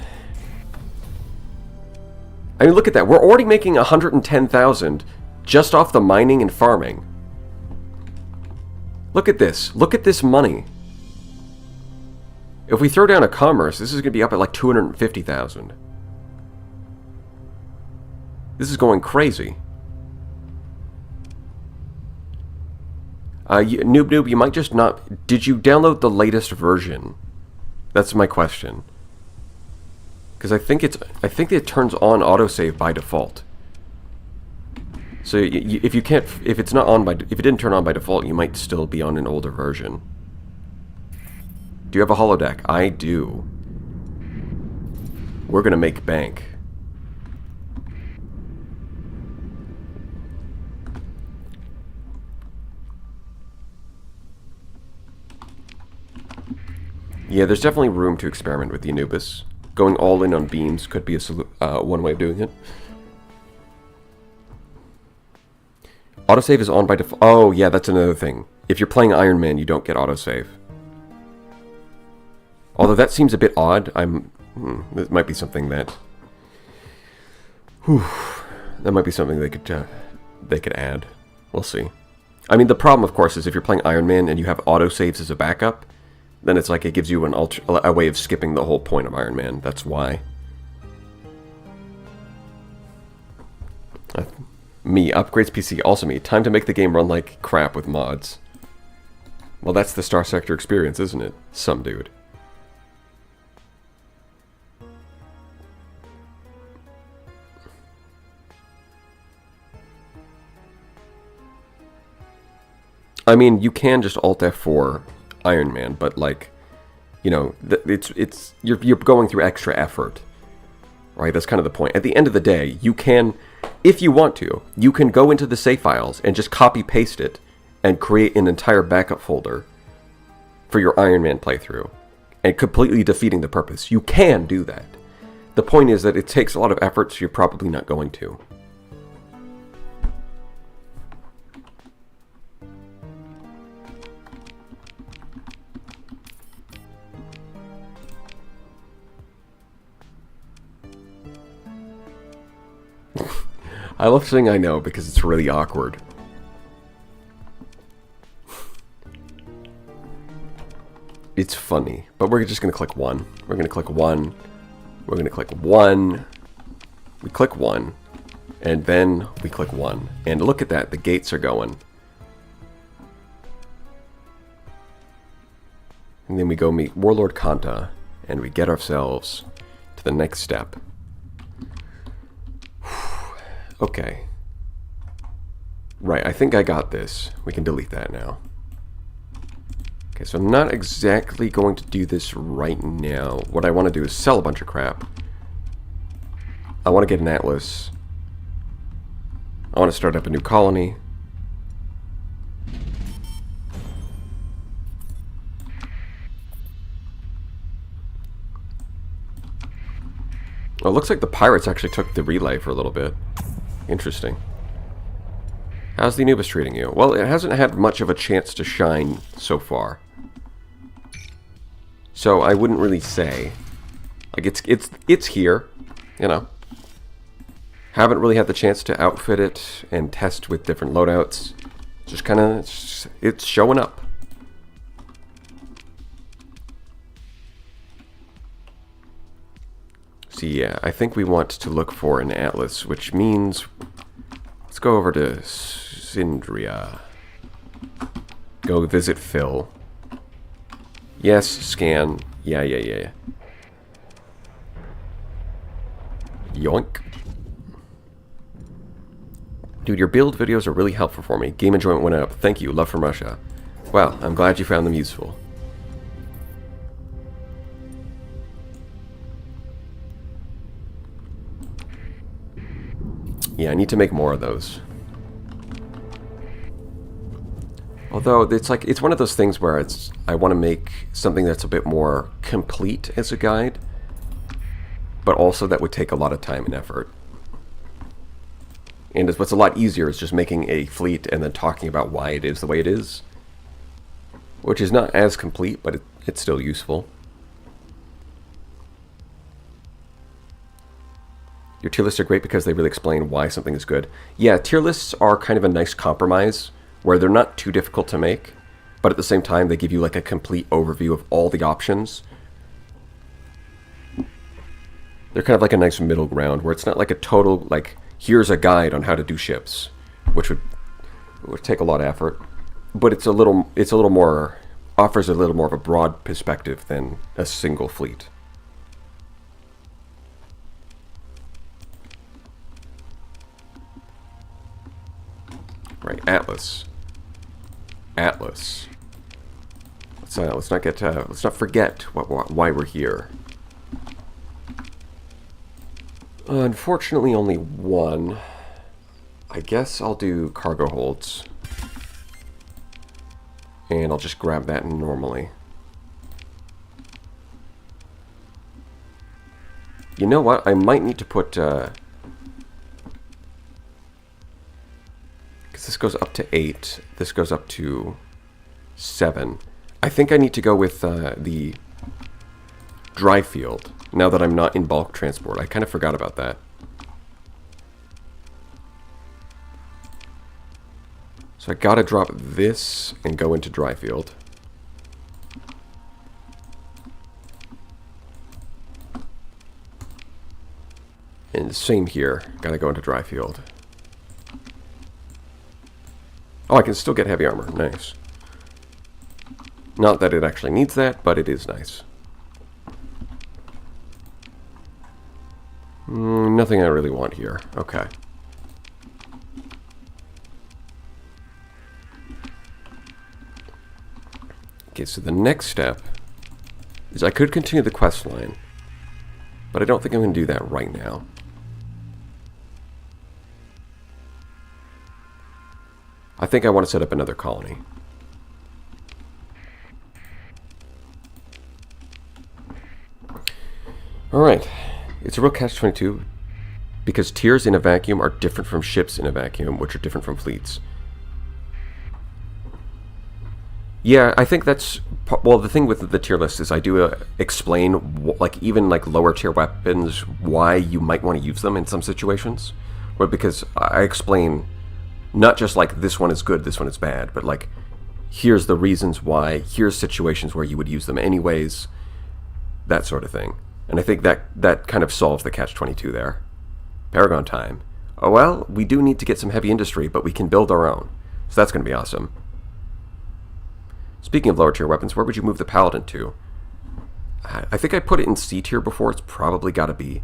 I mean, look at that. We're already making 110,000 just off the mining and farming. Look at this. Look at this money. If we throw down a commerce, this is going to be up at like 250,000. This is going crazy. Noob, you might just not... Did you download the latest version? That's my question. Because I think it turns on autosave by default. So if you can't, if it didn't turn on by default, you might still be on an older version. Do you have a holodeck? I do. We're gonna make bank. Yeah, there's definitely room to experiment with the Anubis. Going all in on beams could be one way of doing it. Autosave is on by default. Oh, yeah, that's another thing. If you're playing Iron Man, you don't get autosave. Although that seems a bit odd. That might be something that... that might be something they could add. We'll see. I mean, the problem, of course, is if you're playing Iron Man and you have autosaves as a backup, then it's like it gives you a way of skipping the whole point of Iron Man. That's why. Me, upgrades PC. Also me, time to make the game run like crap with mods. Well, that's the Starsector experience, isn't it? Some dude. I mean, you can just Alt F4 Iron Man, but like, you know, you're going through extra effort, right? That's kind of the point. At the end of the day, you can, if you want to, you can go into the save files and just copy paste it and create an entire backup folder for your Iron Man playthrough, and completely defeating the purpose. You can do that. The point is that it takes a lot of effort, so you're probably not going to. I love saying I know because it's really awkward. It's funny, but we're just going to click 1. We're going to click 1. We're going to click 1. We click 1. And then we click 1. And look at that, the gates are going. And then we go meet Warlord Kanta, and we get ourselves to the next step. Okay. Right, I think I got this. We can delete that now. Okay, so I'm not exactly going to do this right now. What I want to do is sell a bunch of crap. I want to get an atlas. I want to start up a new colony. Oh, it looks like the pirates actually took the relay for a little bit. Interesting. How's the Anubis treating you? Well, it hasn't had much of a chance to shine so far. So I wouldn't really say. Like, it's here, you know. Haven't really had the chance to outfit it and test with different loadouts. Just kind of, it's showing up. So yeah, I think we want to look for an atlas, which means let's go over to Syndria. Go visit Phil. Yes, scan. Yeah. Yoink. Dude, your build videos are really helpful for me. Game enjoyment went up. Thank you. Love from Russia. Well, I'm glad you found them useful. Yeah, I need to make more of those. Although it's one of those things where I want to make something that's a bit more complete as a guide, but also that would take a lot of time and effort. And what's a lot easier is just making a fleet and then talking about why it is the way it is, which is not as complete, but it's still useful. Your tier lists are great because they really explain why something is good. Yeah, tier lists are kind of a nice compromise where they're not too difficult to make, but at the same time they give you like a complete overview of all the options. They're kind of like a nice middle ground where it's not like a total, like, here's a guide on how to do ships, which would take a lot of effort, but it's a little more, offers a little more of a broad perspective than a single fleet. Right, Atlas. Let's not forget why we're here. Unfortunately, only one. I guess I'll do cargo holds, and I'll just grab that normally. You know what? I might need to put. This goes up to 8. This goes up to 7. I think I need to go with the dry field, now that I'm not in bulk transport. I kind of forgot about that. So I gotta drop this and go into dry field. And same here. Gotta go into dry field. Oh, I can still get heavy armor. Nice. Not that it actually needs that, but it is nice. Nothing I really want here. Okay. Okay, so the next step is I could continue the quest line, but I don't think I'm going to do that right now. I think I want to set up another colony. Alright, it's a real catch-22 because tiers in a vacuum are different from ships in a vacuum, which are different from fleets. Yeah, I think that's... Well, the thing with the tier list is I do explain, like, even like lower tier weapons, why you might want to use them in some situations. Well, because I explain... Not just like, this one is good, this one is bad, but like, here's the reasons why, here's situations where you would use them anyways, that sort of thing. And I think that kind of solves the catch-22 there. Paragon time. Oh well, we do need to get some heavy industry, but we can build our own. So that's going to be awesome. Speaking of lower tier weapons, where would you move the Paladin to? I think I put it in C tier before. It's probably got to be.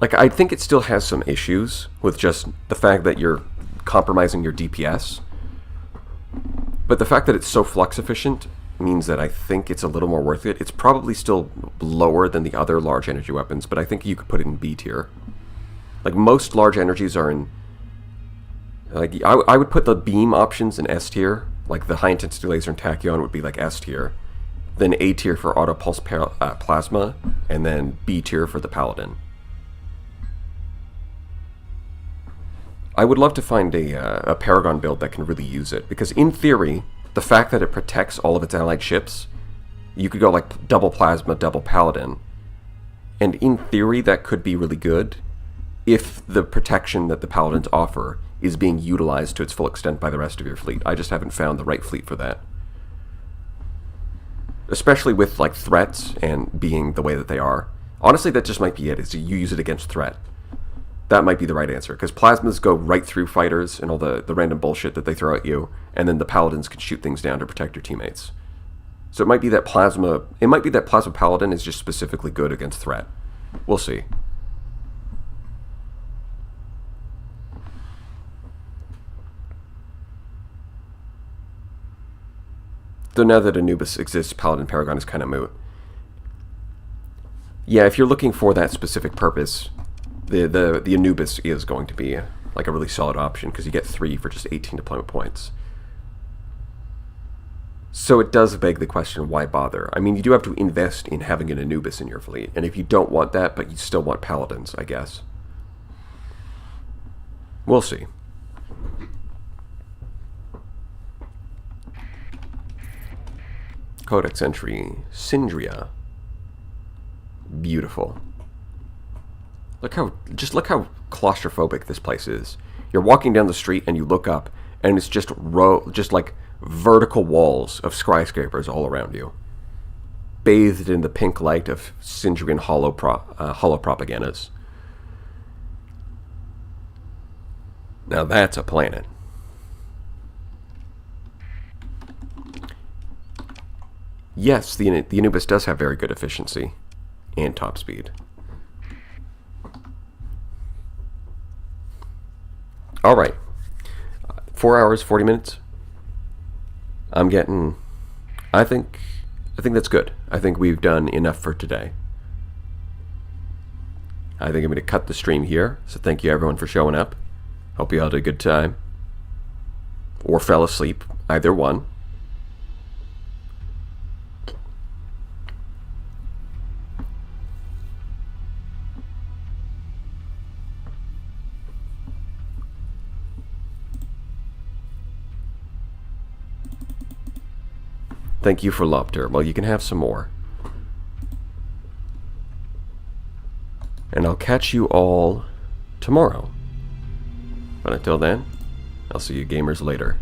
Like, I think it still has some issues with just the fact that you're compromising your DPS. But the fact that it's so flux efficient means that I think it's a little more worth it. It's probably still lower than the other large energy weapons, but I think you could put it in B tier. Like, most large energies are in... Like, I would put the beam options in S tier. Like, the high intensity laser and tachyon would be like S tier. Then A tier for auto pulse plasma, and then B tier for the Paladin. I would love to find a Paragon build that can really use it, because in theory, the fact that it protects all of its allied ships, you could go like double plasma, double Paladin, and in theory that could be really good if the protection that the Paladins offer is being utilized to its full extent by the rest of your fleet. I just haven't found the right fleet for that. Especially with like threats and being the way that they are. Honestly, that just might be it, is you use it against threat. That might be the right answer, because plasmas go right through fighters and all the random bullshit that they throw at you, and then the Paladins can shoot things down to protect your teammates. So it might be that plasma Paladin is just specifically good against threat. We'll see. Though now that Anubis exists, Paladin Paragon is kind of moot. Yeah, if you're looking for that specific purpose, the Anubis is going to be like a really solid option, because you get 3 for just 18 deployment points. So it does beg the question, why bother? I mean, you do have to invest in having an Anubis in your fleet, and if you don't want that, but you still want Paladins, I guess. We'll see. Codex entry, Syndria. Beautiful. Look how claustrophobic this place is. You're walking down the street and you look up, and it's just like vertical walls of skyscrapers all around you, bathed in the pink light of Syndrian hollow propagandas. Now that's a planet. Yes, the Anubis does have very good efficiency and top speed. All right, 4 hours, 40 minutes. I think that's good. I think we've done enough for today. I think I'm going to cut the stream here. So thank you everyone for showing up. Hope you all had a good time. Or fell asleep, either one. Thank you for Lobter. Well, you can have some more. And I'll catch you all tomorrow. But until then, I'll see you gamers later.